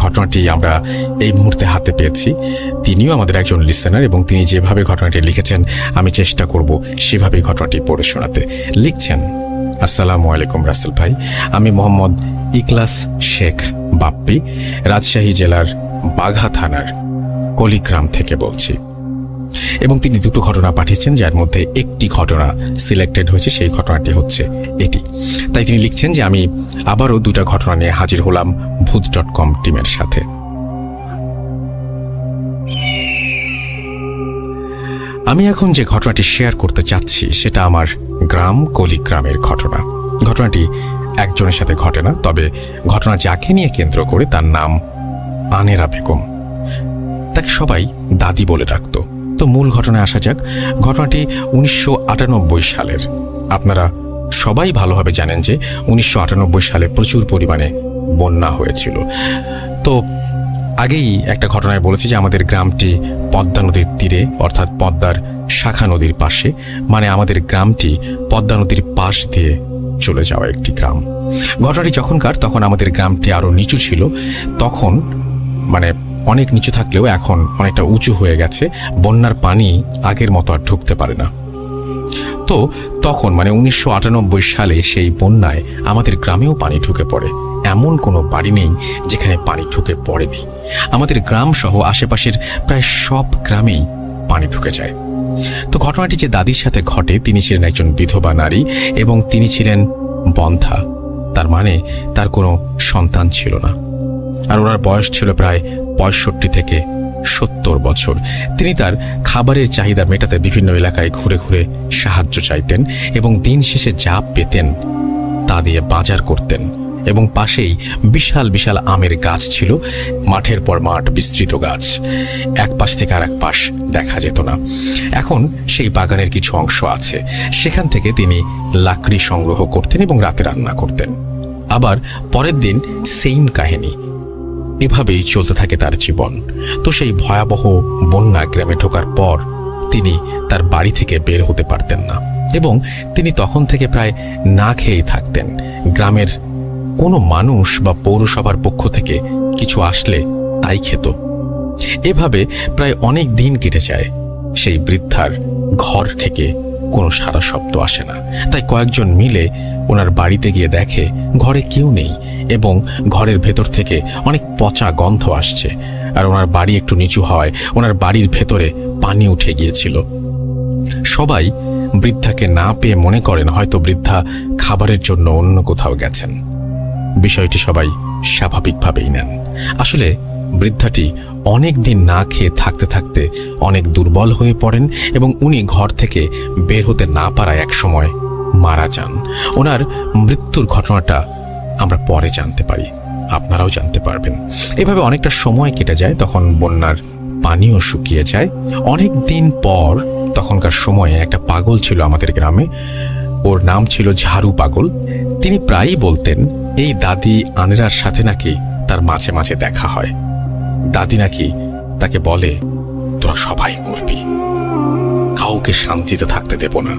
ঘটনাটি আমরা এই মুহূর্তে হাতে পেয়েছি, তিনিও আমাদের একজন লিসেনার এবং তিনি যেভাবে ঘটনাটি লিখেছেন আমি চেষ্টা করব সেভাবেই ঘটনাটি পড়ে শোনাতে। লিখছেন, আসসালামু আলাইকুম রাসেল ভাই, আমি মোহাম্মদ ইকলাস শেখ বাপ্পি রাজশাহী জেলার বাঘা থানার কলিগ্রাম থেকে বলছি। এবং তিনি দুটো ঘটনা পাঠিয়েছেন, যার মধ্যে একটি ঘটনা সিলেক্টেড হয়েছে, সেই ঘটনাটি হচ্ছে এটি। তাই তিনি লিখছেন যে আমি আবারও দুটা ঘটনা নিয়ে হাজির হলাম ভূত.com টিমের সাথে। আমি এখন যে ঘটনাটি শেয়ার করতে চাচ্ছি সেটা আমার গ্রাম কলিগ্রামের ঘটনা। ঘটনাটি একজনের সাথে ঘটে না, তবে ঘটনা যাকে নিয়ে কেন্দ্র করে তার নাম আনেরা বেগম। তাকে সবাই দাদি বলে ডাকত। তো মূল ঘটনায় আসা যাক। ঘটনাটি 1998 সালের। আপনারা সবাই ভালোভাবে জানেন যে 1998 সালে প্রচুর পরিমাণে বন্যা হয়েছিল। তো আগেই একটা ঘটনায় বলেছি যে আমাদের গ্রামটি পদ্মা নদীর তীরে, অর্থাৎ পদ্মার শাখা নদীর পাশে, মানে আমাদের গ্রামটি পদ্মা নদীর পাশ দিয়ে চলে যাওয়া একটি গ্রাম। ঘটনাটি যখনকার, তখন আমাদের গ্রামটি আরও নিচু ছিল। তখন মানে অনেক নিচু থাকলেও এখন অনেকটা উঁচু হয়ে গেছে, বন্যার পানি আগের মতো আর ঢুকতে পারে না। তো তখন মানে 1998 সালে সেই বন্যায় আমাদের গ্রামেও পানি ঢুকে পড়ে। এমন কোনো বাড়ি নেই যেখানে পানি ঢুকে পড়েনি। আমাদের গ্রাম সহ আশেপাশের প্রায় সব গ্রামেই পানি ঢুকে যায়। তো ঘটনাটি যে দাদির সাথে ঘটে, তিনি ছিলেন একজন বিধবা নারী এবং তিনি ছিলেন বন্ধ্যা, তার মানে তার কোনো সন্তান ছিল না। আর ওনার বয়স ছিল প্রায় 65 থেকে 70 বছর। তিনি তার খাবারের চাহিদা মেটাতে বিভিন্ন এলাকায় ঘুরে ঘুরে সাহায্য চাইতেন এবং দিন শেষে যা পেতেন তা দিয়ে বাজার করতেন। এবং পাশেই বিশাল বিশাল আমের গাছ ছিল, মাঠের পর মাঠ বিস্তৃত গাছ, এক পাশ থেকে আর এক পাশ দেখা যেত না। এখন সেই বাগানের কিছু অংশ আছে, সেখান থেকে তিনি লাকড়ি সংগ্রহ করতেন এবং রাতে রান্না করতেন। আবার পরের দিন সেম কাহিনী। এভাবেই চলতে থাকে তার জীবন। তো সেই ভয়াবহ বন্যা গ্রামে ঢোকার পর তিনি তার বাড়ি থেকে বের হতে পারতেন না এবং তিনি তখন থেকে প্রায় না খেয়েই থাকতেন। গ্রামের কোনো মানুষ বা পৌরসভার পক্ষ থেকে কিছু আসলে তাই খেত। এভাবে প্রায় অনেক দিন কেটে যায়। সেই বৃদ্ধার ঘর থেকে কোনো সারা শব্দ আসে না। তাই কয়েকজন মিলে ওনার বাড়িতে গিয়ে দেখে ঘরে কেউ নেই এবং ঘরের ভেতর থেকে অনেক পচা গন্ধ আসছে। আর ওনার বাড়ি একটু নিচু হওয়ায় ওনার বাড়ির ভেতরে পানি উঠে গিয়েছিল। সবাই বৃদ্ধাকে না পেয়ে মনে করেন হয়তো বৃদ্ধা খাবারের জন্য অন্য কোথাও গেছেন। বিষয়টি সবাই স্বাভাবিকভাবেই নেন। আসলে বৃদ্ধাটি অনেক দিন না খেয়ে থাকতে থাকতে অনেক দুর্বল হয়ে পড়েন এবং উনি ঘর থেকে বের হতে না পারায় একসময় মারা যান। ওনার মৃত্যুর ঘটনাটা আমরা পরে জানতে পারি, আপনারাও জানতে পারবেন। এভাবে অনেকটা সময় কেটে যায়, তখন বন্যার পানিও শুকিয়ে যায়। অনেক দিন পর তখনকার সময়ে একটা পাগল ছিল আমাদের গ্রামে, ওর নাম ছিল ঝাড়ু পাগল। তিনি প্রায়ই বলতেন এই দাদি আনেরার সাথে নাকি তার মাঝে মাঝে দেখা হয়। দাদি নাকি তাকে বলে, তোরা সবাই মরবি, কাউকে শান্তিতে থাকতে দেব না।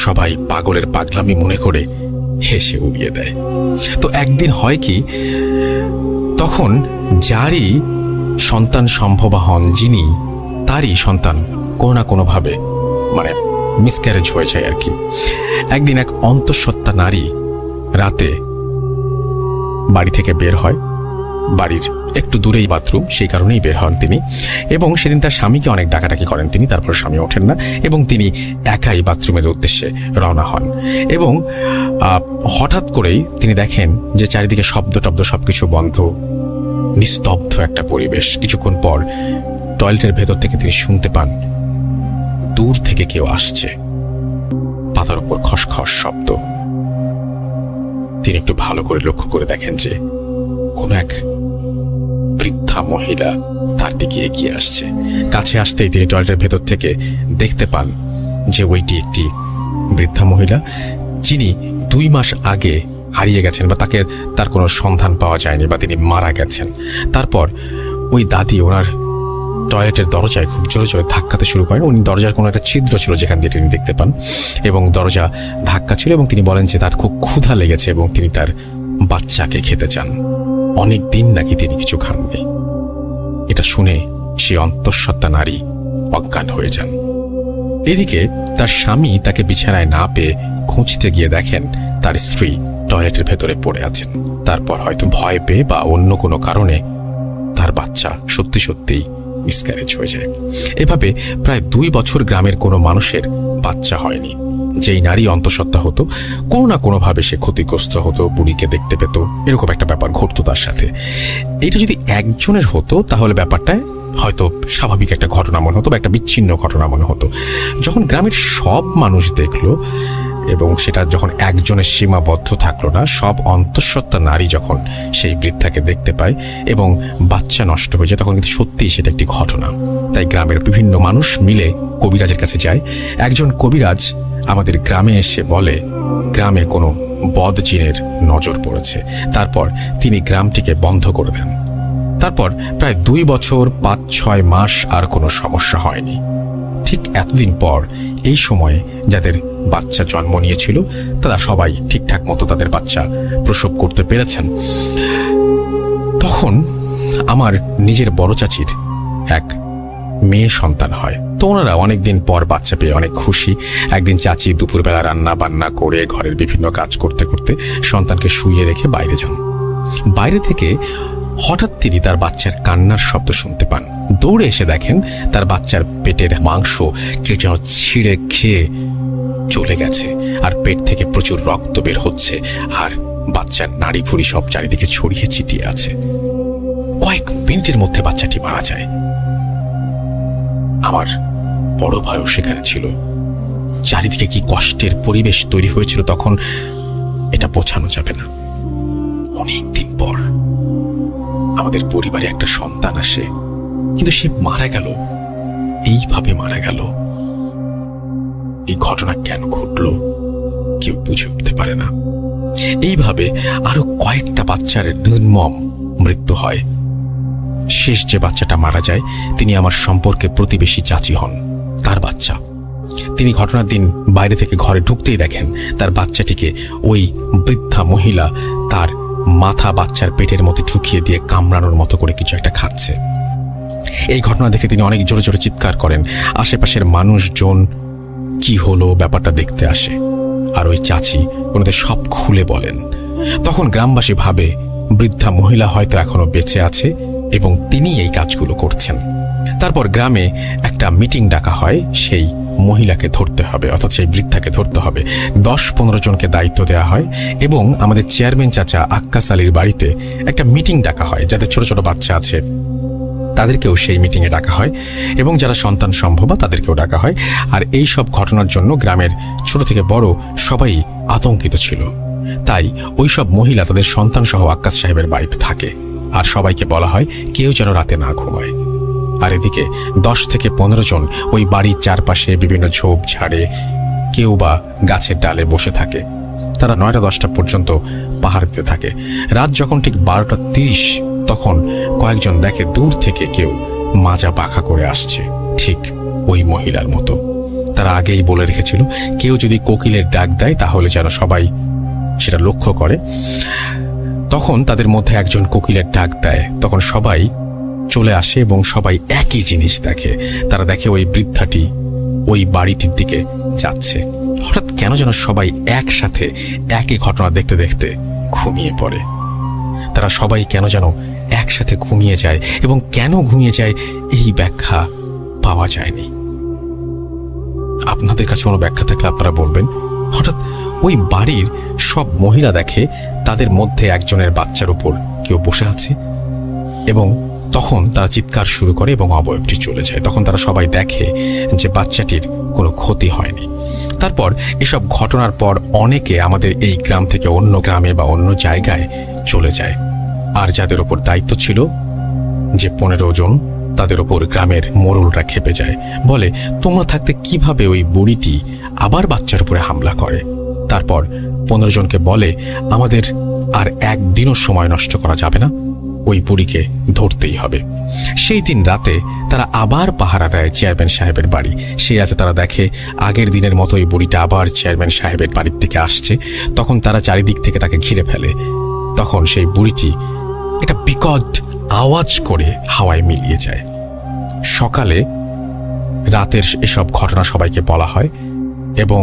সবাই পাগলের পাগলামি মনে করে হেসে উড়িয়ে দেয়। তো একদিন হয় কি, তখন যারই সন্তান সম্ভবা হন যিনি, তারই সন্তান কোনো না কোনোভাবে মানে মিসক্যারেজ হয়ে যায় আর কি। একদিন এক অন্তঃসত্ত্বা নারী রাতে বাড়ি থেকে বের হয়, বাড়ির একটু দূরেই বাথরুম, সেই কারণেই বের হন তিনি। এবং সেদিন তার স্বামীকে অনেক ডাকাডাকি করেন তিনি, তারপর স্বামী ওঠেন না এবং তিনি একাই বাথরুমের উদ্দেশ্যে রওনা হন। এবং হঠাৎ করেই তিনি দেখেন যে চারিদিকে শব্দ টব্দ সবকিছু বন্ধ, নিস্তব্ধ একটা পরিবেশ। কিছুক্ষণ পর টয়লেটের ভেতর থেকে তিনি শুনতে পান দূর থেকে কেউ আসছে, পাতার উপর খসখস শব্দ। তিনি একটু ভালো করে লক্ষ্য করে দেখেন যে কোনো এক বৃদ্ধা মহিলা তার দিকে এগিয়ে আসছে। কাছে আসতেই তিনি টয়লেটের ভেতর থেকে দেখতে পান যে ওইটি একটি বৃদ্ধা মহিলা, যিনি 2 মাস আগে হারিয়ে গেছেন বা তার কোনো সন্ধান পাওয়া যায়নি বা তিনি মারা গেছেন। তারপর ওই দাদি ওনার টয়লেটের দরজায় খুব জোরে জোরে ধাক্কাতে শুরু করেন। উনি দরজার কোনো একটা ছিদ্র ছিল যেখান দিয়ে তিনি দেখতে পান এবং দরজা ধাক্কা ছিল এবং তিনি বলেন যে তার খুব ক্ষুধা লেগেছে এবং তিনি তার বাচ্চাকে খেতে চান। অনেক দিন নাকি তিনি কিছু খাননি। সেই অন্তঃসত্ত্বা নারী অজ্ঞান হয়ে যান। এদিকে তার স্বামী তাকে বিছানায় না পেয়ে খুঁজতে গিয়ে দেখেন তার স্ত্রী টয়লেটের ভেতরে পড়ে আছেন। তারপর হয়তো ভয় পেয়ে বা অন্য কোনো কারণে তার বাচ্চা সত্যি সত্যিই মিসক্যারেজ হয়ে যায়। এভাবে প্রায় 2 বছর গ্রামের কোনো মানুষের বাচ্চা হয়নি। যেই নারী অন্তঃসত্ত্বা হতো, কোনো না কোনোভাবে সে ক্ষতিগ্রস্ত হতো, বুড়িকে দেখতে পেত, এরকম একটা ব্যাপার ঘটতো তার সাথে। এটা যদি একজনের হতো তাহলে ব্যাপারটা হয়তো স্বাভাবিক একটা ঘটনা মনে হতো বা একটা বিচ্ছিন্ন ঘটনা মনে হতো। যখন গ্রামের সব মানুষ দেখলো এবং সেটা যখন একজনের সীমাবদ্ধ থাকলো না, সব অন্তঃসত্ত্বা নারী যখন সেই বৃদ্ধাকে দেখতে পায় এবং বাচ্চা নষ্ট হয়ে যায়, তখন কিন্তু সত্যিই সেটা একটি ঘটনা। তাই গ্রামের বিভিন্ন মানুষ মিলে কবিরাজের কাছে যায়। একজন কবিরাজ আমাদের গ্রামে এসে বলে গ্রামে কোনো বদ জিনের নজর পড়েছে। তারপর তিনি গ্রামটিকে বন্ধ করে দেন। তারপর প্রায় 2 বছর 5-6 মাস আর কোনো সমস্যা হয়নি। ঠিক এতদিন পর এই সময়ে যাদের বাচ্চা জন্ম নিয়েছিল তারা সবাই ঠিকঠাক মতো তাদের বাচ্চা প্রসব করতে পেরেছেন। তখন আমার নিজের বড় চাচির এক মেয়ে সন্তান হয়। তো ওনারা অনেকদিন পর বাচ্চা পেয়ে অনেক খুশি। একদিন চাচি দুপুরবেলা রান্না বান্না করে ঘরের বিভিন্ন কাজ করতে করতে সন্তানকে শুইয়ে রেখে বাইরে যান। বাইরে থেকে হঠাৎ তিনি তার বাচ্চার কান্নার শব্দ শুনতে পান। দৌড়ে এসে দেখেন তার বাচ্চার পেটের মাংস কে যেন ছিঁড়ে খেয়ে চলে গেছে, আর পেট থেকে প্রচুর রক্ত বের হচ্ছে, আর বাচ্চার নাড়ি ভুড়ি সব চারিদিকে ছড়িয়ে ছিটিয়ে আছে। কয়েক মিনিটের মধ্যে বাচ্চাটি মারা যায়। আমার বড় ভাইও সেখানে ছিল। চারিদিকে কি কষ্টের পরিবেশ তৈরি হয়েছিল তখন এটা বোঝানো যাবে না। অনেকদিন পর আমাদের পরিবারে একটা সন্তান আসে, কিন্তু সে মারা গেল, এইভাবে মারা গেল। এই ঘটনা কেন ঘটল কেউ বুঝে উঠতে পারে না। এইভাবে আরো কয়েকটা বাচ্চার নির্মম মৃত্যু হয়। শেষ যে বাচ্চাটা মারা যায় তিনি আমার সম্পর্কে প্রতিবেশী চাচি হন, তার বাচ্চা। তিনি ঘটনার দিন বাইরে থেকে ঘরে ঢুকতেই দেখেন তার বাচ্চাটিকে ওই বৃদ্ধা মহিলা তার মাথা বাচ্চার পেটের মধ্যে ঢুকিয়ে দিয়ে কামড়ানোর মতো করে কিছু একটা খাচ্ছে। এই ঘটনা দেখে তিনি অনেক জোরে জোরে চিৎকার করেন। আশেপাশের মানুষজন কি হলো ব্যাপারটা দেখতে আসে, আর ওই চাচি ওনাদের সব খুলে বলেন। তখন গ্রামবাসী ভাবে বৃদ্ধা মহিলা হয়তো এখনো বেঁচে আছে এবং তিনি এই কাজগুলো করছেন। তারপর গ্রামে একটা মিটিং ডাকা হয়। সেই মহিলাকে ধরতে হবে, অর্থাৎ সেই বৃদ্ধাকে ধরতে হবে। 10-15 জনকে দায়িত্ব দেওয়া হয় এবং আমাদের চেয়ারম্যান চাচা আক্কাস আলীর বাড়িতে একটা মিটিং ডাকা হয়। যাদের ছোট ছোট বাচ্চা আছে তাদেরকেও সেই মিটিংয়ে ডাকা হয় এবং যারা সন্তান সম্ভবা তাদেরকেও ডাকা হয়। আর এই সব ঘটনার জন্য গ্রামের ছোট থেকে বড় সবাই আতঙ্কিত ছিল। তাই ওই সব মহিলা তাদের সন্তান সহ আক্কাস সাহেবের বাড়িতে থাকে, আর সবাইকে বলা হয় কেউ যেন রাতে না ঘুমায়। আর এদিকে 10 থেকে 15 জন ওই বাড়ির চারপাশে বিভিন্ন ঝোপ ঝাড়ে কেউ বা গাছের ডালে বসে থাকে। তারা 9টা-10টা পর্যন্ত পাহারা দিতে থাকে। রাত যখন ঠিক 12:30 তখন কয়েকজন দেখে দূর থেকে কেউ মাজা পাখা করে আসছে, ঠিক ওই মহিলার মতো। তারা আগেই বলে রেখেছিল কেউ যদি কোকিলের ডাক দেয় তাহলে যেন সবাই সেটা লক্ষ্য করে। তখন তাদের মধ্যে একজন কোকিলের ডাক দেয়, তখন সবাই চলে আসে এবং সবাই একই জিনিস দেখে। তারা দেখে ওই বৃদ্ধাটি ওই বাড়িটির দিকে যাচ্ছে। হঠাৎ কেন যেন সবাই একসাথে একই ঘটনা দেখতে দেখতে ঘুমিয়ে পড়ে। তারা সবাই কেন যেন একসাথে ঘুমিয়ে যায় এবং কেন ঘুমিয়ে যায় এই ব্যাখ্যা পাওয়া যায়নি। আপনাদের কাছে কোনো ব্যাখ্যা থাকলে আপনারা বলবেন। হঠাৎ ওই বাড়ির সব মহিলা দেখে তাদের মধ্যে একজনের বাচ্চার উপর কেউ বসে আছে এবং তখন তারা চিৎকার শুরু করে এবং অবয়বটি চলে যায়। তখন তারা সবাই দেখে যে বাচ্চাটির কোনো ক্ষতি হয়নি। তারপর এসব ঘটনার পর অনেকে আমাদের এই গ্রাম থেকে অন্য গ্রামে বা অন্য জায়গায় চলে যায়। আর যাদের ওপর দায়িত্ব ছিল যে 15 জন, তাদের ওপর গ্রামের মোড়লরা খেপে যায়, বলে তোমরা থাকতে কিভাবে ওই বুড়িটি আবার বাচ্চার উপরে হামলা করে। তারপর 15 জনকে বলে আমাদের আর একদিনও সময় নষ্ট করা যাবে না, ওই বুড়িকে ধরতেই হবে। সেই দিন রাতে তারা আবার পাহারা দেয় চেয়ারম্যান সাহেবের বাড়ি। সেই রাতে তারা দেখে আগের দিনের মতো ওই বুড়িটা আবার চেয়ারম্যান সাহেবের বাড়ির দিকে আসছে। তখন তারা চারিদিক থেকে তাকে ঘিরে ফেলে। তখন সেই বুড়িটি একটা বিকট আওয়াজ করে হাওয়ায় মিলিয়ে যায়। সকালে রাতের এসব ঘটনা সবাইকে বলা হয় এবং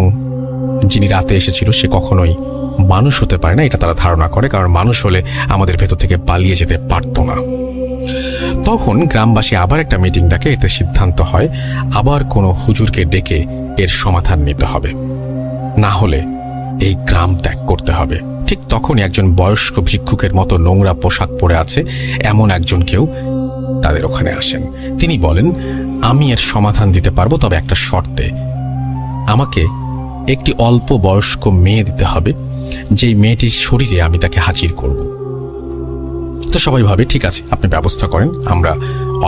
যিনি রাতে এসেছিল সে কখনোই মানুষ হতে পারে না, এটা তারা ধারণা করে, কারণ মানুষ হলে আমাদের ভেতর থেকে পালিয়ে যেতে পারত না। তখন গ্রামবাসী আবার একটা মিটিং ডাকে। এতে সিদ্ধান্ত হয় আবার কোনো হুজুরকে ডেকে এর সমাধান নিতে হবে, না হলে এই গ্রাম ত্যাগ করতে হবে। ঠিক তখনই একজন বয়স্ক ভিক্ষুকের মতো নোংরা পোশাক পরে আছে এমন একজন কেউ তাদের ওখানে আসেন। তিনি বলেন, আমি এর সমাধান দিতে পারবো, তবে একটা শর্তে। আমাকে একটি অল্প বয়স্ক মেয়ে দিতে হবে, যেই মেয়েটির শরীরে আমি তাকে হাজির করব। তো সবাই ভাবে ঠিক আছে, আপনি ব্যবস্থা করেন, আমরা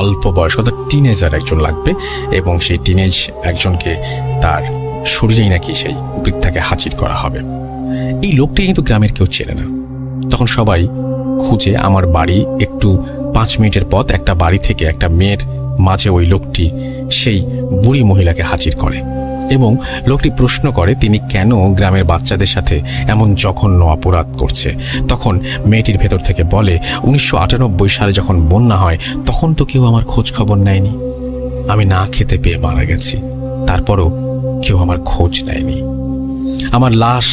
অল্প বয়স অর্থাৎ টিনেজার একজন লাগবে এবং সেই টিনেজ একজনকে তার শরীরেই নাকি সেই বৃদ্ধাকে হাজির করা হবে। এই লোকটি কিন্তু গ্রামের কেউ চেনে না। তখন সবাই খুঁজে, আমার বাড়ি একটু 5 মিনিটের পথ, একটা বাড়ি থেকে একটা মেয়ের মাঝে ওই লোকটি সেই বুড়ি মহিলাকে হাজির করে এবং লোকটি প্রশ্ন করে তিনি কেন গ্রামের বাচ্চাদের সাথে এমন জঘন্য অপরাধ করছে। তখন মেয়েটির ভেতর থেকে বলে, 1998 সালে যখন বন্যা হয় তখন তো কেউ আমার খোঁজ খবর নেয়নি, আমি না খেতে পেয়ে মারা গেছি, তারপরও কেউ আমার খোঁজ নেয়নি, আমার লাশ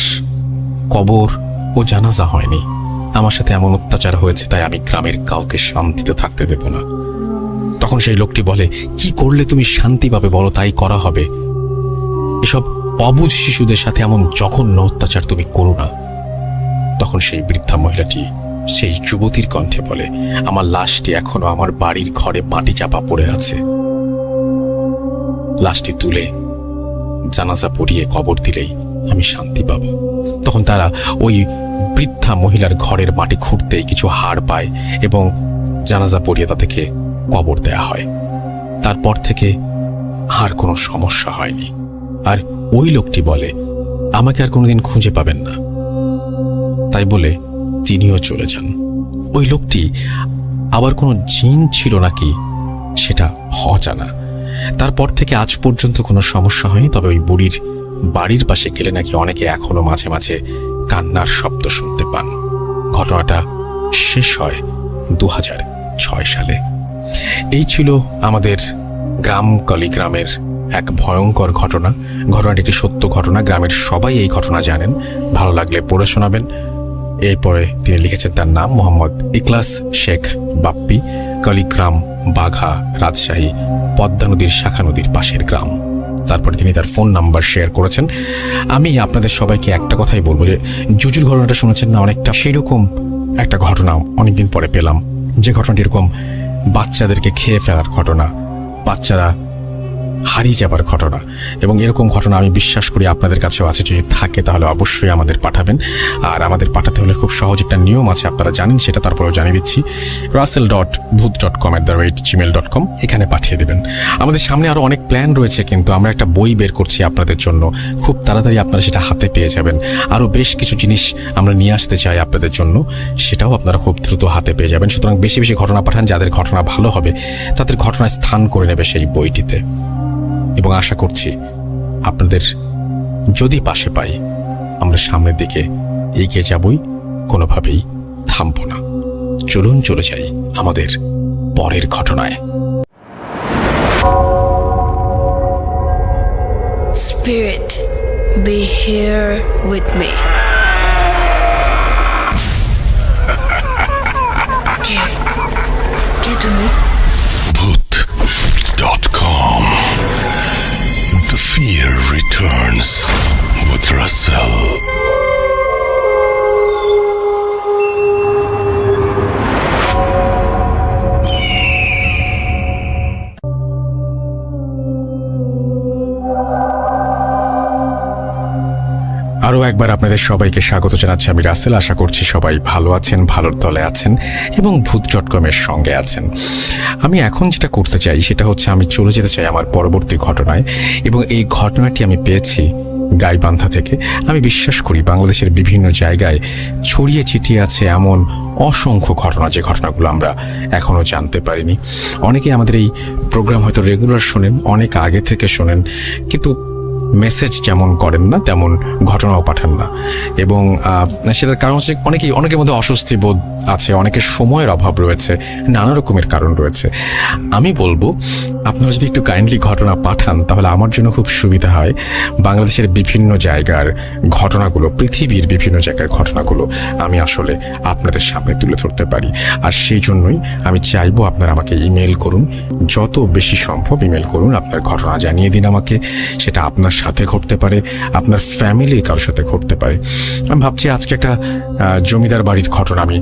কবর ও জানাজা হয়নি, আমার সাথে এমন অত্যাচার হয়েছে, তাই আমি গ্রামের কাউকে শান্তিতে থাকতে দেব না। তখন সেই লোকটি বলে, কি করলে তুমি শান্তি পাবে বলো, তাই করা হবে, এসব অবুঝ শিশুদের সাথে এমন জঘন্য অত্যাচার তুমি করো না। তখন সেই বৃদ্ধা মহিলাটি সেই যুবতীর কণ্ঠে বলে, আমার লাশটি এখনো আমার বাড়ির ঘরে মাটি চাপা পড়ে আছে, লাশটি তুলে জানাজা পড়িয়ে কবর দিলেই আমি শান্তি পাব। তখন তারা ওই বৃদ্ধা মহিলার ঘরের মাটি খুঁড়তেই কিছু হাড় পায় এবং জানাজা পড়িয়ে তাদেরকে কবর দেয়া হয়। তারপর থেকে আর কোনো সমস্যা হয়নি। আর ওই লোকটি বলে, আমাকে আর কোনোদিন খুঁজে পাবেন না, তাই বলে তিনিও চলে যান। ওই লোকটি আবার কোনো জিন ছিল নাকি সেটা অজানা। তারপর থেকে আজ পর্যন্ত কোনো সমস্যা হয়নি, তবে ওই বুড়ির বাড়ির পাশে গেলে নাকি অনেকে এখনো মাঝে মাঝে কান্নার শব্দ শুনতে পান। ঘটনাটা শেষ হয় 2006 সালে। এই ছিল আমাদের গ্রাম কলিগ্রামের এক ভয়ঙ্কর ঘটনা। ঘটনাটি একটি সত্য ঘটনা, গ্রামের সবাই এই ঘটনা জানেন, ভালো লাগলে পড়ে শোনাবেন। এরপরে তিনি লিখেছেন, তার নাম মোহাম্মদ ইখলাস শেখ বাপ্পি, কলিগ্রাম, বাঘা, রাজশাহী, পদ্মা নদীর শাখা নদীর পাশের গ্রাম। তারপরে তিনি তার ফোন নাম্বার শেয়ার করেছেন। আমি আপনাদের সবাইকে একটা কথাই বলবো যে জুজুর ঘটনাটা শুনেছেন না, অনেকটা সেইরকম একটা ঘটনা অনেকদিন পরে পেলাম, যে ঘটনাটি এরকম বাচ্চাদেরকে খেয়ে ফেলার ঘটনা, বাচ্চারা হারিয়ে যাবার ঘটনা, এবং এরকম ঘটনা আমি বিশ্বাস করি আপনাদের কাছেও আছে। যদি থাকে তাহলে অবশ্যই আমাদের পাঠাবেন। আর আমাদের পাঠাতে হলে খুব সহজ একটা নিয়ম আছে, আপনারা জানেন সেটা, তারপরেও জানিয়ে দিচ্ছি। russell.booth.com@gmail.com এখানে পাঠিয়ে দেবেন। আমাদের সামনে আরও অনেক প্ল্যান রয়েছে, কিন্তু আমরা একটা বই বের করছি আপনাদের জন্য, খুব তাড়াতাড়ি আপনারা সেটা হাতে পেয়ে যাবেন। আরও বেশ কিছু জিনিস আমরা নিয়ে আসতে চাই আপনাদের জন্য, সেটাও আপনারা খুব দ্রুত হাতে পেয়ে যাবেন। সুতরাং বেশি বেশি ঘটনা পাঠান, যাদের ঘটনা ভালো হবে তাদের ঘটনায় স্থান করে নেবে সেই বইটিতে। এবং আশা করছি আপনাদের যদি পাশে পাই আমরা সামনের দিকে এগিয়ে যাবই, কোনোভাবেই থামব না। চলুন চলে যাই আমাদের পরের ঘটনায়। Spirit, be here with me. কে তুমি? Booth.com. The fear returns with Russell. আরও একবার আপনাদের সবাইকে স্বাগত জানাচ্ছি, আমি রাসেল। আশা করছি সবাই ভালো আছেন, ভালোর দলে আছেন এবং Booth.com-এর সঙ্গে আছেন। আমি এখন যেটা করতে চাই সেটা হচ্ছে আমি চলে যেতে চাই আমার পরবর্তী ঘটনায়, এবং এই ঘটনাটি আমি পেয়েছি গাইবান্ধা থেকে। আমি বিশ্বাস করি বাংলাদেশের বিভিন্ন জায়গায় ছড়িয়ে ছিটিয়ে আছে এমন অসংখ্য ঘটনা, যে ঘটনাগুলো আমরা এখনও জানতে পারিনি। অনেকে আমাদের এই প্রোগ্রাম হয়তো রেগুলার শোনেন, অনেক আগে থেকে শোনেন, কিন্তু মেসেজ যেমন করেন না তেমন ঘটনাও পাঠান না। এবং সেটার কারণ হচ্ছে অনেকের মধ্যে অস্বস্তি বোধ আছে, অনেকের সময়ের অভাব রয়েছে, নানা রকমের কারণ রয়েছে। আমি বলবো আপনারা যদি একটু কাইন্ডলি ঘটনা পাঠান তাহলে আমার জন্য খুব সুবিধা হয়। বাংলাদেশের বিভিন্ন জায়গার ঘটনাগুলো, পৃথিবীর বিভিন্ন জায়গার ঘটনাগুলো আমি আসলে আপনাদের সামনে তুলে ধরতে পারি। আর সেই জন্যই আমি চাইবো আপনারা আমাকে ইমেল করুন, যত বেশি সম্ভব ইমেল করুন, আপনার ঘটনা জানিয়ে দিন আমাকে। সেটা আপনার সাথে ঘটতে পারে, আপনার ফ্যামিলির কারোর সাথে ঘটতে পারে। আমি ভাবছি আজকে একটা জমিদার বাড়ির ঘটনা আমি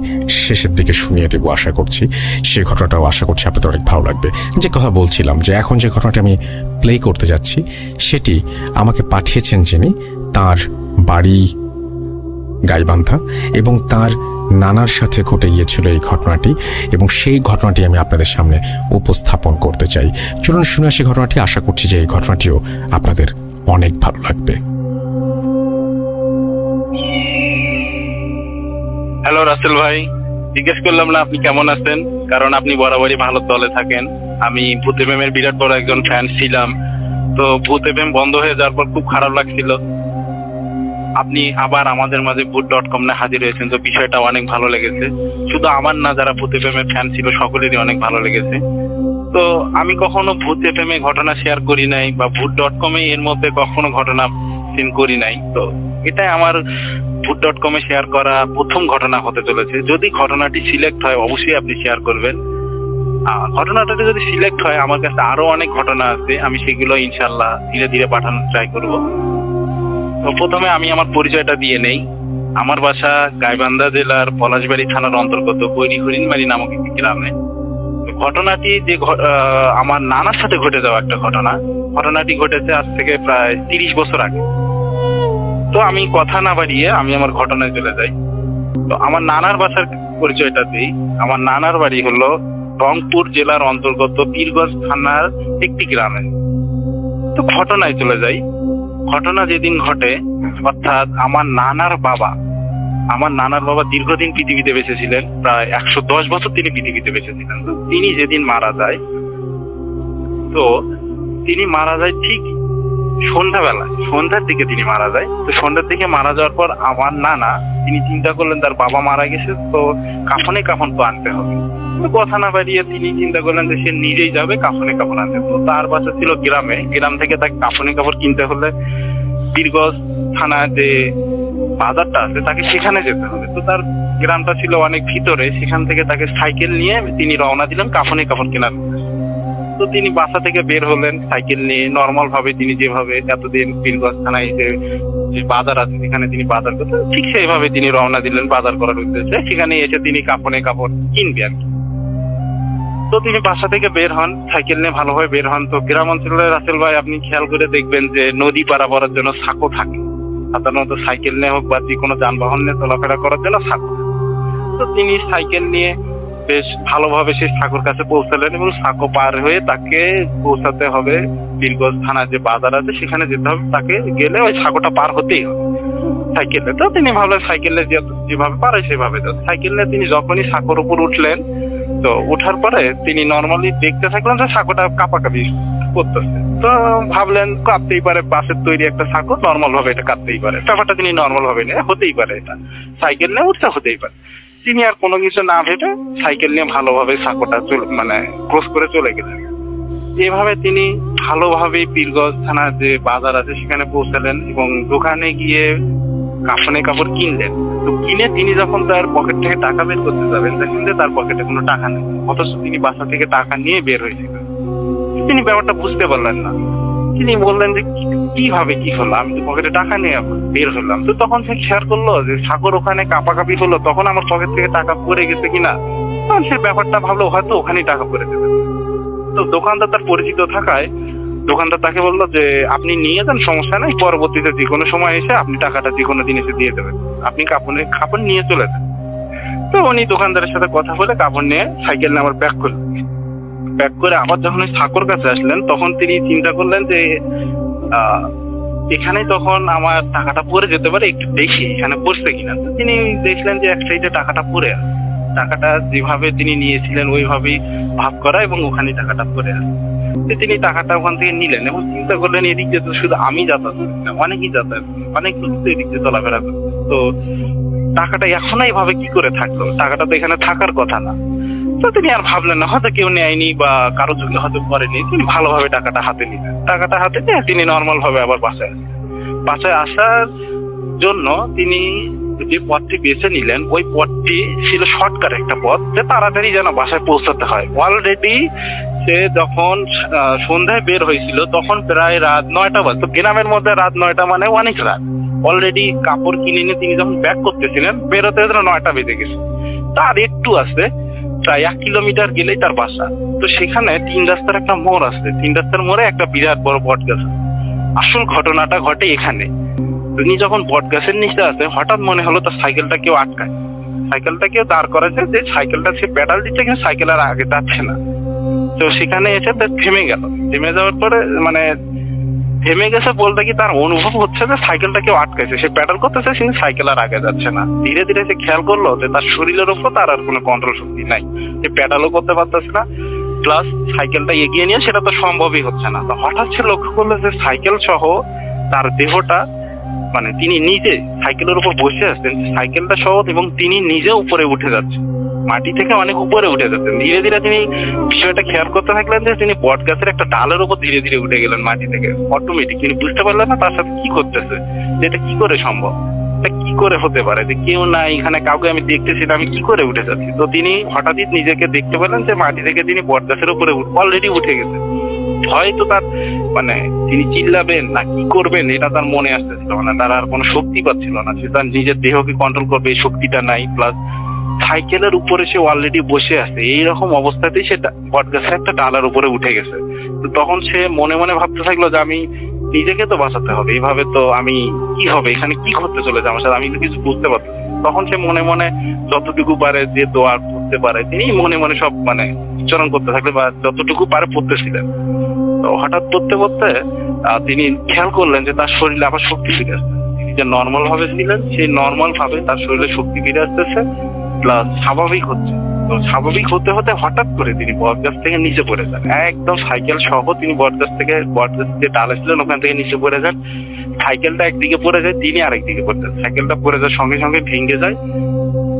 শেষের দিকে শুনিয়ে দেবো, আশা করছি সেই ঘটনাটাও আশা করছি আপনাদের অনেক ভালো লাগবে। যে কথা বলছিলাম যে এখন যে ঘটনাটা আমি প্লে করতে যাচ্ছি সেটি আমাকে পাঠিয়েছেন যিনি, তার বাড়ি গাইবান্ধা এবং তার নানার সাথে ঘটে গিয়েছিল এই ঘটনাটি, এবং সেই ঘটনাটি আমি আপনাদের সামনে উপস্থাপন করতে চাই। চলুন শুনে আসি ঘটনাটি। আশা করছি যে এই ঘটনাটিও আপনাদের অনেক ভালো লাগবে। হ্যালো রাসেল ভাই, জিজ্ঞেস করলাম না আপনি কেমন আছেন, কারণ আপনি বরাবরই ভালো দলে থাকেন। আমি ভূত এফএমের বিরাট বড় একজন ফ্যান ছিলাম। তো ভূত এফএম বন্ধ হয়ে যাওয়ার পর খুব খারাপ লাগছিল। আপনি আবার আমাদের মাঝে ভূত.com না হাজির হয়েছেন, তো বিষয়টা অনেক ভালো লেগেছে। শুধু আমার না, যারা ভূত এফএমের ফ্যান ছিল সকলেরই অনেক ভালো লেগেছে। তো আমি কখনো ভূত এফএমে ঘটনা শেয়ার করি নাই বা ভূত.com-এ এর মধ্যে কখনো ঘটনা সিন করি নাই। তো এটাই আমার ভূত.com-এ শেয়ার করা প্রথম ঘটনা হতে চলেছে। যদি ঘটনাটি সিলেক্ট হয় অবশ্যই আপনি শেয়ার করবেন। ঘটনাটা যদি সিলেক্ট হয়, আমার কাছে আরো অনেক ঘটনা আছে, আমি সেগুলো ইনশাল্লাহ ধীরে ধীরে পাঠানোর ট্রাই করব। তো প্রথমে আমি আমার পরিচয়টা দিয়ে নেই। আমার বাসা গাইবান্ধা জেলার পলাশবাড়ি থানার অন্তর্গত হরিণমারি নামক একটি গ্রামে। ঘটনাটি যে আমার নানার সাথে ঘটে যাওয়া একটা ঘটনাটি ঘটেছে আজ থেকে প্রায় 30 বছর আগে। তো আমি কথা না বাড়িয়ে আমি আমার ঘটনায় চলে যাই। তো আমার নানার বাসার পরিচয়টা দিই। আমার নানার বাড়ি হলো রংপুর জেলার অন্তর্গত পীরগঞ্জ থানার একটি গ্রামে। তো ঘটনায় চলে যাই। ঘটনা যেদিন ঘটে, অর্থাৎ আমার নানার বাবা দীর্ঘদিন পৃথিবীতে বেঁচে ছিলেন, প্রায় 110 বছর তিনি পৃথিবীতে বেঁচে ছিলেন। তো তিনি যেদিন মারা যায়, তো তিনি মারা যায় ঠিক সন্ধ্যার দিকে তিনি মারা যায়। তো সন্ধ্যার দিকে মারা যাওয়ার পর আমার নানা তিনি চিন্তা করলেন তার বাবা মারা গেছে, তো কাফন তো আনতে হবে। তো কথা না বাড়িয়ে তিনি চিন্তা করলেন যে সে নিজেই যাবে কাফন আনতে। তো তার বাসা ছিল গ্রাম থেকে তাকে কাপড় কিনতে হলে পীরগঞ্জ থানা যে বাজারটা আছে তাকে সেখানে যেতে হবে। তো তার গ্রামটা ছিল অনেক ভিতরে, সেখান থেকে তাকে সাইকেল নিয়ে তিনি রওনা দিলেন কাপড় কেনার। তো তিনি বাসা থেকে বের হলেন সাইকেল নিয়ে, নর্মাল ভাবে তিনি যেভাবে এতদিন পীরগঞ্জ থানায় যে বাজার আছে সেখানে তিনি বাজার করতেন, ঠিক সেইভাবে তিনি রওনা দিলেন বাজার করার উদ্দেশ্যে। সেখানে এসে তিনি কাপড় কিনবে আর কি। তো তিনি বাসা থেকে বের হন, সাইকেল নিয়ে ভালোভাবে বের হন। তো গ্রাম অঞ্চলের রাসেল ভাই আপনি খেয়াল করে দেখবেন যে নদী পারাপারের জন্য সাঁকো থাকে, সাধারণত সাইকেল নিয়ে হোক বা যে কোনো যানবাহন নিয়ে চলাফেরা করার জন্য সাঁকো। তো তিনি সাইকেল নিয়ে বেশ ভালোভাবে সেই সাঁকোর কাছে পৌঁছালেন এবং সাঁকো পার হয়ে তাকে পৌঁছাতে হবে পীরগঞ্জ থানার যে বাজার আছে সেখানে যেতে হবে। তাকে গেলে ওই সাঁকোটা পার হতেই হবে সাইকেলে। তো তিনি ভাবলেন সাইকেলে যেভাবে পারে সেভাবে যান। সাইকেল নিয়ে তিনি যখনই সাঁকোর উপর উঠলেন, তো ওঠার পরে তিনি নর্মালি দেখতে থাকলেন যে সাঁকোটা কাঁপাকাঁপি করতেছে। তো ভাবলেন কাঁপতেই পারে, বাসের তৈরি একটা সাঁকো, নর্মাল ভাবে এটা কাঁপতেই পারে। ব্যাপারটা তিনি নর্মাল ভাবে নিয়ে হতেই পারে, এটা সাইকেল নিয়ে উঠতে হতেই পারে। তিনি আর কোনো কিছু না ভেবে সাইকেল নিয়ে ভালোভাবে সাঁকোটা ক্রস করে চলে গেলেন। এভাবে তিনি ভালোভাবে পীরগঞ্জ থানার যে বাজার আছে সেখানে পৌঁছালেন এবং দোকানে গিয়ে কাপড় কিনলেন। তো কিনে তিনি যখন তার পকেট থেকে টাকা বের করতে যাবেন, দেখেন যে তার পকেটে কোনো টাকা নেই, অথচ তিনি বাসা থেকে টাকা নিয়ে বের হয়েছিলেন। তিনি ব্যাপারটা বুঝতে পারলেন না। তিনি বললেন যে কিভাবে কি হলো, আমি তো পকেটে টাকা নিয়ে বের হলাম। তো তখন সে খেয়াল করলো যে সাগর ওখানে কাঁপাকাঁপি হলো, তখন আমার পকেট থেকে টাকা পড়ে গেছে কিনা। তখন সে ব্যাপারটা ভাবলো হয়তো ওখানেই টাকা পড়ে যাবে। তো দোকানদার তার পরিচিত থাকায় দোকানদার তাকে বললো যে আপনি নিয়ে যান, সমস্যা নাই, পরবর্তীতে যে কোনো সময় এসে আপনি টাকাটা যে কোনো দিন এসে দিয়ে দেবেন, আপনি কাপড় নিয়ে চলে যান। তো উনি দোকানদারের সাথে কথা বলে কাপড় নিয়ে সাইকেল নিয়ে আবার ব্যাক করে আবার যখন ওই সাঁকোর কাছে আসলেন, তখন তিনি চিন্তা করলেন যে এখানে তখন আমার টাকাটা পড়ে যেতে পারে, একটু দেখি এখানে পড়ছে কিনা। তো তিনি দেখলেন যে এক সাইডে টাকাটা পড়ে আছে। টাকাটা যেভাবে তিনি নিয়েছিলেন ওইভাবেই ভাগ করা এবং ওখানে টাকাটা পড়ে আছে। তো তিনি টাকাটা ওখান থেকে নিলেন এবং চিন্তা করলেন এদিক দিয়ে তো শুধু আমি যাতায়াত করি না, অনেকেই যাতায়াত করে, অনেক লোক তো এদিক দিয়ে চলাফেরা করে। তো টাকাটা এখন এইভাবে কি করে থাকলো, টাকাটা তো এখানে থাকার কথা না। তো তিনি আর ভাবলেন না, হয়তো কেউ নেয়নি বা কারো চোখে হয়তো করেনি, তিনি ভালোভাবে টাকাটা হাতে নিলেন। টাকাটা হাতে নিয়ে তিনি নর্মাল ভাবে আবার বাসায় আসার জন্য তিনি যে পথটি বেছে নিলেন ওই পথটি ছিল শর্টকাট একটা পথ, যে তাড়াতাড়ি যেন বাসায় পৌঁছাতে হয়। অলরেডি সে যখন সন্ধ্যায় বের হয়েছিল তখন প্রায় রাত 9টা বাজে। তো গ্রামের মধ্যে রাত 9টা মানে অনেক রাত। অলরেডি কাপড় কিনে নিয়ে তিনি যখন ব্যাক করতেছিলেন, বেরোতে 9টা বেজে গেছে। তার একটু আসতে প্রায় 1 কিলোমিটার গেলেই তার বাসা। তো সেখানে 3 রাস্তার একটা মোড় আছে, 3 রাস্তার মোড়ে একটা বিরাট বড় বট গাছ। আসল ঘটনাটা ঘটে এখানে। তিনি যখন বট গাছের নিচে আছে, হঠাৎ মনে হলো তার সাইকেলটা কেউ আটকায়, সাইকেলটা কেউ দাঁড় করেছে, যে সাইকেলটা সে পেডাল দিচ্ছে কিন্তু সাইকেল আর আগে যাচ্ছে না। তো সেখানে এসে থেমে গেল। থেমে যাওয়ার পরে মানে থেমে গেছে বলতে কি তার অনুভব হচ্ছে যে সাইকেলটা কেউ আটকাইছে, সে প্যাডাল করতেছে কিন্তু সাইকেল আর আগে যাচ্ছে না। ধীরে ধীরে সে খেয়াল করলো যে তার শরীরের উপর তার আর কোনো কন্ট্রোল শক্তি নাই, সে প্যাডালও করতে পারতেছে না, প্লাস সাইকেলটা এগিয়ে নিয়ে সেটা তো সম্ভবই হচ্ছে না। তো হঠাৎ সে লক্ষ্য করলো যে সাইকেল সহ তার দেহটা মানে তিনি নিজে সাইকেলের উপর বসে আছেন, সাইকেলটা সহ এবং তিনি নিজে উপরে উঠে যাচ্ছেন, মাটি থেকে অনেক উপরে উঠে যাচ্ছেন। ধীরে ধীরে তিনি বিষয়টা খেয়াল করতে থাকলেন যে তিনি বট গাছের একটা ডালের উপর ধীরে ধীরে উঠে গেলেন মাটি থেকে, অটোমেটিক। তিনি বুঝতে পারলেন না তার সাথে কি করতেছে, যে এটা কি করে সম্ভব, এটা কি করে হতে পারে, যে কেউ নাই এখানে, কাউকে আমি দেখতেছি না, আমি কি করে উঠে যাচ্ছি। তো তিনি হঠাৎই নিজেকে দেখতে পেলেন যে মাটি থেকে তিনি বট গাছের উপরে অলরেডি উঠে গেছে। হয়তো তার মানে তিনি চিল্লাবেন না কি করবেন এটা তার মনে আসতেছিল না, তার আর কোনো শক্তি পাচ্ছিল না, সে তার নিজের দেহকে কন্ট্রোল করবে এই শক্তিটা নাই, প্লাস সাইকেলের উপরে সে অলরেডি বসে আছে। এইরকম অবস্থাতেই সে বট গাছের একটা ডালার উপরে উঠে গেছে। তো তখন সে মনে মনে ভাবতে থাকলো যে আমি নিজেকে তো বাঁচাতে হবে, এইভাবে তো আমি কি হবে, এখানে কি করতে চলেছে আমার সাথে, আমি তো কিছু বুঝতে পারছি। তখন সে মনে মনে যতটুকু পারে যে দোয়া পড়তে পারে তিনি মনে মনে সব মানে উচ্চারণ করতে থাকলে বা যতটুকু পারে পড়তেছিলেন। তো হঠাৎ পড়তে পড়তে তিনি খেয়াল করলেন যে তার শরীরে আবার শক্তি ফিরে আসছে। তিনি যে নর্মাল ভাবে ছিলেন সেই নর্মাল ভাবে তার শরীরে শক্তি ফিরে আসতেছে, প্লাস স্বাভাবিক হচ্ছে। তো স্বাভাবিক হতে হতে হঠাৎ করে তিনি বটগাছ থেকে নিচে পড়ে যান, একদম সাইকেল সহ তিনি বটগাছ যে ডালে ছিলেন ওখান থেকে নিচে পড়ে যান। সাইকেলটা একদিকে পড়ে যায়, তিনি আরেকদিকে পড়ে যান। সাইকেলটা পড়ে যাওয়ার সঙ্গে সঙ্গে ভেঙে যায়,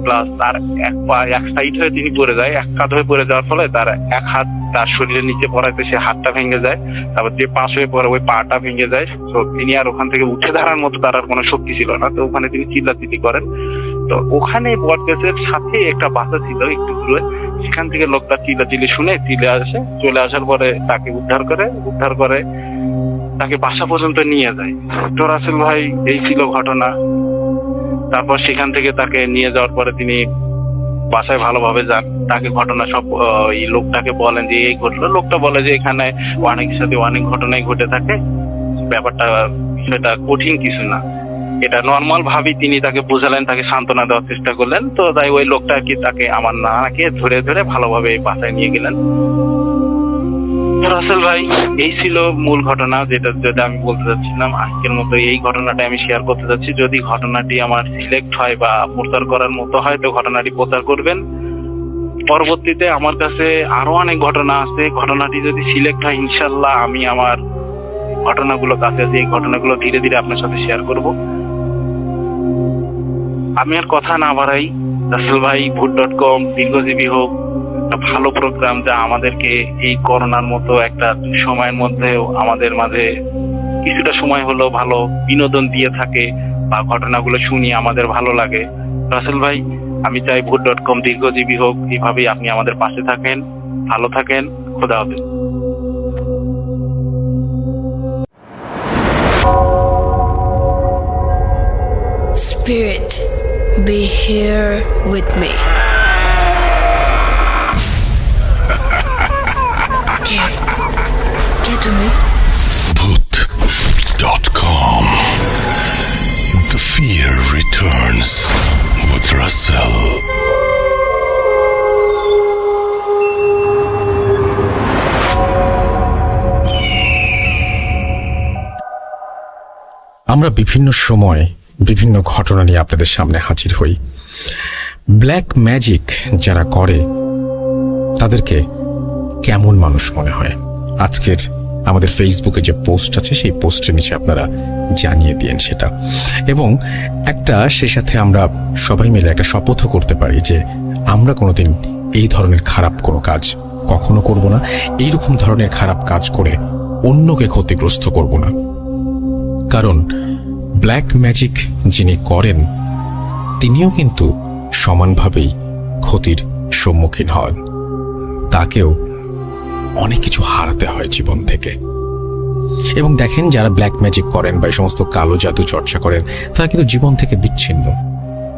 প্লাস তার এক সাইড হয়ে তিনি পড়ে যায়, এক কাঁধ হয়ে পড়ে যাওয়ার ফলে তার এক হাত তার শরীরের নিচে পড়াতে সে হাতটা ভেঙে যায়, তারপর যে পাশ হয়ে পড়ে ওই পাটা ভেঙে যায়। তো তিনি আর ওখান থেকে উঠে দাঁড়ার মতো তার আর কোনো শক্তি ছিল না। তো ওখানে তিনি চিল্লাচিল্লি করেন। তো ওখানে বট গাছের সাথে একটা বাসা ছিল একটু দূরে, সেখান থেকে লোকটা চিল্লাচিল্লি শুনে চলে আসার পরে তাকে উদ্ধার করে তাকে বাসা পর্যন্ত নিয়ে যায়। তো রাসেল ভাই এই ছিল ঘটনা। তারপর সেখান থেকে তাকে নিয়ে যাওয়ার পরে তিনি বাসায় ভালোভাবে যান, তাকে ঘটনা সব এই লোকটাকে বলেন যে এই ঘটলো। লোকটা বলে যে এখানে অনেকের সাথে অনেক ঘটনাই ঘটে থাকে, ব্যাপারটা সেটা কঠিন কিছু না, এটা নর্মাল ভাবেই তিনি তাকে বোঝালেন, তাকে সান্ত্বনা দেওয়ার চেষ্টা করলেন। তো তাই ওই লোকটা কি তাকে আমার নানাকে ধরে ধরে ভালোভাবে বাসায় নিয়ে গেলেন। রাসেল ভাই এই ছিল মূল ঘটনা, যেটা আমি বলতে চাচ্ছিলাম। আজকের মতো এই ঘটনাটা আমি শেয়ার করতে চাচ্ছি। যদি ঘটনাটি আমার সিলেক্ট হয় বা প্রচার করার মতো হয় তো ঘটনাটি প্রচার করবেন। পরবর্তীতে আমার কাছে আরো অনেক ঘটনা আছে, ঘটনাটি যদি সিলেক্ট হয় ইনশাল্লাহ আমি আমার ঘটনাগুলো কাছে আছে, এই ঘটনাগুলো ধীরে ধীরে আপনার সাথে শেয়ার করব। আমি আর কথা না বাড়াই, রাসেল ভাই ভূত.com দীর্ঘজীবী হোক, একটা ভালো প্রোগ্রাম যা আমাদেরকে এই করোনার মতো একটা সময়ের মধ্যেও আমাদের মাঝে কিছুটা সময় হলো ভালো বিনোদন দিয়ে থাকে বা ঘটনাগুলো শুনি আমাদের ভালো লাগে। রাসেল ভাই আমি চাই ভূত.com দীর্ঘজীবী হোক, এইভাবেই আপনি আমাদের পাশে থাকেন, ভালো থাকেন, খোদা হাফেজ। Spirit, be here with me. কে তুমি? Bhoot.com. The fear returns with Russell. আমরা বিভিন্ন সময় বিভিন্ন ঘটনা নিয়ে আপনাদের সামনে হাজির হই। ব্ল্যাক ম্যাজিক যারা করে তাদেরকে কেমন মানুষ মনে হয়? আজকের আমাদের ফেসবুকে যে পোস্ট আছে সেই পোস্টের নিচে আপনারা জানিয়ে দিন সেটা। এবং সে সাথে আমরা সবাই মিলে একটা শপথও করতে পারি যে আমরা কোনোদিন এই ধরনের খারাপ কোনো কাজ কখনো করব না, এইরকম ধরনের খারাপ কাজ করে অন্যকে ক্ষতিগ্রস্ত করব না। কারণ ব্ল্যাক ম্যাজিক যিনি করেন তিনিও কিন্তু সমানভাবেই ক্ষতির সম্মুখীন হন। তাকেও অনেক কিছু হারাতে হয় জীবন থেকে। এবং দেখেন, যারা ব্ল্যাক ম্যাজিক করেন বা এই সমস্ত কালো জাদু চর্চা করেন তারা কিন্তু জীবন থেকে বিচ্ছিন্ন,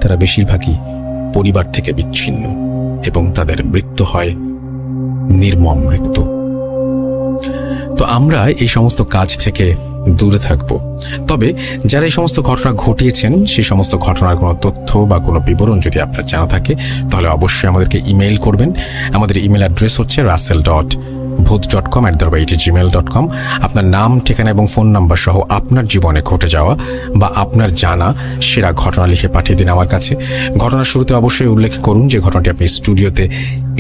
তারা বেশিরভাগই পরিবার থেকে বিচ্ছিন্ন এবং তাদের মৃত্যু হয় নির্মম মৃত্যু। তো আমরা এই সমস্ত কাজ থেকে দূরে থাকব। তবে যারা এই সমস্ত ঘটনা ঘটিয়েছেন সেই সমস্ত ঘটনার কোনো তথ্য বা কোনো বিবরণ যদি আপনার জানা থাকে তাহলে অবশ্যই আমাদেরকে ইমেইল করবেন। আমাদের ইমেল অ্যাড্রেস হচ্ছে russell.booth.com@gmail.com। আপনার নাম, ঠিকানা এবং ফোন নাম্বার সহ আপনার জীবনে ঘটে যাওয়া বা আপনার জানা সেরা ঘটনা লিখে পাঠিয়ে দিন আমার কাছে। ঘটনার শুরুতে অবশ্যই উল্লেখ করুন যে ঘটনাটি আপনি স্টুডিওতে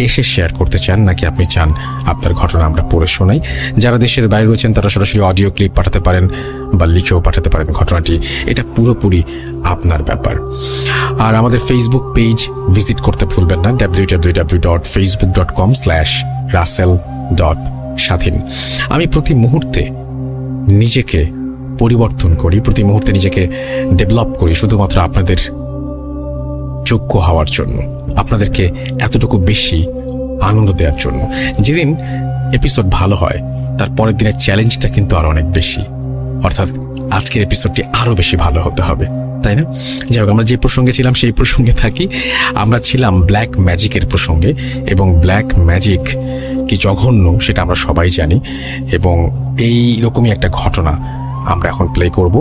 এসে শেয়ার করতে চান নাকি আপনি চান আপনার ঘটনা আমরা পড়ে শোনাই। যারা দেশের বাইরে রয়েছেন তারা সরাসরি অডিও ক্লিপ পাঠাতে পারেন বা লিখেও পাঠাতে পারেন ঘটনাটি, এটা পুরোপুরি আপনার ব্যাপার। আর আমাদের ফেসবুক পেজ ভিজিট করতে ভুলবেন না, www.facebook.com/russell.স্বাধীন। আমি প্রতি মুহূর্তে নিজেকে পরিবর্তন করি, প্রতি মুহূর্তে নিজেকে ডেভেলপ করি শুধুমাত্র আপনাদের যোগ্য হওয়ার জন্য, আপনাদেরকে এতটুকু বেশি আনন্দ দেওয়ার জন্য। যেদিন এপিসোড ভালো হয় তার পরের দিনের চ্যালেঞ্জটা কিন্তু আরো অনেক বেশি, অর্থাৎ আজকের এপিসোডটি আরো বেশি ভালো হতে হবে, তাই না? যাই হোক, আমরা যে প্রসঙ্গে ছিলাম সেই প্রসঙ্গে থাকি। আমরা ছিলাম ব্ল্যাক ম্যাজিকের প্রসঙ্গে, এবং ব্ল্যাক ম্যাজিক কি জঘন্য সেটা আমরা সবাই জানি। এবং এই রকমই একটা ঘটনা আমরা এখন প্লে করব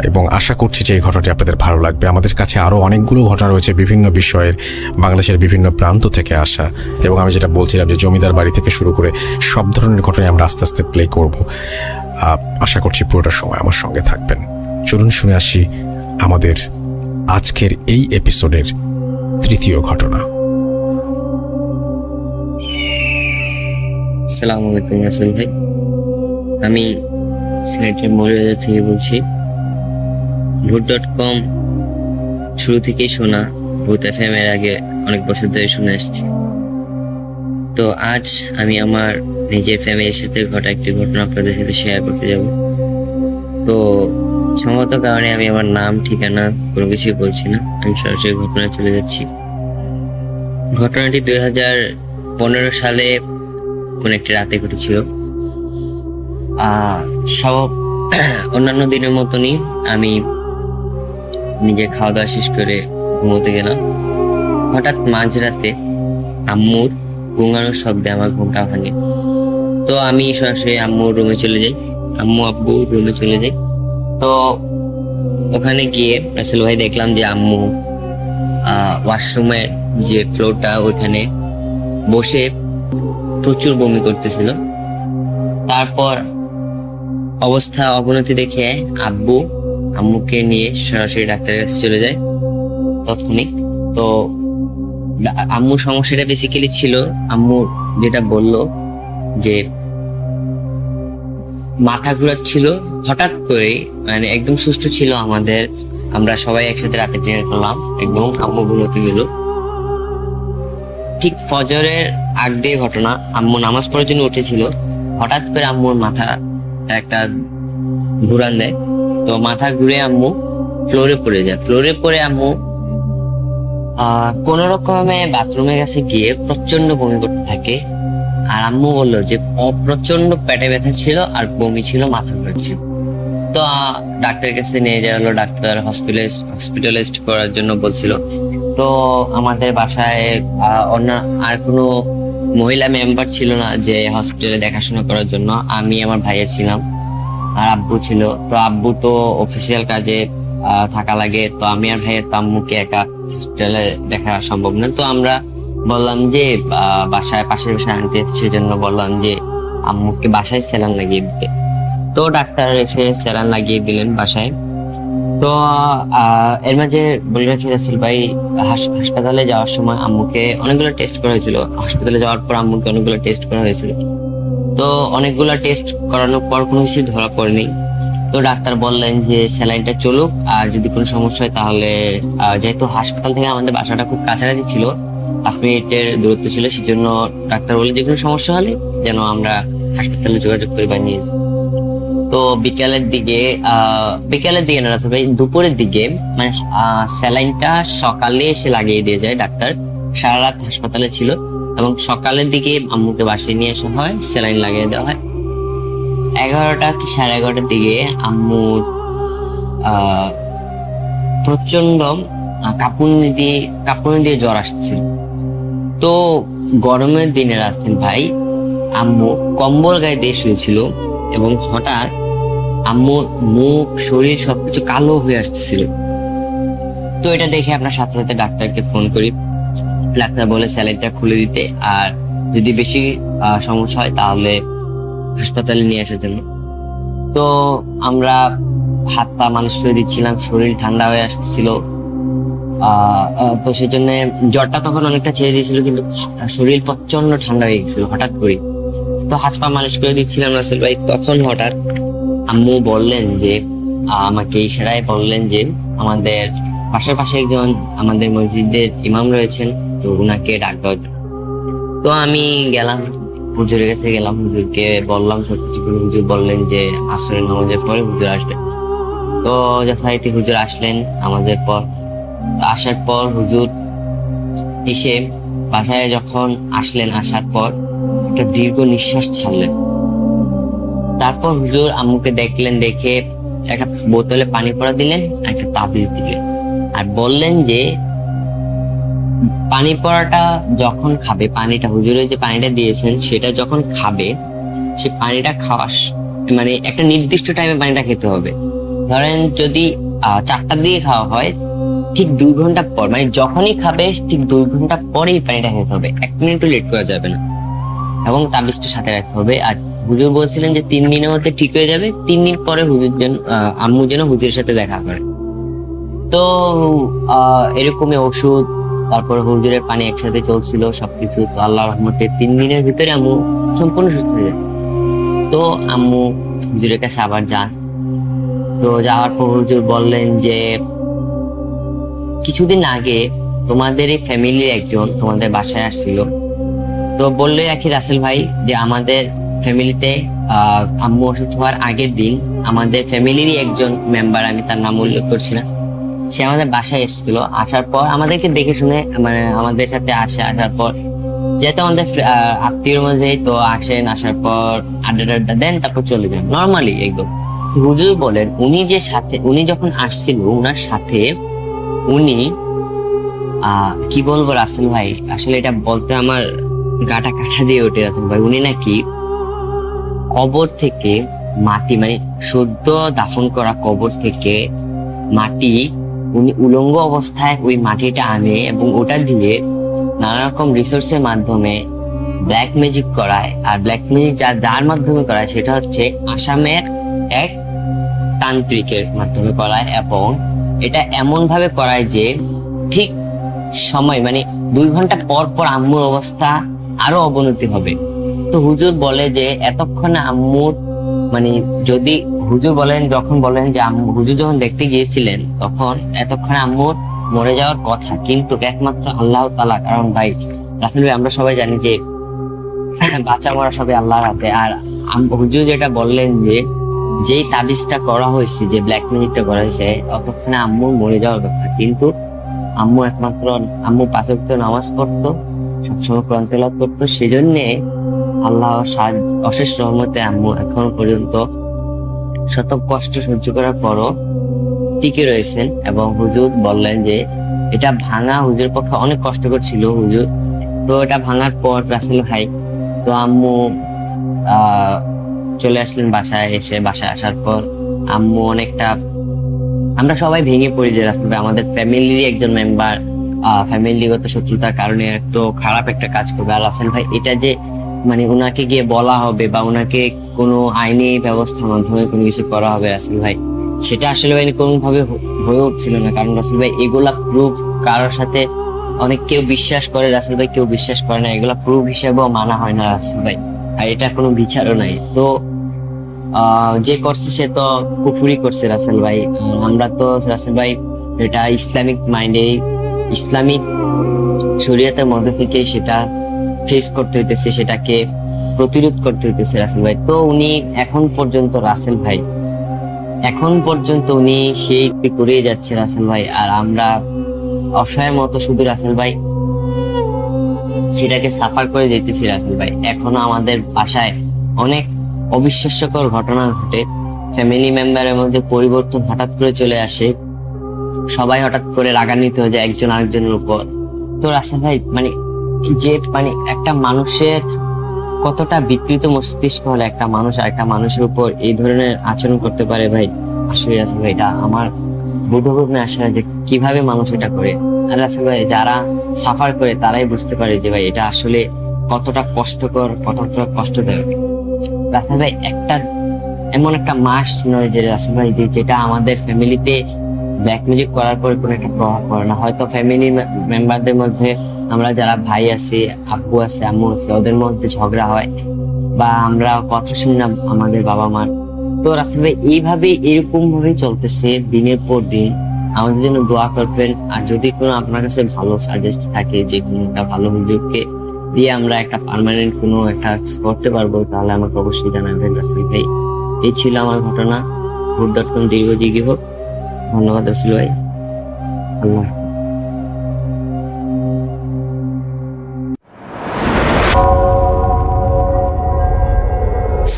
এবং আশা করছি যে এই ঘটনাটি আপনাদের ভালো লাগবে। আমাদের কাছে আরও অনেকগুলো ঘটনা রয়েছে বিভিন্ন বিষয়ের, বাংলাদেশের বিভিন্ন প্রান্ত থেকে আসা। এবং আমি যেটা বলছিলাম যে জমিদার বাড়ি থেকে শুরু করে সব ধরনের ঘটনাই আমরা আস্তে আস্তে প্লে করব। আশা করছি পুরোটা সময় আমার সঙ্গে থাকবেন। চলুন শুনে আসি আমাদের আজকের এই এপিসোডের তৃতীয় ঘটনা। আসসালামু আলাইকুম রাসেল ভাই, আমি সিলেটের মৌলভীবাজার থেকে বলছি। ভূত.com শুরু থেকেই শোনা, ভূত FM এর আগে অনেক বছর ধরে শুনে আসছি। তো আজ আমি আমার নিজের ফ্যামিলির সাথে ঘটা একটি ঘটনা আপনাদের সাথে শেয়ার করতে যাব। তো সম্মত কারণে আমি আমার নাম, ঠিকানা কোনো কিছুই বলছি না, আমি সরাসরি ঘটনায় চলে যাচ্ছি। ঘটনাটি 2015 সালে কোন একটি রাতে ঘটেছিল। সব অন্যান্য দিনের মতনই আমি নিজে খাওয়া দাওয়া শেষ করে ঘুমোতে গেলাম। হঠাৎ মাঝরাতে আম্মুর গুঙানোর শব্দে আমার ঘুমটা ভাঙে। তো আমি সরাসরি আম্মুর রুমে চলে যাই, আব্বু রুমে চলে যাই। তো ওখানে গিয়ে রাসেল ভাই দেখলাম যে আম্মু ওয়াশরুমের যে ফ্লোরটা ওইখানে বসে প্রচুর বমি করতেছিল। তারপর অবস্থা অবনতি দেখে আব্বু আম্মুকে নিয়ে সরাসরি ডাক্তারের কাছে চলে যায় তৎক্ষণিক। তো আম্মুর সমস্যাটা বেসিক্যালি ছিল, আম্মু যেটা বলল যে মাথা ঘোরাচ্ছিল হঠাৎ করে, মানে একদম সুস্থ ছিল আমরা সবাই একসাথে রাতে ডিনার করলাম, একদম আম্মু ঘুমোতে গেল। ঠিক ফজরের আগ দিয়ে ঘটনা, আম্মু নামাজ পড়ার জন্য উঠেছিল, হঠাৎ করে আম্মুর মাথা একটা ঘুরান দেয়। তো মাথা ঘুরে আম্মু ফ্লোরে পড়ে যায়। ফ্লোরে পড়ে আম্মু কোন রকমে বাথরুমের কাছে গিয়ে প্রচন্ড বমি করতে থাকে। আর আম্মু বললো যে প্রচন্ড পেটে ব্যথা ছিল আর বমি ছিল, মাথা ঘুরাচ্ছিল। তো ডাক্তারের কাছে নিয়ে যাওয়া হলো, ডাক্তার হসপিটালাইজড করার জন্য বলছিল। তো আমাদের বাসায় অন্য আর কোনো মহিলা মেম্বার ছিল না যে হসপিটালে দেখাশোনা করার জন্য, আমি আমার ভাইয়ের ছিলাম আর আব্বু ছিল। তো আব্বু তো অফিসিয়াল কাজে থাকা লাগে, তো আমি আর ভাইয়ের আম্মুকে একা হসপিটালে দেখা সম্ভব না। তো আমরা বললাম যে পাশের বাসায় আনতে, সেজন্য বললাম যে আম্মুকে বাসায় স্যালাইন লাগিয়ে দিতে। তো ডাক্তার এসে স্যালাইন লাগিয়ে দিলেন বাসায়। তো এর মাঝে বলে রাখি রাসেল ভাই, হাসপাতালে যাওয়ার সময় আম্মুকে অনেকগুলো টেস্ট করা হয়েছিল। হাসপাতালে যাওয়ার পর আম্মুকে অনেকগুলো টেস্ট করা হয়েছিল। তো অনেকগুলো টেস্ট করানোর পর কোনো কিছু ধরা পড়েনি। তো ডাক্তার বললেন যে স্যালাইনটা চলুক, আর যদি কোনো সমস্যা হয় তাহলে, যেহেতু হাসপাতাল থেকে আমাদের বাসাটা খুব কাছাকাছি ছিল, 5 মিনিটের দূরত্ব ছিল, সেজন্য ডাক্তার বলে যে কোনো সমস্যা হলে যেন আমরা হাসপাতালে যোগাযোগ করি বা নিয়ে যাই। তো বিকালের দিকে না রাসেল ভাই, দুপুরের দিকে, মানে স্যালাইনটা সকালে এসে লাগিয়ে দিয়ে যায় ডাক্তার। সারা রাত হাসপাতালে ছিল এবং সকালের দিকে আম্মুকে বাসায় নিয়ে আসা হয়, স্যালাইন লাগিয়ে দেওয়া হয়। 11টা কি 11:30টার দিকে আম্মুর প্রচন্ড কাঁপুনি দিয়ে জ্বর আসছিল। তো গরমের দিনে রাখতেন ভাই, আম্মু কম্বল গায়ে দিয়ে শুয়েছিল এবং হঠাৎ আম্মুর মুখ, শরীর সবকিছু কালো হয়ে আসতেছিল। তো এটা দেখে আপনার সাথে সাথে ডাক্তারকে ফোন করি। ডাক্তার বলে স্যালাইনটা খুলে দিতে, আর যদি বেশি সমস্যা হয় তাহলে হাসপাতালে নিয়ে আসার জন্য। তো আমরা হাত পা মালিশ করে দিচ্ছিলাম, শরীর ঠান্ডা হয়ে আসছিল। তো সেই জন্য জ্বরটা তখন অনেকটা ছেড়ে দিয়েছিল, কিন্তু শরীর প্রচন্ড ঠান্ডা হয়ে গেছিল হঠাৎ করে। তো হাত পা মালিশ করে দিচ্ছিলাম রাসেল ভাই, তখন হঠাৎ আম্মু বললেন যে, আমাকে ইশারায় বললেন যে আমাদের পাশাপাশি একজন আমাদের মসজিদের ইমাম রয়েছেন, তো উনাকে ডাক দাও। তো আমি গেলাম, হুজুরের কাছে গেলাম, হুজুরকে বললাম সবকিছু করে। হুজুর বললেন যে আসরের নামাজের পরে হুজুর আসবে। তো যথারীতি হুজুর আসলেন নামাজের পর। আসার পর হুজুর এসে বাসায় যখন আসলেন, আসার পর একটা দীর্ঘ নিঃশ্বাস ছাড়লেন। তারপর হুজুর আম্মুকে দেখলেন, দেখে একটা বোতলে পানি পড়া দিলেন, একটা তাবিজ দিলেন, আর বললেন যে পানি পড়াটা যখন খাবে, পানিটা হুজুরের যে পানিটা দিয়েছেন সেটা যখন খাবে, সে পানিটা মানে একটা নির্দিষ্ট টাইমে পানিটা খেতে হবে। ধরেন যদি 4টার দিকে খাওয়া হয়, ঠিক 2 ঘন্টা পর, মানে যখনই খাবে ঠিক 2 ঘন্টা পরেই পানিটা খেতে হবে, 1 মিনিটও লেট করা যাবে না, এবং তাবিজটা সাথে রাখতে হবে। আর হুজুর বলছিলেন যে 3 দিনের মধ্যে ঠিক হয়ে যাবে, 3 দিন পরে আম্মু যেন হুজুরের সাথে দেখা করে। তো এরকমই ওষুধ, তারপরে হুজুরের পানি একসাথে চলছিল সবকিছু। তো আল্লাহর রহমতে 3 দিনের ভিতরে আম্মু সম্পূর্ণ সুস্থ হয়ে যায়। তো আম্মু হুজুরের কাছে আবার যান। তো যাওয়ার পর হুজুর বললেন যে কিছুদিন আগে তোমাদের এই ফ্যামিলির একজন তোমাদের বাসায় আসছিল। তো বললে রাখি রাসেল ভাই যে আমাদের ফ্যামিলিতে আম্মু অসুস্থ হওয়ার আগের দিন আমাদের ফ্যামিলিরই একজন মেম্বার, আমি তার নাম উল্লেখ করছি না, সে আমাদের বাসায় এসেছিল। আসার পর আমাদেরকে দেখে শুনে, মানে আমাদের সাথে আসার পর, যেহেতু আমাদের আত্মীয়র মধ্যে, তো আসেন, আসার পর আড্ডা দেন, তারপর চলে যান নর্মালি একদম। হুজুর বলেন উনি যখন আসছিল, উনার সাথে উনি কি বলবো রাসেল ভাই, আসলে এটা বলতে আমার গাটা কাটা দিয়ে উঠে রাসেল ভাই, উনি নাকি কবর থেকে মাটি, মানে সদ্য দাফন করা কবর থেকে মাটি, উনি উলঙ্গ অবস্থায় ওই মাটিটা আনে এবং ওটা দিয়ে নানা রকম রিসোর্সের মাধ্যমে ব্ল্যাক ম্যাজিক করায়। আর ব্ল্যাক ম্যাজিক যার মাধ্যমে করায় সেটা হচ্ছে আসামের এক তান্ত্রিকের মাধ্যমে করায়, এবং এটা এমন ভাবে করায় যে ঠিক সময়, মানে 2 ঘন্টা পর পর আম্মুর অবস্থা আরো অবনতি হবে। তো হুজুর বলে যে এতক্ষণে আম্মুর, মানে যদি হুজুর বলেন, যখন বলেন যে হুজুর যখন দেখতে গিয়েছিলেন তখন এতক্ষণে আম্মুর মরে যাওয়ার কথা, কিন্তু একমাত্র আল্লাহ তাআলা, কারণ ভাই রাসেল ভাই আমরা সবাই জানি যে বাচ্চা মরা সবাই আল্লাহর হাতে। আর হুজুর যেটা বললেন যে যেই তাবিজটা করা হয়েছে, যে ব্ল্যাক ম্যাজিকটা করা হয়েছে, ততক্ষণে আম্মুর মরে যাওয়ার কথা, কিন্তু আম্মু 5 ওয়াক্ত নামাজ পড়তো, সবসময় কোরআন তেলাওয়াত করতো, সেজন্যে আল্লাহ অশেষ রহমতে আম্মু এখনো পর্যন্ত শত কষ্ট সহ্য করার পরও টিকে রয়েছেন। এবং হুজুর বললেন যে এটা ভাঙা হুজুর পক্ষে অনেক কষ্টকর ছিল হুজুর। তো এটা ভাঙার পর রাসেল ভাই, তো আম্মু চলে আসলেন বাসায়। বাসায় আসার পর আম্মু অনেকটা, আমরা সবাই ভেঙে পড়ি যে রাসেল ভাই আমাদের ফ্যামিলির একজন মেম্বার ফ্যামিলিগত শত্রুতার কারণে এত খারাপ একটা কাজ করবে। আর রাসেল ভাই এটা যে, মানে ওনাকে গিয়ে বলা হবে বা ওনাকে কোনো আইনি ব্যবস্থার মাধ্যমে কোনো কিছু করা হবে, রাসেল ভাই সেটা আসলে ভাই কোনোভাবে হয়ে উঠছিল না, কারণ রাসেল ভাই এগুলা প্রুফ কারোর সাথে অনেক কেউ বিশ্বাস করে রাসেল ভাই, কেউ বিশ্বাস করে না, এগুলা প্রুফ হিসেবেও মানা হয় না রাসেল ভাই, আর এটা কোনো বিচারও নাই। তো যে করছে সে তো কুফুরি করছে রাসেল ভাই। আমরা তো রাসেল ভাই এটা ইসলামিক মাইন্ডে, ইসলামিক শরীয়তের মধ্যে থেকে সেটা ফেস করতে হইতেছে, সেটাকে প্রতিরোধ করতে হইতেছে রাসেল ভাই। তো উনি এখন পর্যন্ত রাসেল ভাই, এখন পর্যন্ত উনি সেই করিয়ে যাচ্ছে রাসেল ভাই, আর আমরা অসহায়ের মতো শুধু রাসেল ভাই সেটাকে সাফার করে যেতেছি রাসেল ভাই। এখনো আমাদের বাসায় অনেক অবিশ্বাস্যকর ঘটনা ঘটে, ফ্যামিলি মেম্বারের মধ্যে পরিবর্তন হঠাৎ করে চলে আসে, সবাই হঠাৎ করে রাগান্বিত হয়ে যায় একজন আরেকজনের উপর। তো রাসেল ভাই যে একটা মানুষের কতটা বিকৃত মস্তিষ্ক হলে একটা মানুষ আর একটা মানুষের উপর এই ধরনের আচরণ করতে পারে ভাই, আসলে রাসেল ভাই এটা আমার বোধগম্য আসে না যে কিভাবে মানুষ এটা করে। আর রাসেল ভাই যারা সাফার করে তারাই বুঝতে পারে যে ভাই এটা আসলে কতটা কষ্টকর, কতটা কষ্টদায়ক। রাসেল ভাই এমন একটা মাস নয় যে রাসেল ভাই যেটা আমাদের ফ্যামিলিতে ব্ল্যাক ম্যাজিক করার পরে কোনো একটা প্রভাব পড়ে না। হয়তো ফ্যামিলি মেম্বারদের মধ্যে আমরা যারা ভাই আছি, আব্বু আছে, আম্মু আছে, ওদের মধ্যে ঝগড়া হয় বা আমরা কথা শুনি না আমাদের বাবা মার। তো রাসেল ভাই এইভাবে এরকম ভাবেই চলতেছে দিনের পর দিন। আমাদের জন্য দোয়া করবেন, আর যদি কোনো আপনার কাছে ভালো সাজেস্ট থাকে যে কোনো একটা ভালো হুজুরকে দিয়ে আমরা একটা পার্মানেন্ট কোনো একটা করতে পারবো, তাহলে আমাকে অবশ্যই জানাবেন রাসেল ভাই। এই ছিল আমার ঘটনা। ভোট.com দীর্ঘজীবী হোক। ধন্যবাদ রাসেল ভাই, আল্লাহ হাফেজ।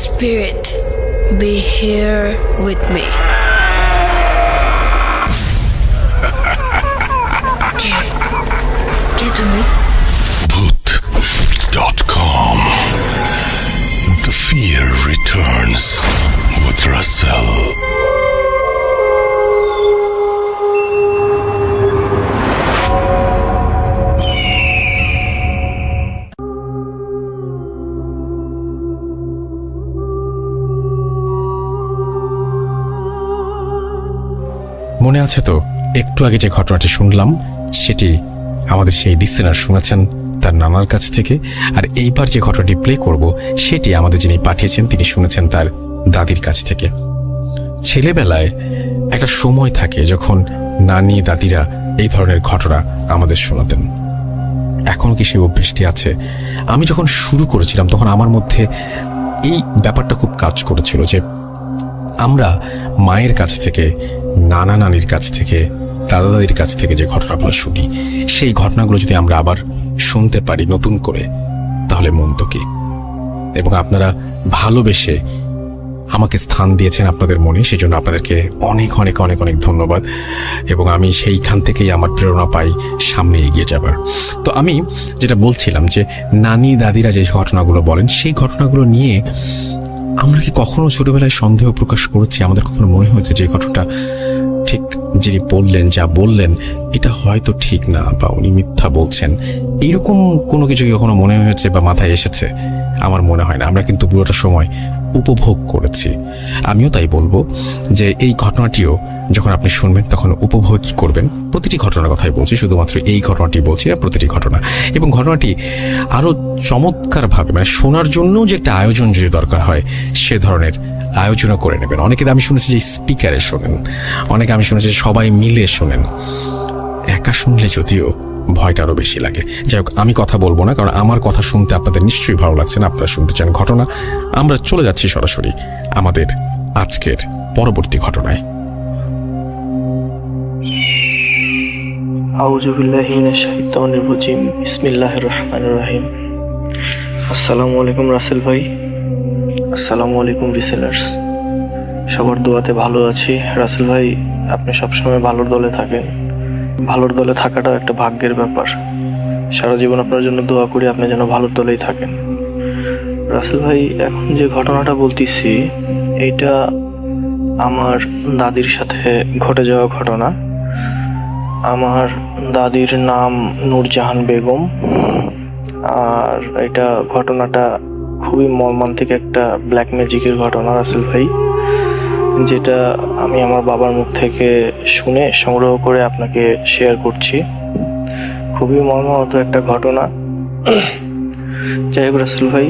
Spirit, be here with me. কে তুমি? Bhoot.com. The fear returns with Russell. মনে আছে তো একটু আগে যে ঘটনাটি শুনলাম, সেটি আমাদের সেই লিসেনার শুনেছেন তার নানার কাছ থেকে, আর এইবার যে ঘটনাটি প্লে করব সেটি আমাদের যিনি পাঠিয়েছেন তিনি শুনেছেন তার দাদির কাছ থেকে। ছেলেবেলায় একটা সময় থাকে যখন নানি দাদিরা এই ধরনের ঘটনা আমাদের শোনাতেন। এখন কি সেই অভ্যেসটি আছে? আমি যখন শুরু করেছিলাম তখন আমার মধ্যে এই ব্যাপারটা খুব কাজ করেছিল যে আমরা মায়ের কাছ থেকে, নানা নানির কাছ থেকে, দাদা দাদির কাছ থেকে যে ঘটনাগুলো শুনি, সেই ঘটনাগুলো যদি আমরা আবার শুনতে পারি নতুন করে, তাহলে মন তো কি। এবং আপনারা ভালোবেসে আমাকে স্থান দিয়েছেন আপনাদের মনে, সেই জন্য আপনাদেরকে অনেক অনেক অনেক অনেক ধন্যবাদ। এবং আমি সেইখান থেকেই আমার প্রেরণা পাই সামনে এগিয়ে যাবার। তো আমি যেটা বলছিলাম যে নানি দাদিরা যে ঘটনাগুলো বলেন, সেই ঘটনাগুলো নিয়ে আমরা কি কখনো ছোটবেলায় সন্দেহ প্রকাশ করেছি? আমাদের কখনো মনে হয়েছে যে ঘটনাটা ঠিক যিনি বললেন, যা বললেন এটা হয়তো ঠিক না, বা উনি মিথ্যা বলছেন, এইরকম কোনো কিছু কখনো মনে হয়েছে বা মাথায় এসেছে? আমার মনে হয় না। আমরা কিন্তু পুরোটা সময় উপভোগ করেছি। আমিও তাই বলবো যে এই ঘটনাটিও যখন আপনি শুনবেন তখন উপভোগই করবেন। প্রতিটি ঘটনার কথাই বলছি, শুধুমাত্র এই ঘটনাটি বলছি না, প্রতিটি ঘটনা। এবং ঘটনাটি আরও চমৎকারভাবে শোনার জন্য যে একটা আয়োজন যদি দরকার হয়, সে ধরনের আয়োজনও করে নেবেন। অনেকে আমি শুনেছি যে স্পিকারে শোনেন, অনেকে আমি শুনেছি সবাই মিলে শোনেন। একা শুনলে যদিও ভয়টা আরও বেশি লাগে। যাই হোক, আমি কথা বলবো না, কারণ আমার কথা শুনতে আপনাদের নিশ্চয়ই ভালো লাগছে না, আপনারা শুনতে চান ঘটনা। আমরা চলে যাচ্ছি সরাসরি আমাদের আজকের পরবর্তী ঘটনায়। আউযু বিল্লাহি মিনাশ শাইতানির রাজিম। বিসমিল্লাহির রহমানির রহিম। আসসালামু আলাইকুম রাসেল ভাই, আসসালামু আলাইকুম লিসেনার্স। সবার দোয়াতে ভালো আছি। রাসেল ভাই, আপনি সবসময় ভালোর দলে থাকেন। ভালোর দলে থাকাটা একটা ভাগ্যের ব্যাপার। সারা জীবন আপনার জন্য দোয়া করি আপনি যেন ভালোর দলেই থাকেন। রাসেল ভাই, এখন যে ঘটনাটা বলতেছি এইটা আমার দাদির সাথে ঘটে যাওয়া ঘটনা। আমার দাদির নাম নূরজাহান বেগম, আর এটা ঘটনাটা খুবই মর্মান্তিক একটা ব্ল্যাক ম্যাজিকের ঘটনা রাসেল ভাই। যেটা আমি আমার বাবার মুখ থেকে শুনে সংগ্রহ করে আপনাকে শেয়ার করছি। খুবই মর্মাহত একটা ঘটনা। যাই হোক রাসেল ভাই,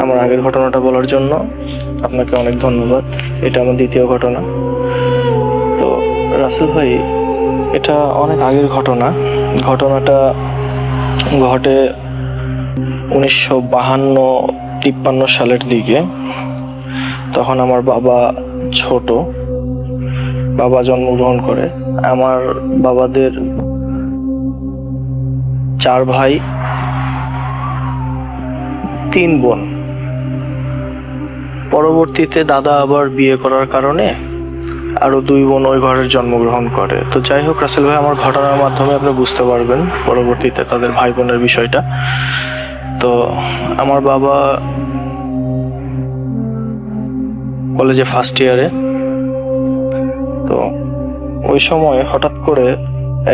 আমার আগের ঘটনাটা বলার জন্য আপনাকে অনেক ধন্যবাদ। এটা আমার দ্বিতীয় ঘটনা। তো রাসেল ভাই, এটা অনেক আগের ঘটনা। ঘটনাটা ঘটে 1952-53 সালের দিকে। তখন আমার বাবা ছোট, বাবা জন্মগ্রহণ করে। আমার বাবাদের 4 ভাই 3 বোন। পরবর্তীতে দাদা আবার বিয়ে করার কারণে আরো 2 বোন ওই ঘরের জন্মগ্রহণ করে। তো যাই হোক রাসেল ভাই, আমার ঘটনার মাধ্যমে আপনি বুঝতে পারবেন পরবর্তীতে তাদের ভাই বোনের বিষয়টা। তো আমার বাবা কলেজে ফার্স্ট ইয়ারে। তো ওই সময় হঠাৎ করে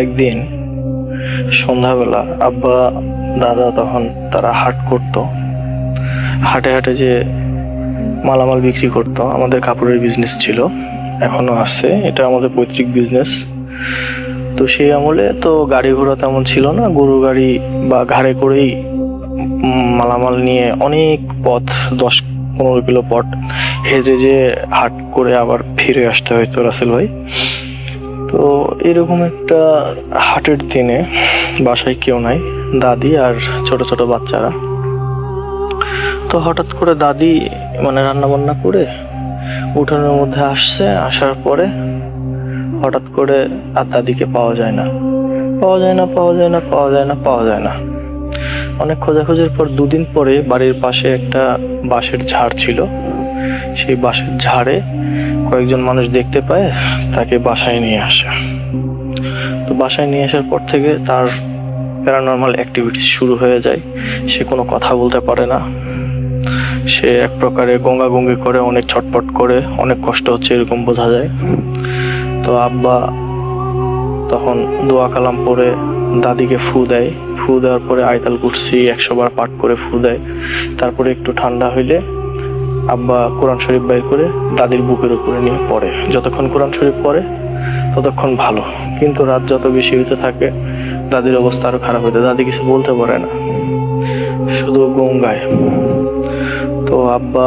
একদিন সন্ধ্যাবেলা আব্বা দাদা তখন তারা হাট করতো। হাটে হাটে যে মালামাল বিক্রি করতো, আমাদের কাপড়ের বিজনেস ছিল, এখনো আছে, এটা আমাদের পৈতৃক বিজনেস। তো সেই আমলে তো গাড়ি ঘোড়া তেমন ছিল না, গরু গাড়ি বা ঘাড়ে করেই মালামাল নিয়ে অনেক পথ, 10-15 কিলো পথ হেঁটে যে হাট করে আবার ফিরে আসতে হইতো রাসেল ভাই। তো এরকম একটা হাটের দিনে বাসায় কেউ নাই, দাদি আর ছোট ছোট বাচ্চারা। তো হঠাৎ করে দাদি রান্না বান্না করে উঠানের মধ্যে আসছে। আসার পরে হঠাৎ করে আর দাদিকে পাওয়া যায় না। অনেক খোঁজাখুঁজির পর 2 দিন পরে বাড়ির পাশে একটা বাঁশের ঝাড় ছিল। সেই বাঁশের ঝাড়ে কয়েকজন মানুষ দেখতে পায়, তাকে বাসায় নিয়ে আসে। তো বাসায় নিয়ে আসার পর থেকে তার প্যারানর্মাল অ্যাক্টিভিটিস শুরু হয়ে যায়। সে কোনো কথা বলতে পারে না, সে এক প্রকারে গঙ্গাগঙ্গি করে, অনেক ছটপট করে, অনেক কষ্ট হচ্ছে এরকম বোঝা যায়। তো আব্বা তখন দোয়া কালাম পরে দাদিকে ফু দেয়। ফু দেওয়ার পরে আয়তাল কুরসি 100 বার পাঠ করে ফু দেয়। তারপরে একটু ঠান্ডা হইলে আব্বা কোরআন শরীফ বাইর করে দাদির বুকের উপরে নিয়ে পড়ে। যতক্ষণ কোরআন শরীফ পড়ে ততক্ষণ ভালো, কিন্তু রাত যত বেশি হইতে থাকে দাদির অবস্থা আরো খারাপ হইতে। দাদি কিছু বলতে পারে না, শুধু গঙ্গায়। তো আব্বা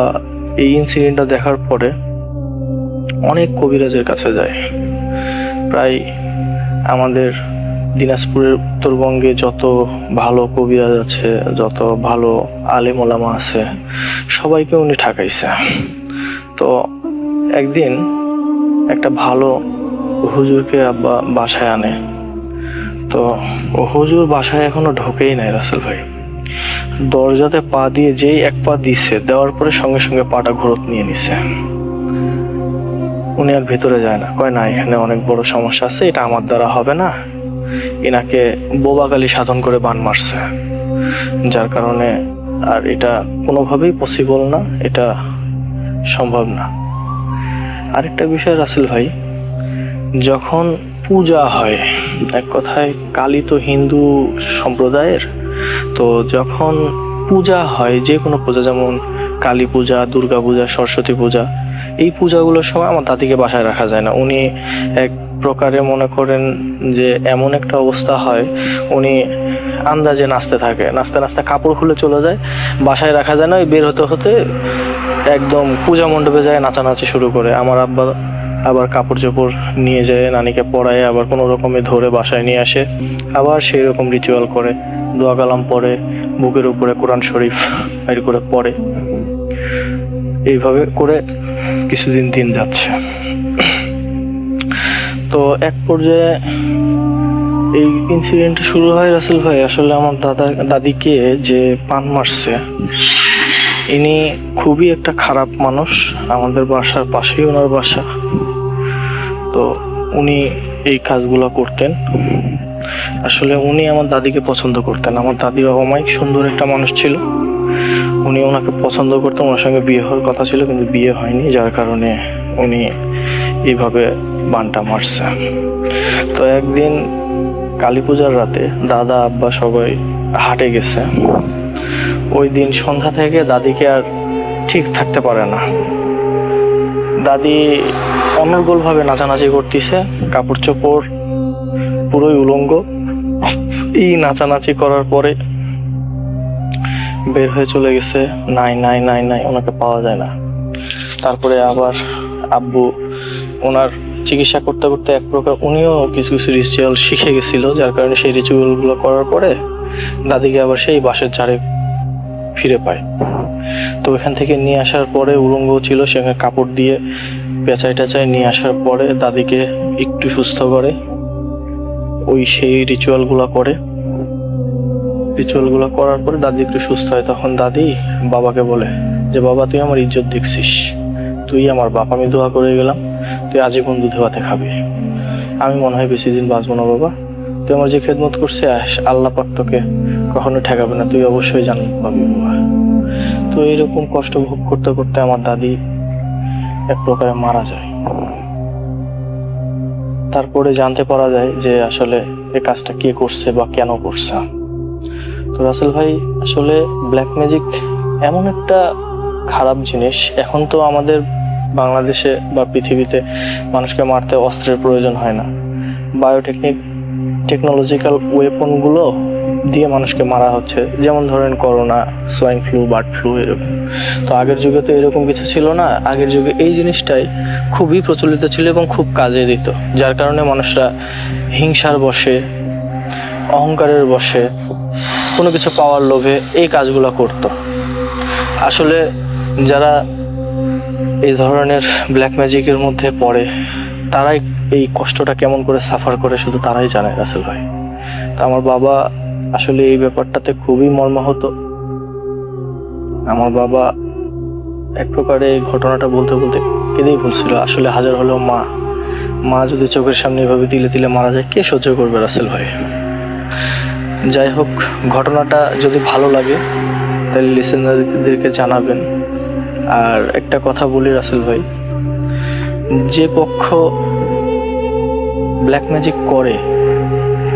এই ইনসিডেন্টটা দেখার পরে অনেক কবিরাজের কাছে যায়। প্রায় আমাদের দিনাজপুরের উত্তরবঙ্গে যত ভালো কবিরাজ আছে, যত ভালো আলেম ওলামা আছে, সবাইকে উনি ঠকাইছে। তো একদিন একটা ভালো হুজুরকে আব্বা বাসায় আনে। তো ও হুজুর বাসায় এখনো ঢোকেই নাই রাসেল ভাই। দরজাতে পা দিয়ে যেই 1 পা দিছে, দেওয়ার পরে সঙ্গে সঙ্গে পাটা ঘুরত নিয়ে নিছে। উনি আর ভেতরে যায় না, কয় না এখানে অনেক বড় সমস্যা আছে, এটা আমার দ্বারা হবে না। এনাকে বোবাগালি সাধন করে বান মারছে, যার কারণে আর এটা কোনোভাবেই পসিবল না, এটা সম্ভব না। আরেকটা বিষয় রাসেল ভাই, যখন পূজা হয়, এক কথায় কালী তো হিন্দু সম্প্রদায়ের, তো যখন পূজা হয়, যে কোনো পূজা, যেমন কালী পূজা, দুর্গা পূজা, সরস্বতী পূজা, এই পূজাগুলোর সময় আমার দাদিকে বাসায় রাখা যায় না। উনি এক প্রকারে মনে করেন যে এমন একটা অবস্থা হয়, উনি আন্দাজে নাচতে থাকে, নাচতে নাচতে কাপড় খুলে চলে যায়, বাসায় রাখা যায় না। ওই বের হতে হতে একদম পূজা মণ্ডপে যায় নাচানাচি শুরু করে। আমার আব্বা আবার কাপড় চোপড় নিয়ে যায়, নানিকে পড়ায়, আবার কোনো রকমে ধরে বাসায় নিয়ে আসে, আবার সেই রকম রিচুয়াল করে, দোয়া কালাম পড়ে, বুকের উপরে কোরআন শরীফ বাইর করে পড়ে। এইভাবে করে কিছুদিন দিন যাচ্ছে। তো এক পর্যায়ে এই ইনসিডেন্ট শুরু হয় রাসেল ভাই। আসলে আমার দাদিকে যে পান মারছে, ইনি খুবই একটা খারাপ মানুষ। আমাদের বাসার পাশেই ওনার বাসা। তো উনি এই কাজগুলো করতেন। আসলে উনি আমার দাদিকে পছন্দ করতেন। আমার দাদি অমায়িক সুন্দর একটা মানুষ ছিল, উনি ওনাকে পছন্দ করতেন। ওনার সঙ্গে বিয়ে হওয়ার কথা ছিল, কিন্তু বিয়ে হয়নি, যার কারণে উনি এইভাবে বানটা মারছে। তো একদিন কালী পূজার রাতে দাদা আব্বা সবাই হাটে গেছে। ওই দিন সন্ধ্যা থেকে দাদিকে আর ঠিক থাকতে পারে না। দাদি অনর্গলভাবে নাচানাচি করতেছে, কাপড় চোপড় পুরোই উলঙ্গ। এই নাচানাচি করার পরে বের হয়ে চলে গেছে। নাই নাই নাই নাই, ওনাকে পাওয়া যায় না। তারপরে আবার আব্বু ওনার চিকিৎসা করতে করতে এক প্রকার উনিও কিছু কিছু রিচুয়াল শিখে গেছিল, যার কারণে সেই রিচুয়ালগুলো করার পরে দাদিকে আবার সেই বাঁশের ঝাড়ে ফিরে পায়। তো এখান থেকে নিয়ে আসার পরে উলঙ্গ ছিল, সেখানে কাপড় দিয়ে পেঁচাই টেঁচাই নিয়ে আসার পরে দাদিকে একটু সুস্থ করে, ওই সেই রিচুয়ালগুলো করার পরে দাদি একটু সুস্থ হয়। তখন দাদি বাবাকে বলে যে বাবা, তুই আমার ইজ্জত দেখছিস, তুই আমার বাপ, আমি দোয়া করে গেলাম তুই আজীবন দুধে ভাতে খাবি। আমি মনে হয় বেশি দিন বাঁচবো না বাবা, তুই আমার যে খেদমত করছে আল্লাহ পাক তোকে কখনো ঠেকাবে না, তুই অবশ্যই জান্নাত পাবি বাবা। তো এইরকম কষ্ট ভোগ করতে করতে আমার দাদি এক প্রকারে মারা যায়। তারপরে জানতে পারা যায় যে আসলে এই কাজটা কে করছে বা কেন করছে। তো রাসেল ভাই, আসলে ব্ল্যাক ম্যাজিক এমন একটা খারাপ জিনিস। এখন তো আমাদের বাংলাদেশে বা পৃথিবীতে মানুষকে মারতে অস্ত্রের প্রয়োজন হয় না, টেকনোলজিক্যাল ওয়েপনগুলো দিয়ে মানুষকে মারা হচ্ছে। যেমন ধরেন corona, swine flu, bird flu, এরকম। তো আগের যুগে তো এরকম কিছু ছিল না। আগের যুগে এই জিনিসটাই খুবই প্রচলিত ছিল এবং খুব কাজে দিত, যার কারণে মানুষরা হিংসার বশে, অহংকারের বশে, কোনো কিছু পাওয়ার লোভে এই কাজগুলো করত। আসলে যারা এই ধরনের ব্ল্যাক ম্যাজিকের মধ্যে পড়ে তারাই এই কষ্টটা কেমন করে সাফার করে শুধু তারাই জানে রাসেল ভাই। তা আমার বাবা আসলে এই ব্যাপারটাতে খুবই মর্মাহত। আমার বাবা এক প্রকারে এই ঘটনাটা বলতে বলতে কেঁদেই বলছিল, আসলে হাজার হলেও মা যদি চোখের সামনে এভাবে তিলে তিলে মারা যায় কে সহ্য করবে রাসেল ভাই। যাই হোক, ঘটনাটা যদি ভালো লাগে তাহলে লিসেনারদেরকে জানাবেন। আর একটা কথা বলি রাসেল ভাই, যে পক্ষ ব্ল্যাক ম্যাজিক করে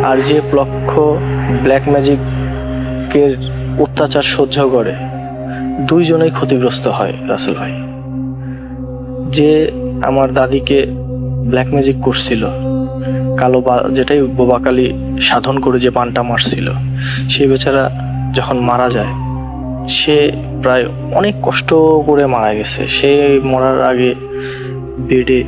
আর যে পক্ষ ব্ল্যাক ম্যাজিকের অত্যাচার সহ্য করে, দুইজনেই ক্ষতিগ্রস্ত হয় রাসেল ভাই। যে আমার দাদিকে ব্ল্যাক ম্যাজিক করছিল, যেটাই বোবাকালী সাধন করে যে পানটা মারছিল, সেই বেচারা যখন মারা যায়, সে প্রায় অনেক কষ্ট করে মারা গেছে। সে মরার আগে বেডে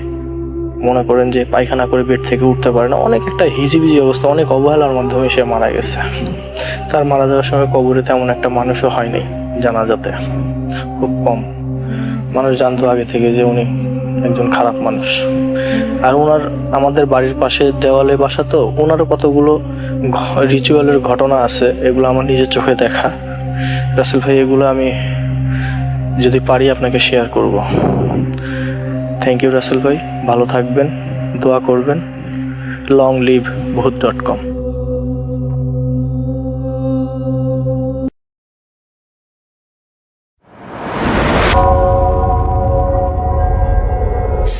মনে করেন যে পায়খানা করে বেড থেকে উঠতে পারে না, অনেক একটা হিজিবিজি অবস্থা, অনেক অবহেলার মাধ্যমে সে মারা গেছে। তার মারা যাওয়ার সময় কবরে তেমন একটা মানুষও হয়নি, জানাজাতে খুব কম মানুষ জানতো আগে থেকে যে উনি একজন খারাপ মানুষ। আর ওনার আমাদের বাড়ির পাশে দেওয়ালে বাসা, তো ওনারও কতগুলো রিচুয়ালের ঘটনা আছে, এগুলো আমার নিজের চোখে দেখা রাসেল ভাই। এগুলো আমি যদি পারি আপনাকে শেয়ার করব। থ্যাংক ইউ রাসেল ভাই, ভালো থাকবেন, দোয়া করবেন। লং লিভ ভূত.com।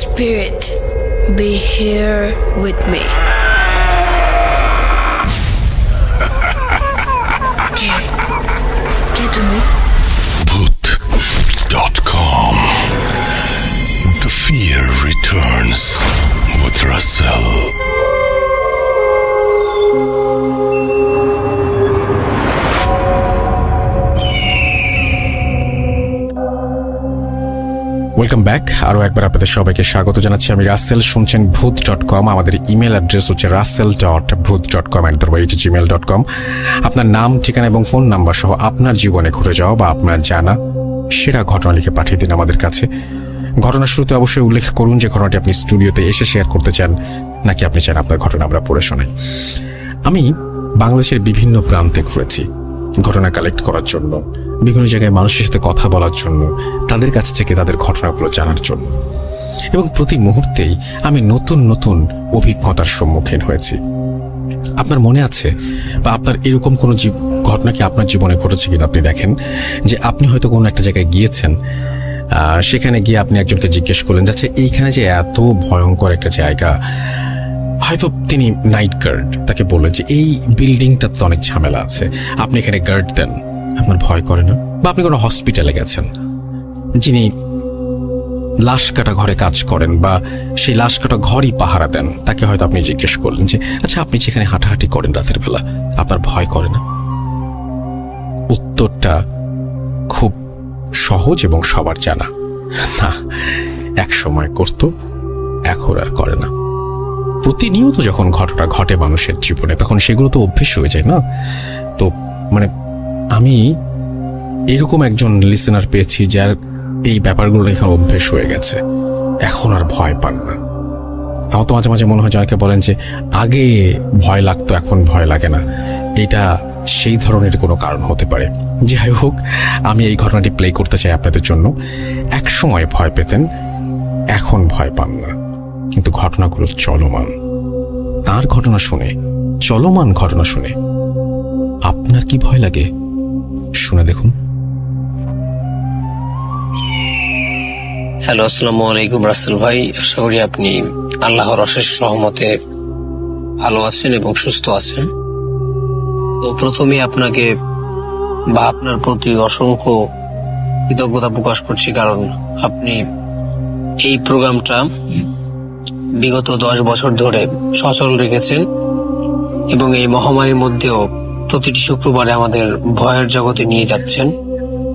Spirit, be here with me. কে তুমি? Bhoot.com. The fear returns with Russell. Welcome back. আরও একবার আপনাদের সবাইকে স্বাগত জানাচ্ছি। আমি রাসেল, শুনছেন ভূত.com। আমাদের ইমেল অ্যাড্রেস হচ্ছে russell.bhoot.com@gmail.com। আপনার নাম, ঠিকানা এবং ফোন নাম্বার সহ আপনার জীবনে ঘটে যাওয়া বা আপনার জানা সেরা ঘটনা লিখে পাঠিয়ে দিন আমাদের কাছে। ঘটনার শুরুতে অবশ্যই উল্লেখ করুন যে ঘটনাটি আপনি স্টুডিওতে এসে শেয়ার করতে চান নাকি আপনি চান আপনার ঘটনা আমরা পড়ে শোনাই। আমি বাংলাদেশের বিভিন্ন প্রান্তে ঘুরেছি ঘটনা কালেক্ট করার জন্য, বিভিন্ন জায়গায় মানুষের সাথে কথা বলার জন্য, তাদের কাছ থেকে তাদের ঘটনাগুলো জানার জন্য, এবং প্রতি মুহূর্তেই আমি নতুন নতুন অভিজ্ঞতার সম্মুখীন হয়েছি। আপনার মনে আছে বা আপনার এরকম কোনো ঘটনা কি আপনার জীবনে ঘটেছে কিনা? আপনি দেখেন যে আপনি হয়তো কোনো একটা জায়গায় গিয়েছেন, সেখানে গিয়ে আপনি একজনকে জিজ্ঞেস করলেন যাচ্ছে এইখানে যে এত ভয়ঙ্কর একটা জায়গা, হয়তো তিনি নাইট গার্ড, তাকে বললেন যে এই বিল্ডিংটাতে অনেক ঝামেলা আছে, আপনি এখানে গার্ড দেন, আপনার ভয় করে না? বা আপনি কোনো হসপিটালে গেছেন, যিনি লাশ কাটা ঘরে কাজ করেন বা সেই লাশ কাটা ঘরই পাহারা দেন, তাকে হয়তো আপনি জিজ্ঞেস করলেন যে আচ্ছা আপনি যেখানে হাঁটাহাঁটি করেন রাতের বেলা, আপনার ভয় করে না? উত্তরটা খুব সহজ এবং সবার জানা, না, এক সময় করত, এখন আর করে না। প্রতিনিয়ত যখন ঘটনা ঘটে মানুষের জীবনে, তখন সেগুলো তো অভ্যেস হয়ে যায় না? তো মানে আমি এরকম একজন লিসেনার পেয়েছি যার এই ব্যাপারগুলো এখন অভ্যেস হয়ে গেছে, এখন আর ভয় পান না। আমার তো মাঝে মাঝে মনে হয় যে অনেকে বলেন যে আগে ভয় লাগতো এখন ভয় লাগে না, এটা সেই ধরনের কোনো কারণ হতে পারে। যাই হোক, আমি এই ঘটনাটি প্লে করতে চাই আপনাদের জন্য। এক সময় ভয় পেতেন, এখন ভয় পান না, কিন্তু ঘটনাগুলো চলমান। তার ঘটনা শুনে, চলমান ঘটনা শুনে আপনার কি ভয় লাগে? শুনে দেখুন। হ্যালো, আসসালামু আলাইকুম রাসেল ভাই। আশা করি আপনি আল্লাহর অশেষ রহমতে ভালো আছেন এবং সুস্থ আছেন। তো প্রথমে আপনাকে বা আপনার প্রতি অসংখ্য কৃতজ্ঞতা প্রকাশ করছি, কারণ আপনি এই প্রোগ্রামটা বিগত 10 বছর ধরে সচল রেখেছেন এবং এই মহামারীর মধ্যেও প্রতিটি শুক্রবারে আমাদের ভয়ের জগতে নিয়ে যাচ্ছেন।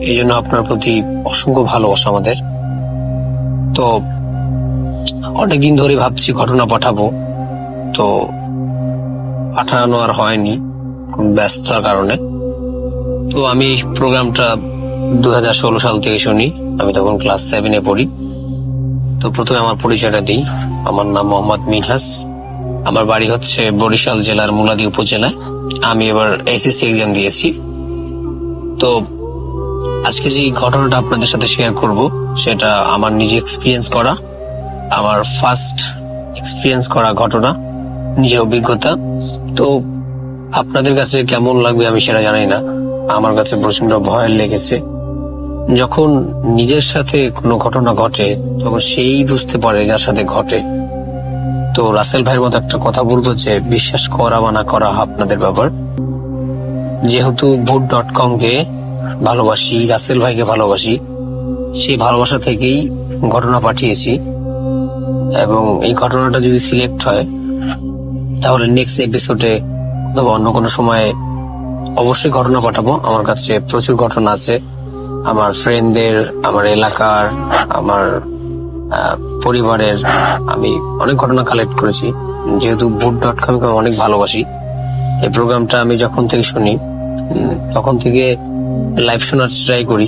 এই জন্য আপনার প্রতি অসংখ্য ভালোবাসা আমাদের। তো অনেকদিন ধরে ভাবছি ঘটনা পাঠাবো, তো পাঠানো আর হয়নি খুব ব্যস্ততার কারণে। তো আমি এই প্রোগ্রামটা 2016 সাল থেকে শুনি, আমি তখন ক্লাস 7-এ পড়ি। তো প্রথমে আমার পরিচয়টা দিই। আমার নাম মোহাম্মদ মিনহাস, আমার বাড়ি হচ্ছে বরিশাল জেলার মুলাদী উপজেলায়। আমি এবার এসএসসি এক্সাম দিয়েছি। তো আজকে যে ঘটনাটা আপনাদের সাথে শেয়ার করব সেটা আমার নিজে এক্সপিরিয়েন্স করা, আমার ফার্স্ট এক্সপিরিয়েন্স করা ঘটনা, নিজের অভিজ্ঞতা। তো আপনাদের কাছে কেমন লাগবে আমি সেটা জানি না, আমার কাছে প্রচন্ড ভয় লেগেছে। যখন নিজের সাথে কোনো ঘটনা ঘটে তখন সেই বুঝতে পারে যার সাথে ঘটে। তো রাসেল ভাইয়ের মতো একটা কথা বলবো যে বিশ্বাস করা বা না করা আপনাদের ব্যাপার। যেহেতু ভূত.com কে ভালোবাসি, রাসেল ভাইকে ভালোবাসি, সেই ভালোবাসা থেকেই ঘটনা পাঠিয়েছি। এবং এই ঘটনাটা যদি সিলেক্ট হয় তাহলে নেক্সট এপিসোডে অথবা অন্য কোনো সময়ে অবশ্যই ঘটনা পাঠাবো। আমার কাছে প্রচুর ঘটনা আছে, আমার ফ্রেন্ডদের, আমার এলাকার, আমার পরিবারের, আমি অনেক ঘটনা কালেক্ট করেছি। যেহেতু ভূত.com কে অনেক ভালোবাসি, এই প্রোগ্রামটা আমি যখন থেকে শুনি তখন থেকে লাইভ শোনার ট্রাই করি।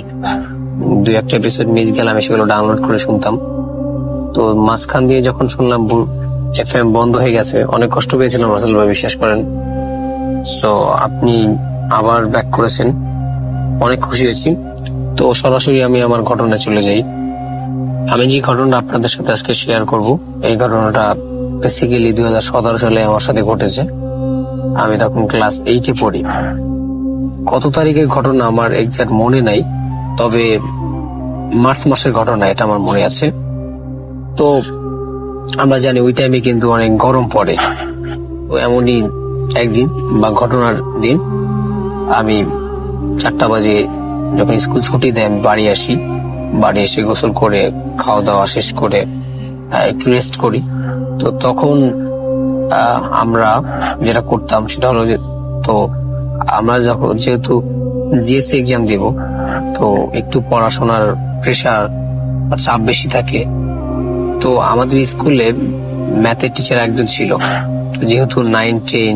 2-1 এপিসোড মিস গেলে আমি সেগুলো ডাউনলোড করে শুনতাম। তো মাঝখান দিয়ে যখন শুনলাম FM বন্ধ হয়ে গেছে, অনেক কষ্ট পেয়েছিলাম রাসেল ভাই, বিশ্বাস করেন। সো আপনি আবার ব্যাক করেছেন, অনেক খুশি হয়েছি। তো সরাসরি আমি আমার ঘটনায় চলে যাই। আমি যে ঘটনাটা আপনাদের সাথে আজকে শেয়ার করব, এই ঘটনাটা বেসিক্যালি 2017 সালে আমার সাথে ঘটেছে। আমি তখন ক্লাস 8-এ পড়ি। কত তারিখের ঘটনা আমার এক্সাক্ট মনে নাই, তবে মার্চ মাসের ঘটনা, এটা আমার মনে আছে। তো আমরা জানি ওই টাইমে কিন্তু অনেক গরম পড়ে। তো এমনই একদিন বা ঘটনার দিন, আমি 4টা বাজে যখন স্কুল ছুটি দেয় আমি বাড়ি আসি। বাড়ি এসে গোসল করে খাওয়া দাওয়া শেষ করে একটু রেস্ট করি। তো তখন আমরা যেটা করতাম সেটা হলো যে, তো আমরা যখন যেহেতু জিএসসি এক্সাম দিব, তো একটু পড়াশোনার প্রেশার বা চাপ বেশি থাকে। তো আমাদের স্কুলে ম্যাথের টিচার একজন ছিল। যেহেতু 9-10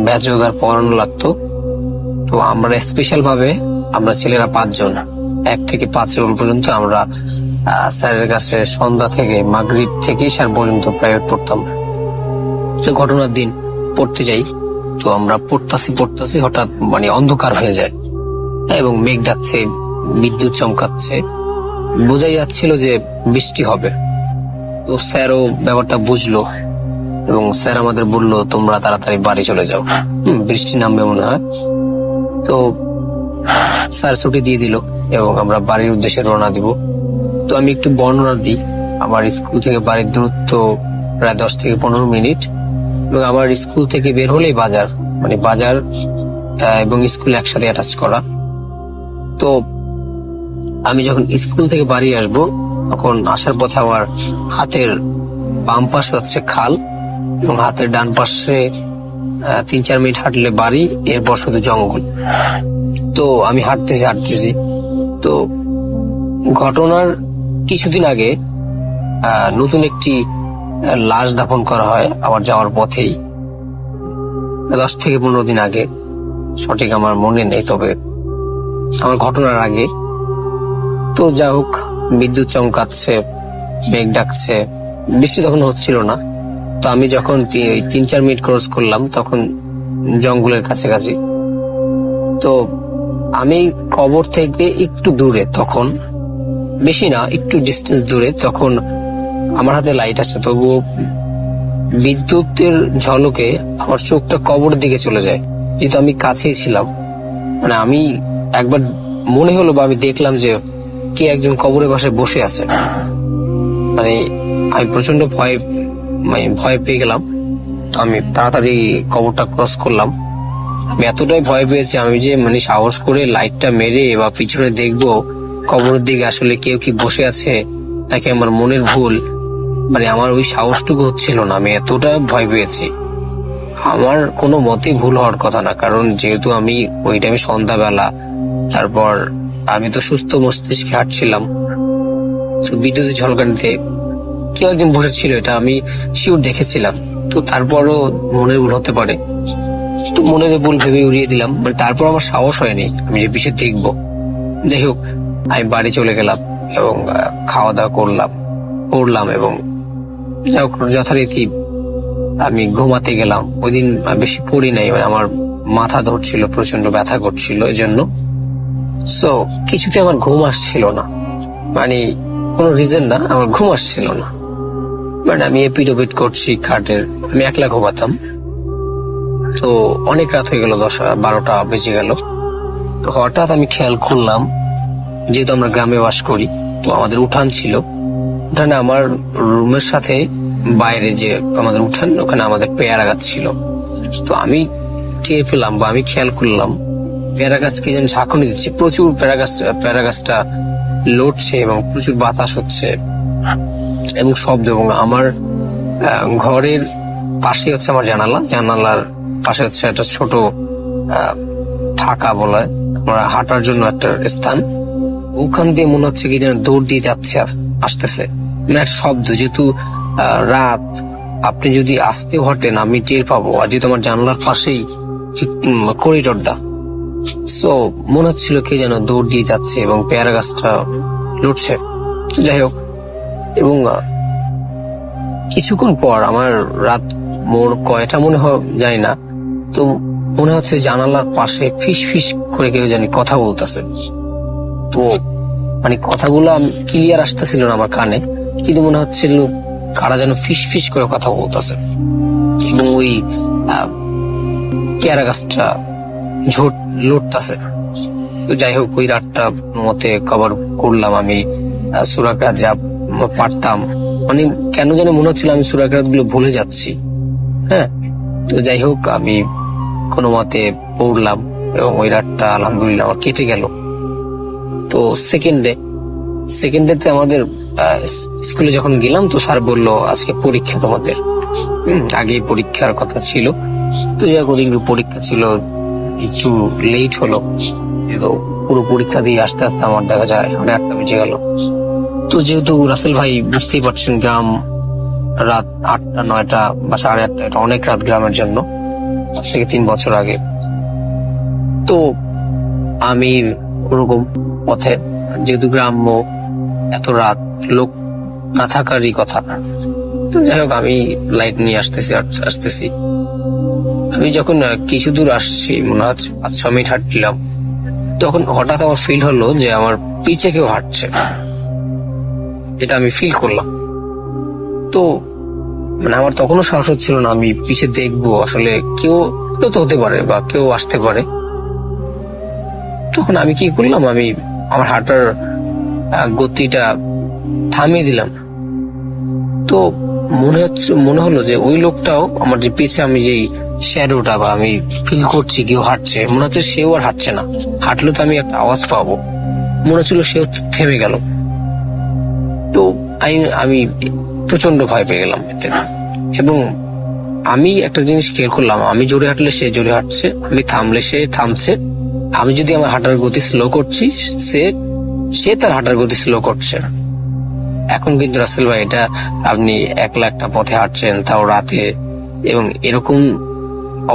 ব্যাচলর পড়ানো লাগতো, তো আমরা স্পেশাল ভাবে আমরা ছেলেরা 5 জন 1 থেকে 5 রোল পর্যন্ত আমরা স্যারের কাছে সন্ধ্যা থেকে মাগরিব থেকে ইশার পর্যন্ত প্রাইভেট পড়তাম। তো ঘটনার দিন পড়তে যাই, তো আমরা পড়তাছি হঠাৎ মানে অন্ধকার হয়ে যায় এবং মেঘ ডাকছে, বিদ্যুৎ চমকাচ্ছে, বোঝাই যাচ্ছিল যে বৃষ্টি হবে। তো স্যারও ব্যাপারটা বুঝলো এবং স্যার আমাদের বললো তোমরা তাড়াতাড়ি বাড়ি চলে যাও, বৃষ্টি নামবে মনে হয়। তো স্যার ছুটি দিয়ে দিল এবং আমরা বাড়ির উদ্দেশ্যে রওনা দিব। তো আমি একটু বর্ণনা দিই। আমার স্কুল থেকে বাড়ির দূরত্ব প্রায় 10 থেকে 15 মিনিট এবং আমার স্কুল থেকে বের হলেই বাজার, মানে বাজার এবং স্কুল একসাথে অ্যাটাচ করা। তো আমি যখন স্কুল থেকে বাড়ি আসবো তখন আসার পথে আমার হাতের বাম পাশে হচ্ছে খাল এবং হাতের ডান পাশে 3-4 মিনিট হাঁটলে বাড়ি, এরপর শুধু জঙ্গল। তো আমি হাঁটতেছি তো ঘটনার কিছুদিন আগে নতুন একটি লাশ দাফন করা হয় আমার যাওয়ার পথেই, 10 থেকে 15 দিন আগে, সঠিক আমার মনে নেই, তবে আমার ঘটনার আগে। তো যা হোক, বিদ্যুৎ চমকাচ্ছে, মেঘ ডাকছে, বৃষ্টি তখন হচ্ছিল না। তো আমি যখন 3-4 মিনিট ক্রস করলাম তখন জঙ্গলের কাছাকাছি। তো আমি কবর থেকে একটু দূরে, তখন বেশি না, একটু ডিস্টেন্স দূরে, তখন আমার হাতে লাইট আছে, তবুও বিদ্যুতের ঝলকে আমার চোখটা কবরের দিকে চলে যায়, যেহেতু আমি কাছেই ছিলাম। মানে আমি একবার মনে হলো বা আমি দেখলাম যে কে একজন কবরের পাশে বসে আছে। মানে আমি প্রচন্ড ভয় পেয়ে গেলাম। তো আমি তাড়াতাড়ি কবরটা ক্রস করলাম। আমি এতটাই ভয় পেয়েছি আমি যে মানে সাহস করে লাইটটা মেরে বা পিছনে দেখবো কবরের দিকে আসলে কেউ কি বসে আছে নাকি আমার মনের ভুল, মানে আমার ওই সাহসটুকু হচ্ছিল না। আমি এতটা ভয় পেয়েছি। আমার কোনো মতে ভুল হওয়ার কথা না, কারণ যেহেতু আমি ওই টাইমে সন্ধ্যাবেলা, তারপর আমি তো সুস্থ মস্তিষ্কে হাঁটছিলাম, তো বিদ্যুতের ঝলকানিতে কেউ একজন বসেছিল এটা আমি শিওর দেখেছিলাম। তো তারপরও মনের ভুল হতে পারে, তো মনের ভুল ভেবে উড়িয়ে দিলাম। মানে তারপর আমার সাহস হয়নি আমি যে পিছিয়ে দেখবো। যাই হোক, আমি বাড়ি চলে গেলাম এবং খাওয়া দাওয়া করলাম এবং যথারীতি আমি ঘুমাতে গেলাম। ওই দিন বেশি পড়ি নাই, মানে আমার মাথা ধরছিল, প্রচন্ড ব্যথা করছিল, এই জন্য সো কিছুতে আমার ঘুম আসছিল না। মানে কোনো রিজন না, আমার ঘুম আসছিল না। মানে আমি এপিট ওপিট করছি খাটের, আমি একলা ঘুমাতাম। তো অনেক রাত হয়ে গেল, 10-12টা বেজে গেল। তো হঠাৎ আমি খেয়াল করলাম, যেহেতু আমরা গ্রামে বাস করি, তো আমাদের উঠান ছিল, উঠানে আমার রুমের সাথে বাইরে যে আমাদের উঠান, ওখানে আমাদের পেয়ারা গাছ ছিল। তো আমি টের পেলাম বা আমি খেয়াল করলাম পেয়ারা গাছকে যেন ঝাঁকুনি দিচ্ছে, প্রচুর পেয়ারা গাছটা লড়ছে এবং প্রচুর বাতাস হচ্ছে এবং শব্দ। এবং আমার ঘরের পাশে হচ্ছে আমার জানালার পাশে হচ্ছে একটা ছোট ফাঁকা বলা আমরা হাঁটার জন্য একটা স্থান, ওখান দিয়ে মনে হচ্ছে কি যেন দৌড় দিয়ে যাচ্ছে আসতেছে, মানে একটা শব্দ। যেহেতু রাত, আপনি যদি আস্তে হাঁটেন আমি টের পাবো, আর যেহেতু আমার জানলার পাশেই করিডোরটা, সো মনে হচ্ছিল কে যেন দৌড় দিয়ে যাচ্ছে এবং পেয়ারা গাছটা লুটছে। যাই হোক, এবং কিছুক্ষণ পর আমার রাত কয়টা মনে হয় জানি না, তো মনে হচ্ছে জানালার পাশে ফিস ফিস করে কেউ জানি কথা বলতেছে। তো মানে কথাগুলো ক্লিয়ার আসতেছিল না আমার কানে, কিন্তু মনে হচ্ছিল কারা যেন ফিস ফিস করে কথা বলতেছে এবং ওই পেয়ারা গাছটা লড়তেছে। তো যাই হোক, ওই রাতটা মতে কভার করলাম আমি সূরা কিরাত যা পারতাম। মানে কেন জানি মনে হচ্ছিল আমি সূরা কিরাত গুলো ভুলে যাচ্ছি। হ্যাঁ, তো যাই হোক, আমি কোনো মতে পড়লাম এবং ওই রাতটা আলহামদুলিল্লাহ আমার কেটে গেল। তো সেকেন্ড ডেতে আমাদের স্কুলে যখন গেলাম, তো স্যার বলল আজকে পরীক্ষা তোমাদের। আগে পরীক্ষার কথা ছিল, তো যাই হোক ওদিন পরীক্ষা ছিল, একটু লেট হলো। পুরো পরীক্ষা দিয়ে আস্তে আস্তে আমার দেখা যায় 8টা বেজে গেল। তো যেহেতু রাসেল ভাই বুঝতেই পারছেন, গ্রাম রাত 8টা 9টা বা 8:30, এটা অনেক রাত গ্রামের জন্য, আজ থেকে 3 বছর আগে। তো আমি ওরকম পথে, যেহেতু গ্রাম্য, এত রাত লোক না থাকারই কথা। তো যাই হোক, আমি লাইট নিয়ে আসতেছি। আমি যখন কিছু দূর আসছি, মনে হচ্ছে 5-6 মিনিট হাঁটছিলাম, তখন হঠাৎ আমার ফিল হলো যে আমার পিছে কেউ হাঁটছে, এটা আমি ফিল করলাম। তো মানে আমার তখনও সাহস হচ্ছিল না আমি পিছে দেখবো, আসলে কেউ তো হতে পারে বা কেউ আসতে পারে। তখন আমি কি করলাম, আমি আমার হাঁটার গতিটা থামিয়ে দিলাম। তো মনে হলো যে ওই লোকটাও আমার যে পিছে, আমি যেই শ্যাডোটা বা আমি ফিল করছি কেউ হাঁটছে, মনে হচ্ছে সেও আর হাঁটছে না। হাঁটলে তো আমি একটা আওয়াজ পাবো, মনে হচ্ছিল সেও থেমে গেল। তো আমি প্রচন্ড ভয় পেয়ে গেলাম এতে। এবং আমি একটা জিনিস খেয়াল করলাম, আমি জোরে হাঁটলে সে জোরে হাঁটছে, আমি থামলে সে থামছে, আমি যদি আমার হাঁটার গতি স্লো করছি সে তার হাঁটার গতি স্লো করছে। এখন কিন্তু রাসেল ভাই, এটা আপনি একলা একটা পথে হাঁটছেন, তাও রাতে, এবং এরকম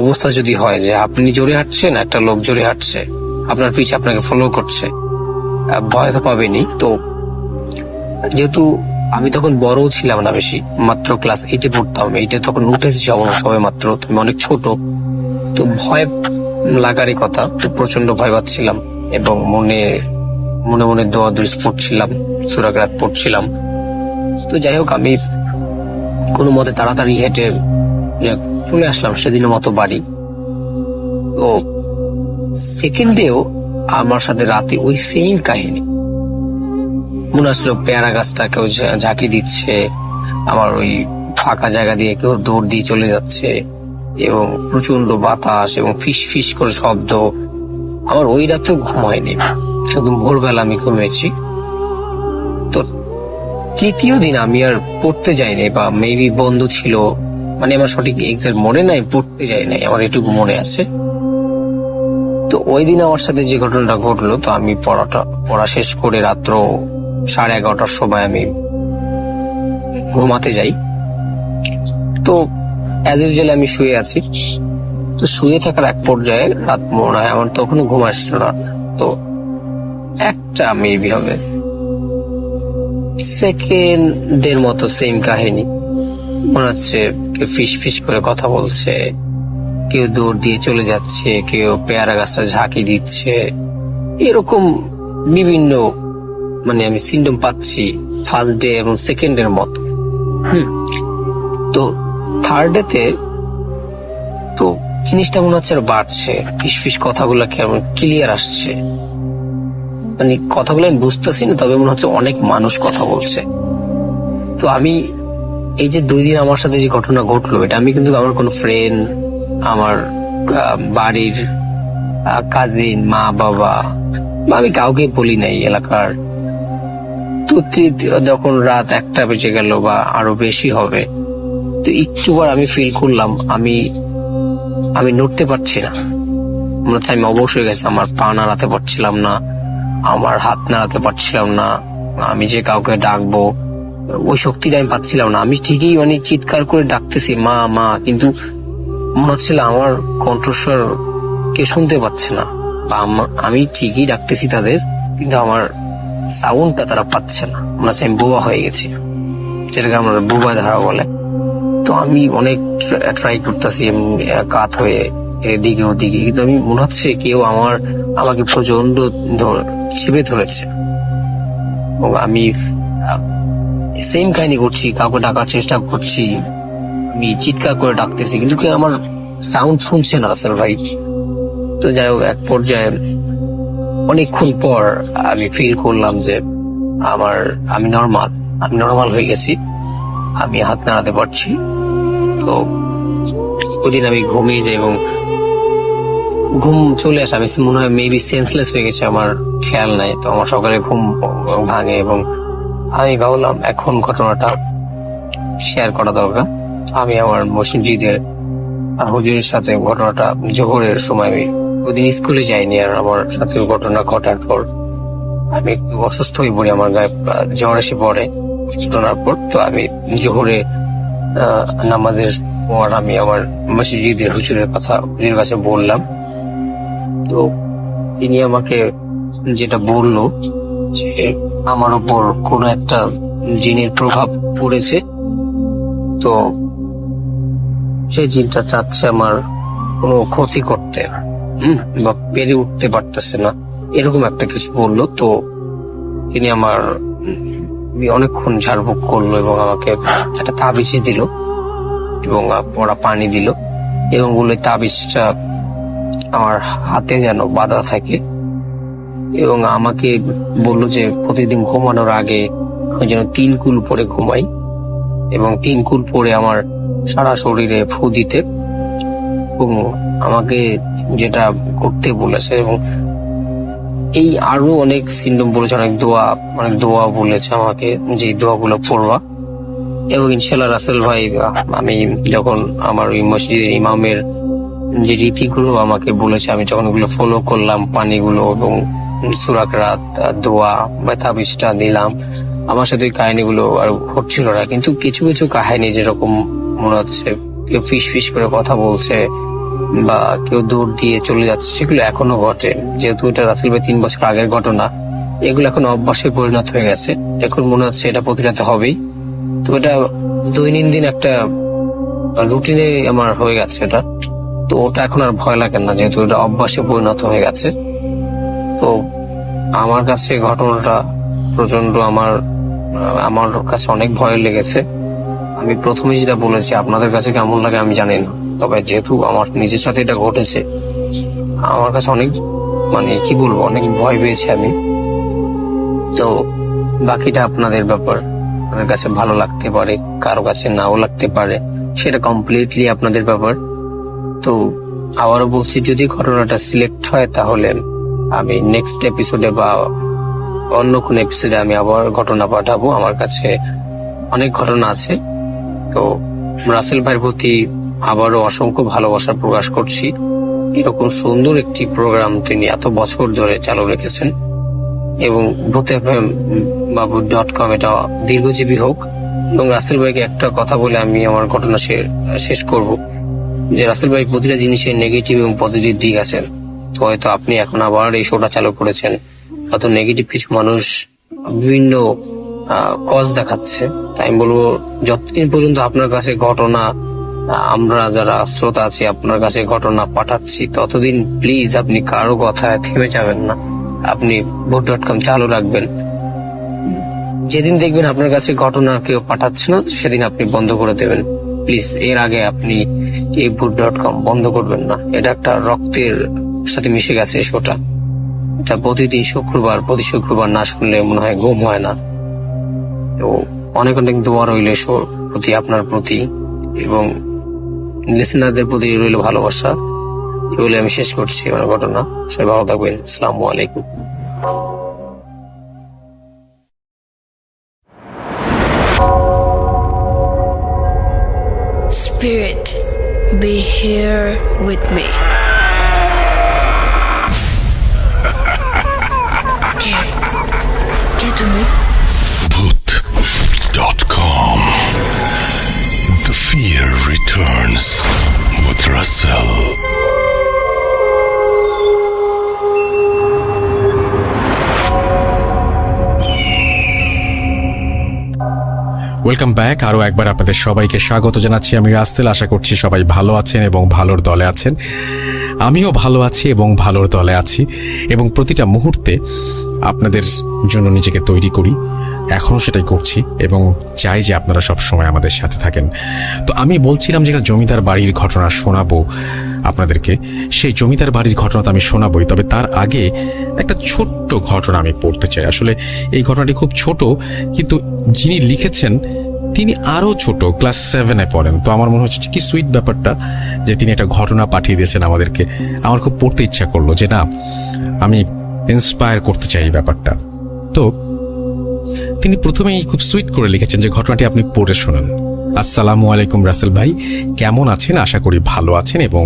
অবস্থা যদি হয় যে আপনি জোরে হাঁটছেন, একটা লোক জোরে হাঁটছে, আপনার পিছে আপনাকে ফলো করছে, ভয় তো পাবেনি। তো যেহেতু আমি তখন বড়ও ছিলাম না বেশি, মাত্র ক্লাস 8-এ পড়তাম, 8-এ তখন উঠেছি সবে মাত্র, তুমি অনেক ছোট, তো ভয় লাগারই কথা। তো প্রচন্ড ভয় পাচ্ছিলাম এবং মনে মনে দোয়া দুরূদ পড়ছিলাম, সূরা কিরাত পড়ছিলাম। তো যাই হোক, আমি কোনো মতে তাড়াতাড়ি হেঁটে চলে আসলাম সেদিনের মতো বাড়ি। তো সেকেন্ড ডেও আমার সাথে রাতে ওই সেম কাহিনী। মনে আসলো পেয়ারা গাছটা কেউ ঝাঁকি দিচ্ছে, আমার ওই ফাঁকা জায়গা দিয়ে কেউ দৌড় দিয়ে চলে যাচ্ছে, এবং প্রচন্ড বাতাস এবং ফিস ফিস করে শব্দ। আমার ওই রাতেও ঘুম হয়নি, শুধু ভোরবেলা আমি ঘুমিয়েছি। তো তৃতীয় দিন আমি আর পড়তে যাইনি, বা মেবি বন্ধ ছিল, মানে আমার সঠিক এক্সাক্ট মনে নাই, পড়তে যাই নাই, আমার এটুকু মনে আছে। তো ওই দিন আমার সাথে যে ঘটনাটা ঘটলো, তো আমি পড়া শেষ করে রাত্র 11:30টার সময় আমি ঘুমাতে যাই। তো অ্যাজ ইউজুয়াল আমি শুয়ে আছি। তো শুয়ে থাকার এক পর্যায়ে রাত মনে হয় আমার তখনও ঘুম আসছিল না, তো একটা মেবি হবে সেকেন্ডের মতো সেম কাহিনী। মনে হচ্ছে কেউ ফিস ফিস করে কথা বলছে, কেউ দৌড় দিয়ে চলে যাচ্ছে, কেউ পেয়ারা গাছটা ঝাঁকি দিচ্ছে, এরকম বিভিন্ন মানে আমি সিম্পটম পাচ্ছি ফার্স্ট ডে এবং সেকেন্ড ডের মতো। তো থার্ড ডেতে তো জিনিসটা মনে হচ্ছে বাড়ছে, ফিস ফিস কথাগুলো কেমন ক্লিয়ার আসছে, মানে কথাগুলো আমি বুঝতেছি না, তবে মনে হচ্ছে অনেক মানুষ কথা বলছে। তো আমি এই যে 2 দিন আমার সাথে যে ঘটনা ঘটলো, এটা আমি কিন্তু আমার কোনো ফ্রেন্ড, আমার বাড়ির কাজিন, মা বাবা, আমি কাউকে বলি নাই এলাকার। তো যখন রাত 1টা বেজে গেল বা আরো বেশি হবে, তো একটুবার আমি ফিল করলাম আমি নড়তে পারছি না, মনে হচ্ছে আমি অবশ হয়ে গেছি। আমার পা নাড়াতে পারছিলাম না, আমার হাত নাড়াতে পারছিলাম না, আমি যে কাউকে ডাকবো ওই শক্তিটা আমি পাচ্ছিলাম না। আমি ঠিকই মানে চিৎকার করে ডাকতেছি মা মা, কিন্তু মনে হচ্ছিল আমার কণ্ঠস্বর কে শুনতে পাচ্ছে না, বা আমি ঠিকই ডাকতেছি তাদের, কিন্তু আমার সাউন্ডটা তারা পাচ্ছে না। মনে হচ্ছে আমি বোবা হয়ে গেছি, যেটাকে আমরা বোবা ধারা বলে। তো আমি অনেক ট্রাই করতেছি কাত হয়ে এদিকে ওদিকে, কিন্তু আমি মনে হচ্ছে কেউ আমাকে প্রচন্ড চেপে ধরেছে, এবং আমি সেম কাহিনী করছি, কাউকে ডাকার চেষ্টা করছি, আমি চিৎকার করে ডাকতেছি, কিন্তু কেউ আমার সাউন্ড শুনছে না রাসেল ভাই। তো যাই হোক, এক পর্যায়ে অনেকক্ষণ পর আমি ফিল করলাম যে আমি নর্মাল হয়ে গেছি, আমি হাত নাড়াতে পারছি। তো ওদিন আমি ঘুমিয়ে যাই এবং ঘুম চলে আসে, আমি মনে হয় মেবি সেন্সলেস হয়ে গেছে, আমার খেয়াল নাই। তো আমার সকালে ঘুম ভাঙে এবং আমি ভাবলাম এখন ঘটনাটা শেয়ার করা দরকার। আমি আমার মসজিদের হুজুরের সাথে ঘটনাটা, জোহরের সময় আমি ওদিন স্কুলে যাইনি, আর আমার সাথে ঘটনা ঘটার পর আমি একটু অসুস্থ হয়ে পড়ি, আমার গায়ে জ্বর এসে পড়ে ঘটনার পর। তো আমি জোহরে নামাজের পর আমি আমার মসজিদের হুজুরের কাছে বললাম। তো তিনি আমাকে যেটা বললো যে আমার উপর কোনো একটা জিনের প্রভাব পড়েছে, তো সেই জিনটা চাচ্ছে আমার কোনো ক্ষতি করতে, বা পেরে উঠতে পারতেছে না, এরকম একটা কিছু বললো। তো তিনি আমার অনেকক্ষণ ঝাড়ফুঁক করলো এবং আমাকে একটা তাবিজ দিল এবং পড়া পানি দিল, এবং বললো তাবিজটা আমার হাতে যেন বাঁধা থাকে, এবং আমাকে বললো যে প্রতিদিন ঘুমানোর আগে আমি যেন 3 কুল পরে ঘুমাই, এবং 3 কুল পরে আমার সারা শরীরে ফু দিতে, এবং আমাকে যেটা করতে বলেছে, এবং এই আরো অনেক সিন্ডম বলেছে, অনেক দোয়া বলেছে আমাকে যে দোয়াগুলো পড়বা। এবং ইনশাল্লাহ রাসেল ভাই, আমি যখন আমার ওই মসজিদের ইমামের যে রীতিগুলো আমাকে বলেছে, আমি যখন ওগুলো ফলো করলাম, পানিগুলো এবং সূরা কিরাত, দোয়া বা তাবিজটা দিলাম, আমার সাথে ওই কাহিনীগুলো আর ঘটছিল না। কিন্তু কিছু কিছু কাহিনী যেরকম মনে হচ্ছে কেউ ফিস ফিস করে কথা বলছে বা কেউ দৌড় দিয়ে চলে যাচ্ছে, সেগুলো এখনো ঘটে। যেহেতু এটা রাসেল ভাই 3 বছর আগের ঘটনা, এগুলো এখন অভ্যাসে পরিণত হয়ে গেছে। এখন মনে হচ্ছে এটা প্রতিনিয়ত হবেই। তো এটা দৈনন্দিন একটা রুটিনে আমার হয়ে গেছে এটা। তো ওটা এখন আর ভয় লাগে না, যেহেতু এটা অভ্যাসে পরিণত হয়ে গেছে। তো আমার কাছে ঘটনাটা প্রচন্ড আমার কাছে অনেক ভয় লেগেছে। আমি প্রথমে যেটা বলেছি, আপনাদের কাছে কেমন লাগে আমি জানি না, তবে যেহেতু আমার নিজের সাথে এটা ঘটেছে, আমার কাছে অনেক কি বলবো, অনেক ভয় পেয়েছি আমি। তো বাকিটা আপনাদের ব্যাপার, আপনাদের কাছে ভালো লাগতে পারে, কারো কাছে নাও লাগতে পারে, সেটা কমপ্লিটলি আপনাদের ব্যাপার। তো আবারও বলছি, যদি ঘটনাটা সিলেক্ট হয় তাহলে আমি নেক্সট এপিসোডে বা অন্য কোন এপিসোডে আমি আবার ঘটনা পাঠাবো। আমার কাছে অনেক ঘটনা আছে। তো রাসেল ভাইয়ের প্রতি আবারও অসংখ্য ভালোবাসা প্রকাশ করছি। এরকম সুন্দর একটি প্রোগ্রাম তিনি এত বছর ধরে চালু রেখেছেন, এবং ভূতfm.com এটা দীর্ঘজীবী হোক। এবং রাসেল ভাইকে একটা কথা বলে আমি আমার ঘটনা শেষ করব, যে রাসেল ভাই প্রতিটা জিনিসের নেগেটিভ এবং পজিটিভ দিক আছে। তো হয়তো আপনি এখন আবার এই শোটা চালু করেছেন, হয়তো নেগেটিভ কিছু মানুষ বিভিন্ন কজ দেখাচ্ছে। তাই আমি বলবো, যতদিন পর্যন্ত আপনার কাছে ঘটনা, আমরা যারা শ্রোতা আছি আপনার কাছে ঘটনা পাঠাচ্ছি, ততদিন প্লিজ আপনি কারো কথায় থেমে যাবেন না। আপনি ভূত.com চালু রাখবেন। যেদিন দেখবেন আপনার কাছে ঘটনা কেউ পাঠাচ্ছে না, সেদিন আপনি বন্ধ করে দেবেন প্লিজ। এর আগে আপনি এই ভূত.com বন্ধ করবেন না। এটা একটা রক্তের সাথে মিশে গেছে এই শোটা। এটা প্রতি শুক্রবার না শুনলে মনে হয় ঘুম হয় না। তো অনেক অনেক দোয়া রইল শোর প্রতি, আপনার প্রতি, এবং লিসেনারদের প্রতি রইল ভালোবাসা। এগুলো আমি শেষ করছি আমার ঘটনা। সবাই ভালো থাকবেন। আসসালামু আলাইকুম। Spirit, be here with me. কে তুমি? Bhoot.com. The fear returns with Russell. Welcome back. আরও একবার আপনাদের সবাইকে স্বাগত জানাচ্ছি। আমি রাসেল। আশা করছি সবাই ভালো আছেন এবং ভালোর দলে আছেন। আমিও ভালো আছি এবং ভালোর দলে আছি, এবং প্রতিটা মুহূর্তে আপনাদের জন্য নিজেকে তৈরি করি, এখনও সেটাই করছি, এবং চাই যে আপনারা সবসময় আমাদের সাথে থাকেন। তো আমি বলছিলাম যে জমিদার বাড়ির ঘটনা শোনাবো আপনাদেরকে। সেই জমিদার বাড়ির ঘটনা তো আমি শোনাবই, তবে তার আগে একটা ছোট্ট ঘটনা আমি পড়তে চাই। আসলে এই ঘটনাটি খুব ছোট, কিন্তু যিনি লিখেছেন তিনি আরও ছোট, ক্লাস 7-এ পড়েন। তো আমার মনে হচ্ছে কি সুইট ব্যাপারটা যে তিনি একটা ঘটনা পাঠিয়ে দিয়েছেন আমাদেরকে। আমার খুব পড়তে ইচ্ছা করলো, যে না, আমি ইন্সপায়ার করতে চাই এই ব্যাপারটা। তো তিনি প্রথমেই খুব সুইট করে লিখেছেন যে ঘটনাটি আপনি পড়ে শোনান। আসসালামু আলাইকুম রাসেল ভাই, কেমন আছেন? আশা করি ভালো আছেন এবং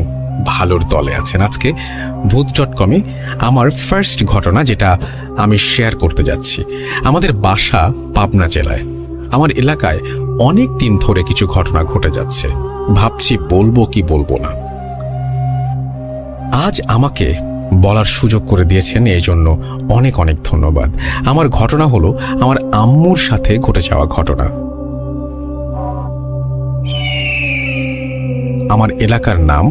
ভালোর দলে আছেন। আজকে ভূত.com-এ আমার ফার্স্ট ঘটনা যেটা আমি শেয়ার করতে যাচ্ছি। আমাদের বাসা পাবনা জেলায়। আমার এলাকায় অনেক দিন ধরে কিছু ঘটনা ঘটে যাচ্ছে, ভাবছি বলবো কি বলবো না। আজ আমাকে বলার সুযোগ করে দিয়েছেন, এই জন্য অনেক অনেক ধন্যবাদ। আমার ঘটনা হলো আমার আম্মুর সাথে ঘটে যাওয়া ঘটনা। আমার এলাকার নাম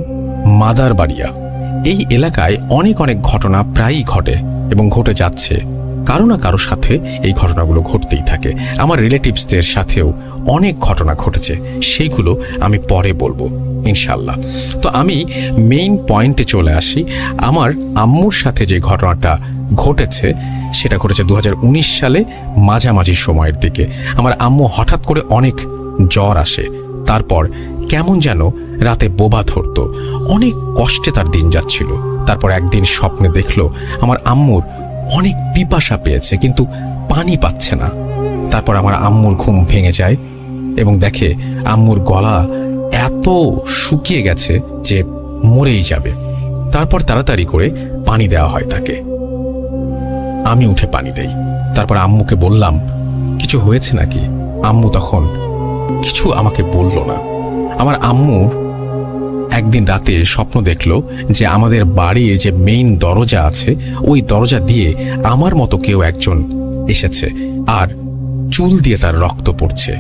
মাদারবাড়িয়া। এই এলাকায় অনেক অনেক ঘটনা প্রায়ই ঘটে এবং ঘটে যাচ্ছে। কারো না কারো সাথে এই ঘটনাগুলো ঘটতেই থাকে। আমার রিলেটিভসদের সাথেও অনেক ঘটনা ঘটেছে, সেইগুলো আমি পরে বলবো ইনশাল্লাহ। তো আমি মেইন পয়েন্টে চলে আসি। আমার আম্মুর সাথে যে ঘটনাটা ঘটেছে সেটা ঘটেছে 2019 সালে মাঝামাঝি সময়ের দিকে। আমার আম্মু হঠাৎ করে অনেক জ্বর আসে, তারপর কেমন যেন রাতে বোবা ধরত, অনেক কষ্টে তার দিন যাচ্ছিল। তারপর একদিন স্বপ্নে দেখলো আমার আম্মুর অনেক পিপাসা পেয়েছে কিন্তু পানি পাচ্ছে না। তারপর আমার আম্মুর ঘুম ভেঙে যায় এবং দেখে আম্মুর গলা এত শুকিয়ে গেছে যে মরেই যাবে। তারপর তাড়াতাড়ি করে পানি দেওয়া হয় তাকে। আমি উঠে পানি দেই। তারপর আম্মুকে বললাম কিছু হয়েছে নাকি। আম্মু তখন কিছু আমাকে বলল না। আমার আম্মু একদিন রাতে স্বপ্ন দেখলো যে আমাদের বাড়ির যে মেইন দরজা আছে ওই দরজা দিয়ে আমার মতো কেউ একজন এসেছে, আর চুল দিয়ে তার রক্ত পড়ছে,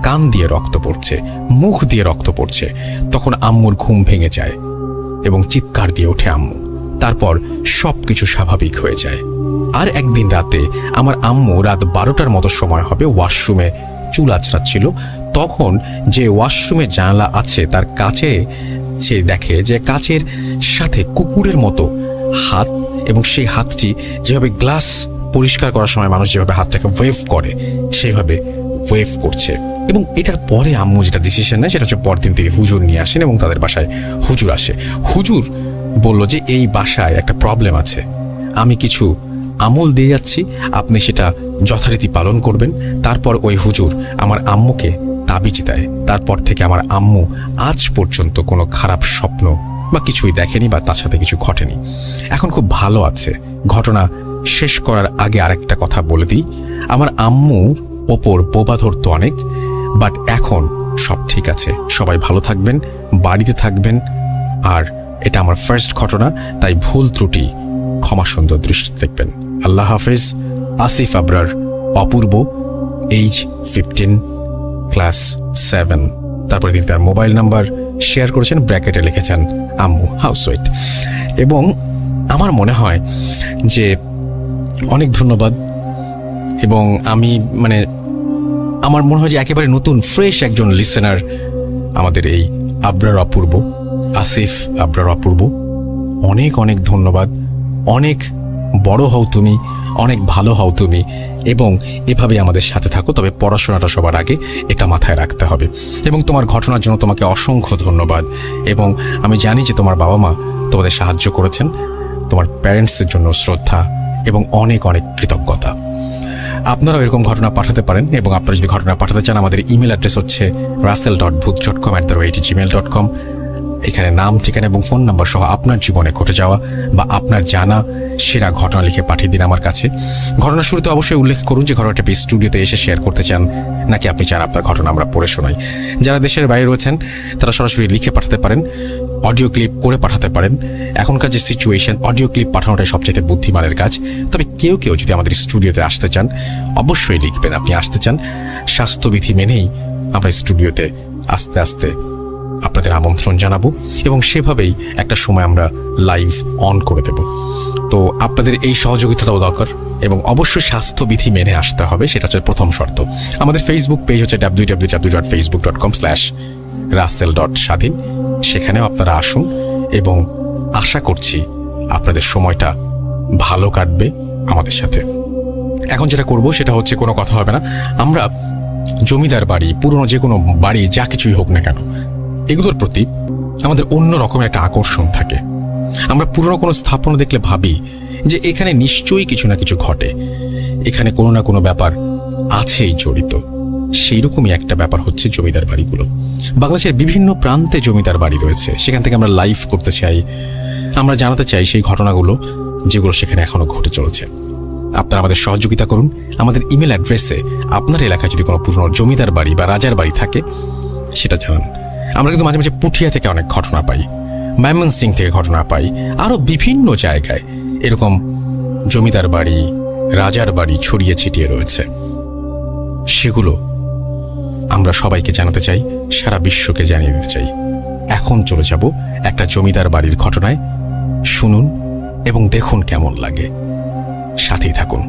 কান দিয়ে রক্ত পড়ছে, মুখ দিয়ে রক্ত পড়ছে। তখন আম্মুর ঘুম ভেঙে যায় এবং চিৎকার দিয়ে ওঠে আম্মু। তারপর সবকিছু স্বাভাবিক হয়ে যায়। আর একদিন রাতে আমার আম্মু রাত 12টার মতো সময় হবে ওয়াশরুমে চুল আঁচড়াচ্ছিল। তখন যে ওয়াশরুমে জানালা আছে তার কাছে সে দেখে যে কাচের সাথে কুকুরের মতো হাত, এবং সেই হাতটি যেভাবে গ্লাস পরিষ্কার করার সময় মানুষ যেভাবে হাতটাকে ওয়েভ করে সেইভাবে ওয়েভ করছে। এবং এটার পরে আম্মু যেটা ডিসিশন নেয় সেটা হচ্ছে পরদিন থেকে হুজুর নিয়ে আসেন এবং তাদের বাসায় হুজুর আসে। হুজুর বলল যে এই বাসায় একটা প্রবলেম আছে, আমি কিছু আমল দিয়ে যাচ্ছি, আপনি সেটা যথারীতি পালন করবেন। তারপর ওই হুজুর আমার আম্মুকে তাবিজ দেয়। তারপর থেকে আমার আম্মু আজ পর্যন্ত কোনো খারাপ স্বপ্ন বা কিছুই দেখেনি বা তার সাথে কিছু ঘটেনি, এখন খুব ভালো আছে। ঘটনা শেষ করার আগে আরেকটা কথা বলে দিই, আমার আম্মুর ওপর বোবা ধরতো অনেক, বাট এখন সব ঠিক আছে। সবাই ভালো থাকবেন, বাড়িতে থাকবেন। আর এটা আমার ফার্স্ট ঘটনা, তাই ভুল ত্রুটি ক্ষমা সুন্দর দৃষ্টিতে দেখবেন। আল্লাহ হাফেজ। আসিফ আবরার, অপূর্ব, এজ 15, ক্লাস 7। তারপরে তিনি তার মোবাইল নাম্বার শেয়ার করেছেন, ব্র্যাকেটে লিখেছেন আম্মু হাউসওয়াইফ। এবং আমার মনে হয় যে অনেক ধন্যবাদ। এবং আমি আমার মনে হয় যে একেবারে নতুন ফ্রেশ একজন লিসেনার আমাদের এই আবরার অপূর্ব, আসিফ আবরার অপূর্ব। অনেক অনেক ধন্যবাদ। অনেক বড় হও তুমি, অনেক ভালো হও তুমি, এবং এভাবে আমাদের সাথে থাকো। তবে পড়াশোনাটা সবার আগে, এটা মাথায় রাখতে হবে। এবং তোমার ঘটনার জন্য তোমাকে অসংখ্য ধন্যবাদ। এবং আমি জানি যে তোমার বাবা মা তোমাদের সাহায্য করেছেন। তোমার প্যারেন্টসের জন্য শ্রদ্ধা এবং অনেক অনেক কৃতজ্ঞতা। আপনারাও এরকম ঘটনা পাঠাতে পারেন, এবং আপনারা যদি ঘটনা পাঠাতে চান আমাদের ইমেল অ্যাড্রেস হচ্ছে russell.booth.com@gmail.com। এখানে নাম, ঠিকানা এবং ফোন নাম্বার সহ আপনার জীবনে ঘটে যাওয়া বা আপনার জানা সেরা ঘটনা লিখে পাঠিয়ে দিন আমার কাছে। ঘটনার শুরুতে অবশ্যই উল্লেখ করুন যে ঘটনাটা আপনি স্টুডিওতে এসে শেয়ার করতে চান নাকি আপনি চান আপনার ঘটনা আমরা পড়ে শোনাই। যারা দেশের বাইরে রয়েছেন তারা সরাসরি লিখে পাঠাতে পারেন, অডিও ক্লিপ করে পাঠাতে পারেন। এখনকার যে সিচুয়েশন, অডিও ক্লিপ পাঠানোটাই সবচেয়ে বুদ্ধিমানের কাজ। তবে কেউ কেউ যদি আমাদের স্টুডিওতে আসতে চান অবশ্যই লিখবেন আপনি আসতে চান। স্বাস্থ্যবিধি মেনেই আমরা স্টুডিওতে আস্তে আস্তে আপনাদের আমন্ত্রণ জানাবো এবং সেভাবেই একটা সময় আমরা লাইভ অন করে দেব। তো আপনাদের এই সহযোগিতাটাও দরকার এবং অবশ্যই স্বাস্থ্যবিধি মেনে আসতে হবে, সেটা হচ্ছে প্রথম শর্ত। আমাদের ফেসবুক পেজ হচ্ছে www.facebook.com/russell.স্বাধীন। সেখানেও আপনারা আসুন এবং আশা করছি আপনাদের সময়টা ভালো কাটবে আমাদের সাথে। এখন যেটা করব সেটা হচ্ছে কোনো কথা হবে না। আমরা জমিদার বাড়ি, পুরনো যে কোনো বাড়ি, যা কিছুই হোক না কেন, এগুলোর প্রতি আমাদের অন্য রকমের একটা আকর্ষণ থাকে। আমরা পুরনো কোনো স্থাপনা দেখলে ভাবি যে এখানে নিশ্চয়ই কিছু না কিছু ঘটে, এখানে কোনো না কোনো ব্যাপার আছেই জড়িত। সেই রকমই একটা ব্যাপার হচ্ছে জমিদার বাড়িগুলো। বাংলাদেশের বিভিন্ন প্রান্তে জমিদার বাড়ি রয়েছে, সেখান থেকে আমরা লাইভ করতে চাই, আমরা জানাতে চাই সেই ঘটনাগুলো যেগুলো সেখানে এখনো ঘটে চলেছে। আপনারা আমাদের সহযোগিতা করুন। আমাদের ইমেল অ্যাড্রেসে আপনার এলাকায় যদি কোনো পুরনো জমিদার বাড়ি বা রাজার বাড়ি থাকে সেটা জানান। আমরা কিন্তু মাঝে মাঝে পুঠিয়া থেকে অনেক ঘটনা পাই, ময়মনসিং থেকে ঘটনা পাই, আরও বিভিন্ন জায়গায় এরকম জমিদার বাড়ি, রাজার বাড়ি ছড়িয়ে ছিটিয়ে রয়েছে। সেগুলো আমরা সবাইকে জানাতে চাই, সারা বিশ্বকে জানিয়ে দিতে চাই। এখন চলে যাব একটা জমিদার বাড়ির ঘটনায়। শুনুন এবং দেখুন কেমন লাগে, সাথেই থাকুন।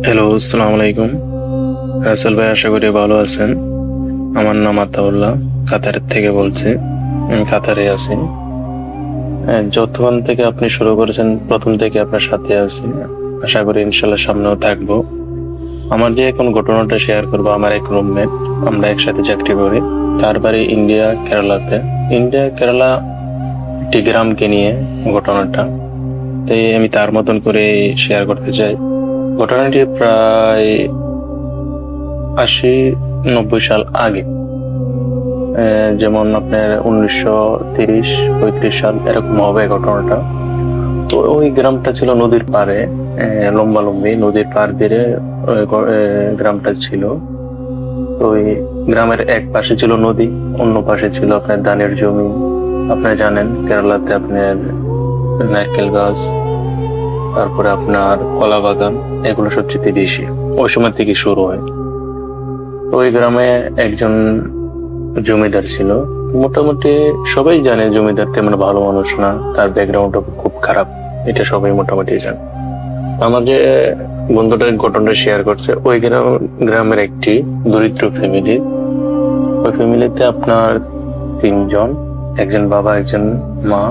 হ্যালো, আসসালামু আলাইকুম। রাসেল ভাই, আশা করি ভালো আছেন। আমার নাম আতাউল্লাহ, কাতার থেকে বলছি। আমি কাতারে আছি। যতক্ষণ থেকে আপনি শুরু করেছেন প্রথম থেকে আপনার সাথে আছি, আশা করি ইনশাল্লাহ সামনেও থাকবো। আমার যে এখন ঘটনাটা শেয়ার করবো, আমার এক রুমমেট, আমরা একসাথে চাকরি করি। তার বাড়ি ইন্ডিয়া, কেরালাতে। ইন্ডিয়া কেরালা একটি গ্রামকে নিয়ে ঘটনাটা, তাই আমি তার মতন করে শেয়ার করতে চাই। ঘটনাটি প্রায় 80-90 সাল আগে, যেমন আপনার 1930-35 সাল এরকম হবে ঘটনাটা। তো ওই গ্রামটা ছিল নদীর পাড়ে, লম্বালম্বি নদীর পাড় দিয়ে গ্রামটা ছিল। তো ওই গ্রামের এক পাশে ছিল নদী, অন্য পাশে ছিল আপনার ধানের জমি। আপনারা জানেন কেরালাতে আপনার নারকেল গাছ, তারপরে আপনার কলা বাগান, এগুলো সবচেয়ে বেশি ওই সময় থেকে শুরু হয়। তো ওই গ্রামে একজন জমিদার ছিল। মোটামুটি সবাই জানে জমিদার তেমন ভালো মানুষ না, তার ব্যাকগ্রাউন্ডটা খুব খারাপ, এটা সবাই মোটামুটি জানে। আমার যে বন্ধুটা ঘটনাটা শেয়ার করছে, ওই গ্রামের একটি দরিদ্র ফ্যামিলি। ওই ফ্যামিলিতে আপনার 3 জন, একজন বাবা, একজন মা,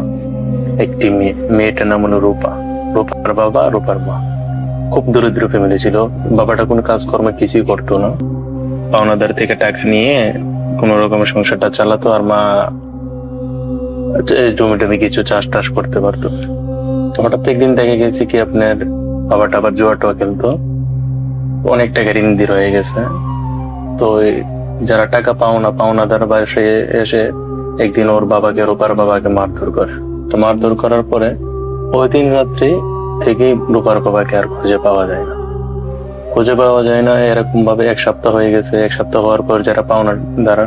একটি মেয়ে। মেয়েটার নাম হলো রূপা। রূপার বাবা, রূপার মা। খুব দরিদ্র ফ্যামিলি ছিল। বাবাটা কোনো কাজকর্ম কিছুই করতো না, পাওনাদার থেকে টাকা নিয়ে কোন রকমের সংসারটা চালাতো, আর মা জমিটাতে কিছু চাষ টাস করতে পারতো। তো হঠাৎ একদিন দেখে গেছে কি আপনার বাবাটা আবার জুয়া টোয়া খেলতো, অনেক টাকা ঋণী হয়ে গেছে। তো যারা টাকা পাওনাদার বাসে এসে একদিন ওর বাবাকে, রূপার বাবাকে মারধর করে। তো মারধর করার পরে ওই দিন রাত্রি থেকে রূপার বাবাকে আর খুঁজে পাওয়া যায় না। এরকম ভাবে 1 সপ্তাহ হয়ে গেছে। 1 সপ্তাহ হওয়ার পর যারা পাওনাদার,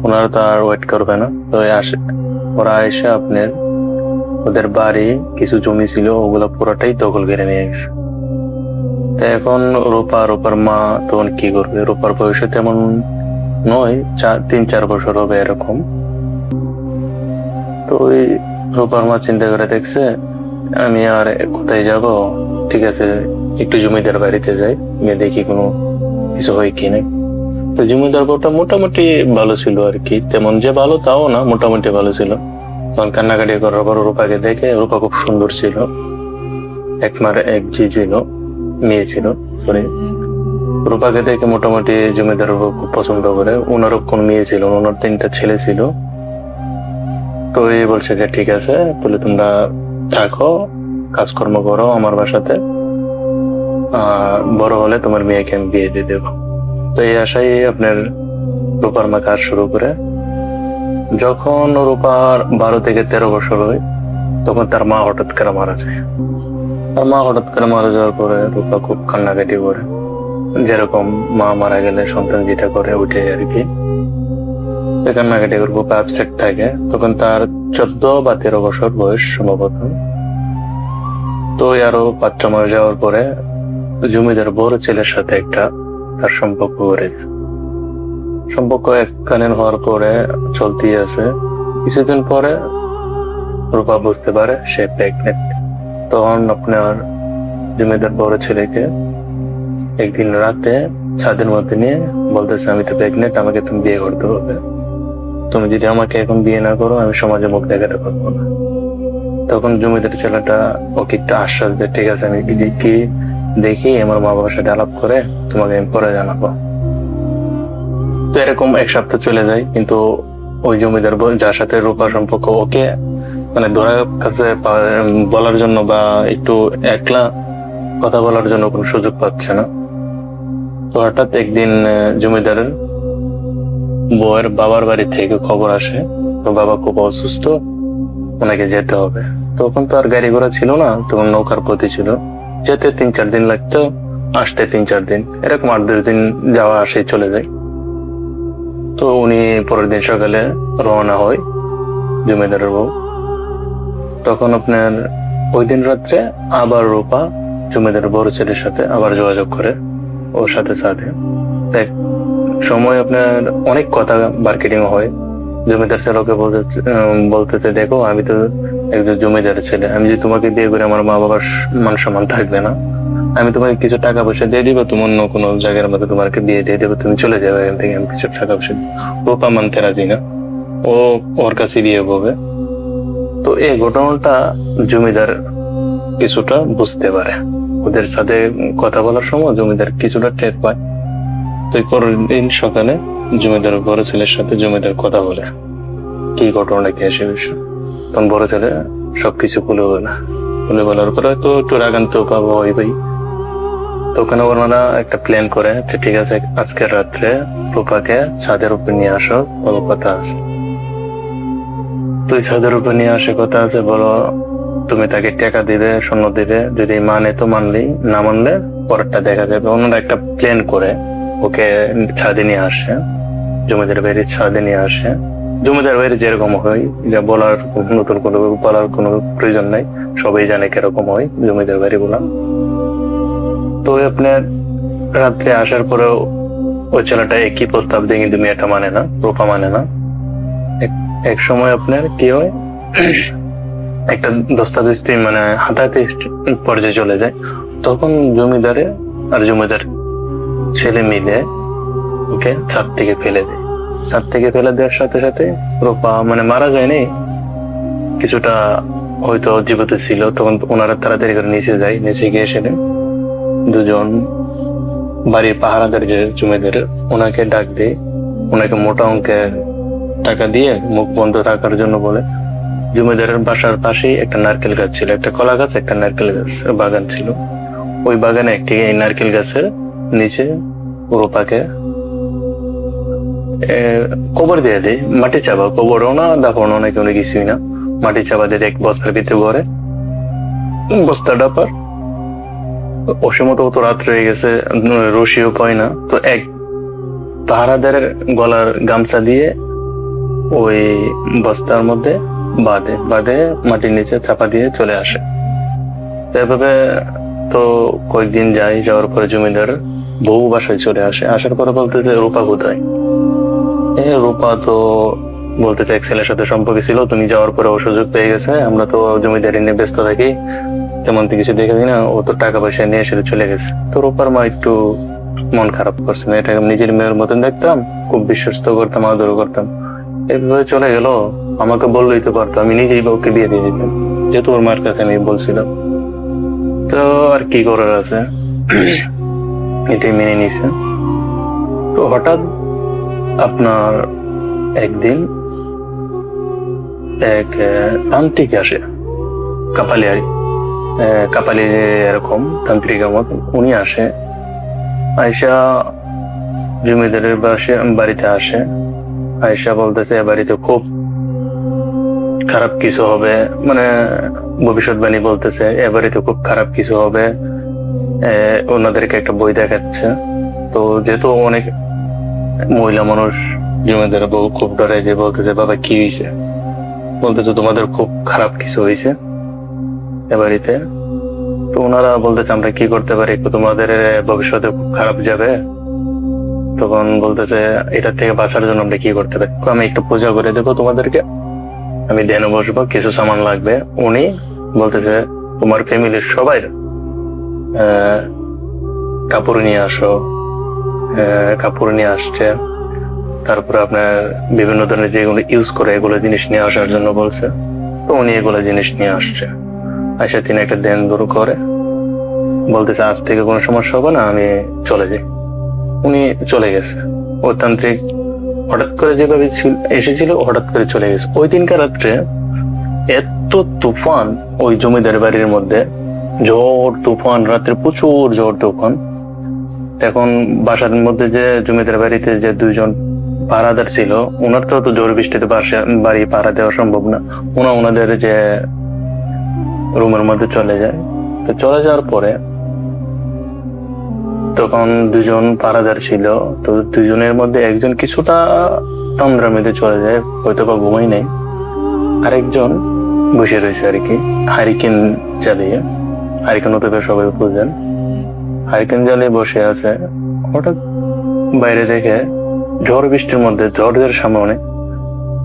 ওনারা তো আর ওয়েট করবে না। তো ওরা এসে আপনার ওদের বাড়ি কিছু জমি ছিল, ওগুলো পুরোটাই দখল করে নিয়ে গেছে। তো এখন রূপার মা তখন কি করবে? রূপার বয়স তেমন নয়, 3-4 বছর হবে এরকম। তো ওই রূপার মা চিন্তা করে দেখছে, আমি আর কোথায় যাব, ঠিক আছে একটু জমিদার বাড়িতে যাই, গিয়ে দেখি কোনো কিছু হয় কি না। তো জমিদার বউটা মোটামুটি ভালো ছিল আর কি, তেমন যে ভালো তাও না, মোটামুটি ভালো ছিল। তখন কান্নাকাটি করার পর রূপাকে দেখে, রূপা খুব সুন্দর ছিল, এক জি ছিল, মেয়ে ছিল, সরি। রূপাকে দেখে মোটামুটি জমিদার বউ খুব পছন্দ করে। ওনারও কোন মেয়ে ছিল, ওনার 3টা ছেলে ছিল। তো এই বলছে যে ঠিক আছে, তাহলে তোমরা থাকো, কাজকর্ম করো আমার বাসাতে, বড় হলে তোমার মেয়েকে আমি বিয়ে দিয়ে দেবো। তো এই আশাই আপনার রূপার মা কাজ শুরু করে। যখন রূপার 12 থেকে 13 বছর হয়, তখন তার মা হঠাৎ করে মারা যায়। তার মা হঠাৎ করে মারা যাওয়ার পরে রূপা খুব কান্নাকাটি করে, যেরকম মা মারা গেলে সন্তান যেটা করে ওইটাই আর কি। কান্নাকাটি করে খুব আপসেট থাকে। তখন তার 14 বা 13 বছর বয়স সম্ভবত। তো আরো 5 মাস যাওয়ার পরে জমিদার বড় ছেলের সাথে একটা তার সম্পর্ক করে। সম্পর্ক এককালীন হওয়ার পরে চলতেই আছে। কিছুদিন পরে রূপা বুঝতে পারে সে প্রেগনেন্ট। তখন আপনার জমিদার বড় ছেলেকে একদিন রাতে ছাদের মধ্যে নিয়ে বলতেছে, আমি তো প্রেগনেন্ট, আমাকে তুমি বিয়ে করতে হবে। তুমি যদি আমাকে এখন বিয়ে না করো, আমি সমাজে মুখ দেখাতে পারবো না। তখন জমিদার ছেলেটা ওকে একটা আশ্বাস দেয়, ঠিক আছে আমি কি দেখি আমার মা বাবার সাথে আলাপ করে তোমাকে আমি পরে জানাবো। তো এরকম 1 সপ্তাহ চলে যায়, কিন্তু ওই জমিদার যার সাথে রূপার সম্পর্ক, ওকে মানে ধরার কাছে বলার জন্য বা একটু একলা কথা বলার জন্য কোনো সুযোগ পাচ্ছে না। তো হঠাৎ একদিন জমিদারের বউয়ের বাবার বাড়ি থেকে খবর আসে, তো বাবা খুব অসুস্থ, ওনাকে যেতে হবে। তখন তো আর গাড়ি ঘোড়া ছিল না, তখন নৌকার পথে ছিল। যেতে 3-4 দিন লাগতো, আসতে 3-4 দিন, এরকম 8-10 দিন যাওয়া আসে চলে যায়। তো উনি পরের দিন সকালে রওনা হয় জমিদারের বউ। তখন আপনার ওই দিন রাত্রে আবার রূপা জমিদারের বড় ছেলের সাথে আবার যোগাযোগ করে, ওর সাথে সময় আপনার অনেক কথা মার্কেটিং হয়। জমিদার ছেলেকে বলতেছে, দেখো আমি তো একজন জমিদার ছেলে, আমি যদি তোমাকে বিয়ে করে আমার মা বাবার মান সম্মান থাকবে না। আমি তোমাকে কিছু টাকা পয়সা দিয়ে দিবো, তুমি অন্য কোনো জায়গার মধ্যে তোমাকে বিয়ে দিয়ে দেবো, তুমি চলে যাবে এখান থেকে, আমি কিছু টাকা পয়সা। রূপা মানতে রাজি না, ও ওর কাছে বিয়ে করবে। তো এই ঘটনাটা জমিদার কিছুটা বুঝতে পারে, ওদের সাথে কথা বলার সময় জমিদার কিছুটা টের পায়। তো পরের দিন সকালে জমিদার বড় ছেলের সাথে জমিদার কথা বলে কি ঘটনা কি আসে বিষয়। তখন বড় ছেলে সবকিছু খুলে বলার পরে তো একটু রাগান্ত পাবো ওই ভাই। তো ওখানে ওনারা একটা প্ল্যান করে যে ঠিক আছে আজকের রাত্রে রূপাকে ছাদের উপর নিয়ে আসো, বলো কথা আছে। তুই ছাদের উপর নিয়ে আসে কথা আছে, বলো তুমি তাকে টাকা দিবে, স্বর্ণ দিবে, যদি মানে তো মানলেই, না মানলে পরেরটা দেখা যাবে। ওনারা একটা প্ল্যান করে ওকে ছাদে নিয়ে আসে, জমিদার বাড়ির ছাদে নিয়ে আসে। জমিদার বাড়ি যেরকম হয়, যা বলার নতুন কোনো বলার কোনো প্রয়োজন নাই, সবাই জানে কিরকম হয় জমিদার বাড়ি গুলা। তো আপনার রাত্রে আসার পরেও ওই ছেলেটা একই প্রস্তাব দিয়ে কিন্তু মেয়েটা মানে না, রূপা মানে না। এক সময় আপনার কি হয়, একটা দস্তাবেজ মানে হাঁটাতে পর্যায়ে চলে যায়। তখন জমিদারে আর জমিদার ছেলে মিলে ওকে ছাদ থেকে ফেলে দেয়। ছাদ থেকে ফেলে দেওয়ার সাথে সাথে রূপা মানে মারা যায়নি, কিছুটা হয়তো জীবিত ছিল। তখন ওনারা তাড়াতাড়ি করে নিচে যায়, নিচে গিয়ে এসে দুজন বাড়ির পাহারাদার যে জমিদার ওনাকে ডাক দেয়, ওনাকে মোটা অঙ্কের টাকা দিয়ে মুখ বন্ধ রাখার জন্য বলে। জমিদারের বাসার পাশেই একটা নারকেল গাছ ছিল, একটা কলা গাছ, একটা নারকেল গাছ বাগান ছিল। ওই বাগানে একটি এই নারকেল গাছের নিচে রূপাকে কবর দিয়ে দেয়, মাটি চাপা, কবরও না, দাফনও না, কোনো কিছুই না, মাটি চাপা দিয়ে এক বস্তার ভিতরে ভরে। বস্তাটা পর অসীমত তো রাত রয়ে গেছে, রশিও পায় না, তো এক পাহারাদারের গলার গামছা দিয়ে ওই বস্তার মধ্যে বাঁধে মাটির নিচে চাপা দিয়ে চলে আসে। এভাবে তো কয়েকদিন যাওয়ার পরে জমিদার বউ বাসায় চলে আসে। আসার পরে বলতে যে রূপা কোথায়? রূপা তো বলতে চাই এক ছেলের সাথে সম্পর্ক ছিল, তুমি যাওয়ার পরে ও সুযোগ পেয়ে গেছে, আমরা তো জমিদারি নিয়ে ব্যস্ত থাকি, তেমন কিছু দেখে দিই না, ও তো টাকা পয়সা নিয়ে এসে চলে গেছে। তো রূপার মা একটু মন খারাপ করছে, মেয়েটাকে নিজের মেয়ের মতন দেখতাম, খুব বিশ্বস্ত করতাম, আদর করতাম, এভাবে চলে গেল। আমাকে বললেই তো পারতো, আমি নিজেই ওকে বিয়ে দিয়ে দিতাম, যেহেতু ওর মার কাছে আমি বলছিলাম। তো আর কি করার আছে, এটাই মেনে নিছে। তো হঠাৎ আপনার একদিন এক তান্ত্রিক আসে, কাপালি এরকম তান্ত্রিকের মতো উনি আসে। আয়সা জমিদারের বাড়িতে আসে। আয়সা বলতেছে এ বাড়িতে খুব খারাপ কিছু হবে, মানে ভবিষ্যৎবাণী বলতেছে এ বাড়িতে খুব খারাপ কিছু হবে। ওনাদেরকে একটা বই দেখাচ্ছে। তো যেহেতু অনেক মহিলা মানুষ, জমিদার বউ খুব ডরে, যে বলতেছে বাবা কি হয়েছে? বলতেছে তোমাদের খুব খারাপ কিছু হয়েছে এ বাড়িতে। তো ওনারা বলতেছে আমরা কি করতে পারি, তোমাদের ভবিষ্যতে খুব খারাপ যাবে। তখন বলতেছে এটার থেকে বাঁচার জন্য আমরা কি করতে পারি? আমি একটু পূজা করে দেবো তোমাদেরকে, আমি ধ্যানে বসবো, কিছু সামান লাগবে। উনি বলতেছে তোমার ফ্যামিলির সবাই কাপড় নিয়ে আসো। কাপড় নিয়ে আসছে, তারপরে আপনার বিভিন্ন ধরনের যেগুলো ইউজ করে এগুলো জিনিস নিয়ে আসার জন্য বলছে। তো উনি এগুলো জিনিস নিয়ে আসছে। আইসা তিনি একটা ধ্যান দূর করে বলতেছে আজ থেকে কোনো সমস্যা হবে না, আমি চলে যাই। উনি চলে গেছে। ও তান্ত্রিক হঠাৎ করে যেভাবে এসেছিল হঠাৎ করে চলে গেছে। ওই দিনকার রাত্রে এত তুফান ওই জমিদার বাড়ির মধ্যে, ঝড় তুফান, রাত্রে প্রচুর ঝড় তুফান। এখন বাসার মধ্যে যে জমিদার বাড়িতে যে দুইজন পাহারাদার ছিল, ওনার তো ঝড় বৃষ্টিতে বাড়ি পাহারা দেওয়া সম্ভব না। ওনাদের যে রুমের মধ্যে চলে যায়। তো চলে যাওয়ার পরে তখন দুজন পাহারাদার ছিল। তো দুজনের মধ্যে একজন কিছুটা তন্দ্রার মধ্যে চলে যায়, হয়তো বা ঘুমাই নেই। আরেকজন বসে রয়েছে আর কি, হারিকেন জ্বালিয়ে। হারিকেন হতে সবাই বুঝেন, হারিকেন জ্বালিয়ে বসে আছে। হঠাৎ বাইরে দেখে ঝড় বৃষ্টির মধ্যে ঝড়ের সামনে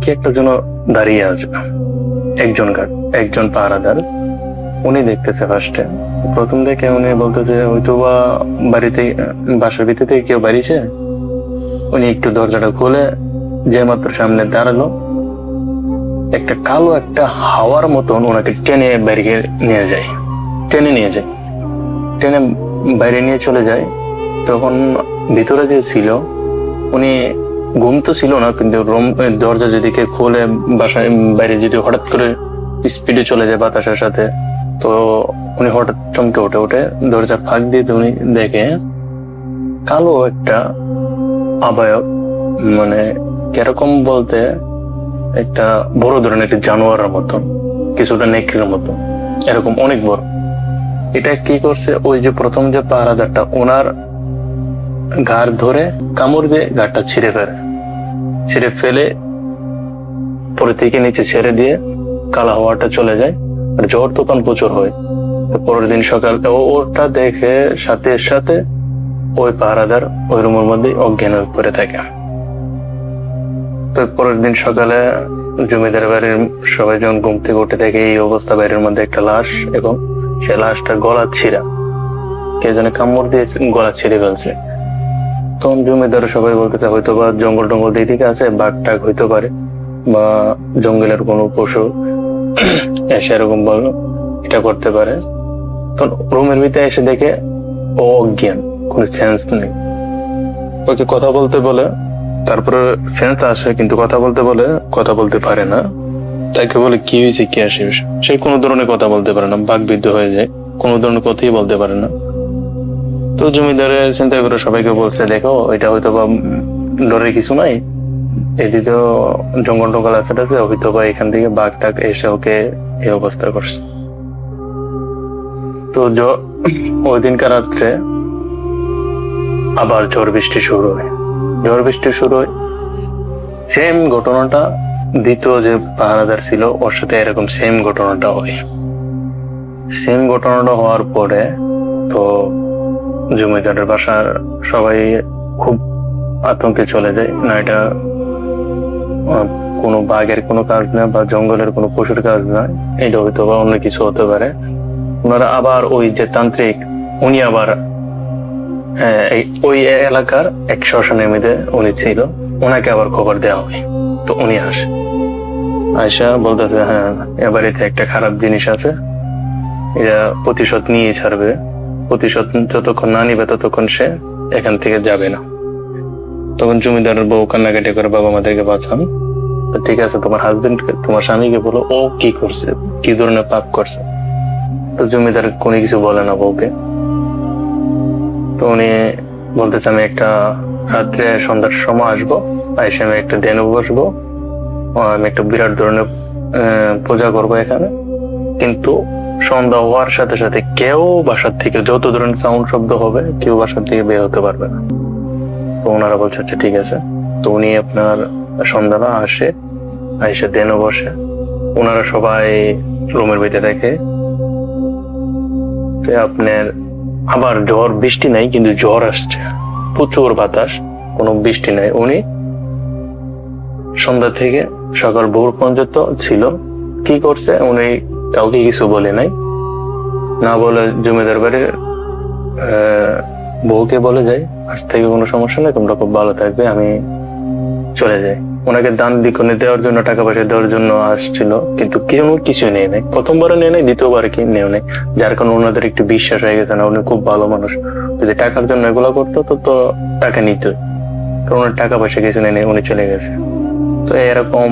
কি একটা যেন দাঁড়িয়ে আছে। একজন পাহারাদার, উনি দেখতেছে ফার্স্টে। প্রথম দেখে উনি বলতেছে হয়তো বা বাড়িতে, বাসার ভিতর থেকে কেউ বাড়িছে। উনি একটু দরজাটা খুলে যে মাত্র সামনে দাঁড়ালো, একটা কালো একটা হাওয়ার মতন ওনাকে টেনে বাইরে নিয়ে যায়, টেনে বাইরে নিয়ে চলে যায়। তখন ভিতরে যে ছিল উনি ঘুম তো ছিল না, কিন্তু দরজা যদি কে খুলে বাসায় বাইরে যদি হঠাৎ করে স্পিডে চলে যায় বাতাসের সাথে। তো উনি হঠাৎ চমকে উঠে দরজার ফাঁক দিয়ে উনি দেখে কালো একটা আবায়ক, মানে কিরকম বলতে একটা বড় ধরনের একটা জানোয়ারের মতন, কিছুটা নেকড়ের মতন, এরকম অনেক বড়। এটা কি করছে, ওই যে প্রথম যে পাহারাদারটা ওনার ঘাড় ধরে কামড় দিয়ে ঘাড়টা ছিঁড়ে ফেলে পরে থেকে নিচে ছেড়ে দিয়ে কালা হাওয়াটা চলে যায়। আর ঝড় তুফান প্রচুর হয়। তো পরের দিন সকাল ওটা দেখে সাথে সাথে ওই পাহারাদার ওই রুমের মধ্যে অজ্ঞান হয়ে পড়ে থাকে। তো পরের দিন সকালে জমিদার বাড়ির সবাই যখন ঘুম থেকে উঠে দেখে এই অবস্থা, বাইরের মধ্যে একটা লাশ, এবং সে লাশটা গলা ছিঁড়া, কে যেন কামড় দিয়ে গলা ছিঁড়ে ফেলছে। তখন জমিদার সবাই বলতেছে হয়তো বা জঙ্গল টঙ্গল দিকে আছে, বাঘ টাঘ হইতে পারে, বা জঙ্গলের কোনো পশু এসে এরকম এটা করতে পারে। তো রুমের ভিতরে এসে দেখে ও অজ্ঞান, কোনো সেন্স নেই। ওকে কথা বলতে বলে, তারপরে সেন্স আসে কিন্তু কথা বলতে পারে না। তাকে বলে কি হয়েছে, কি আসে, সে কোনো ধরনের কথা বলতে পারে না, বাকবিদ্ধ হয়ে যায়, কোনো ধরনের কথাই বলতে পারে না। তো জমিদারে চিন্তা করে সবাইকে বলছে দেখো এটা হয়তো বা ডরে কিছু নাই, এদিকে জঙ্গল টঙ্গল আছে, হয়তো বা এখান থেকে বাঘ টাঘ এসে ওকে এই অবস্থা করছে। তো ওই দিনকার রাত্রে আবার ঝড় বৃষ্টি শুরু হয়। সেম ঘটনাটা দ্বিতীয় যে পাহারাদার ছিল ওর সাথে এরকম সেম ঘটনাটা হয়। সেম ঘটনাটা হওয়ার পরে তো জমিদারের বাসার সবাই খুব আতঙ্কে চলে যায়। না এটা কোনো বাঘের কোনো কাজ না বা জঙ্গলের কোনো পশুর কাজ না, এটা হয়তো বা অন্য কিছু হতে পারে। ওনারা আবার ওই যে তান্ত্রিক, উনি আবার ওই এলাকার এক শ্মশানের মধ্যে উনি ছিল, ওনাকে আবার খবর দেওয়া হয়। তো উনি আয়সা বলতেছে হ্যাঁ এবারেতে একটা খারাপ জিনিস আছে, এরা প্রতিশোধ নিয়ে ছাড়বে, প্রতিশোধ যতক্ষণ না নিবে ততক্ষণ সে এখান থেকে যাবে না। তখন জমিদারের বউ কান্নাকাটি করে বাবা আমাদেরকে বাঁচান। তো ঠিক আছে তোমার হাজবেন্ড, তোমার স্বামীকে বলো ও কি করছে, কি ধরনের পাপ করছে। তো জমিদার কোনো কিছু বলে না বউকে। তো উনি বলতেছে আমি একটা রাত্রে সন্ধ্যার সময় আসবো, এসে আমি একটা ধ্যানে বসবো, আমি একটা বিরাট ধরনের পূজা করবো এখানে, কিন্তু সন্ধ্যা হওয়ার সাথে সাথে কেউ বাসার থেকে, যত ধরনের সাউন্ড শব্দ হবে কেউ বাসার থেকে বের হতে পারবে না। তো ওনারা বলছে আচ্ছা ঠিক আছে। তো উনি আপনার সন্ধ্যাবেলা এসে ধ্যানে বসে, ওনারা সবাই রুমের ভিতরে দেখে আপনার আবার ঝড় বৃষ্টি নাই, কিন্তু ঝড় আসছে, প্রচুর বাতাস, কোনো বৃষ্টি নাই। উনি সন্ধ্যা থেকে সকাল ভোর পর্যন্ত ছিল। কি করছে উনি কাউকে কিছু বলে নাই, না বলে জমিদার বাড়ির বউকে বলে যায় আজ থেকে কোনো সমস্যা নেই, তোমরা খুব ভালো থাকবে, আমি চলে যাই। ওনাকে দান দিকনে দেওয়ার জন্য, টাকা পয়সা দেওয়ার জন্য আসছিল, কিন্তু কেউ কিছু নেই নাই। প্রথমবারে নেই নাই, দ্বিতীয়বারে কি নেও নেই, যার কারণে ওনাদের একটু বিশ্বাস হয়ে গেছে না উনি খুব ভালো মানুষ। যদি টাকার জন্য এগুলো করতো তো টাকা নিত, কারণ ওনার টাকা পয়সা কিছু নেই, উনি চলে গেছে। তো এরকম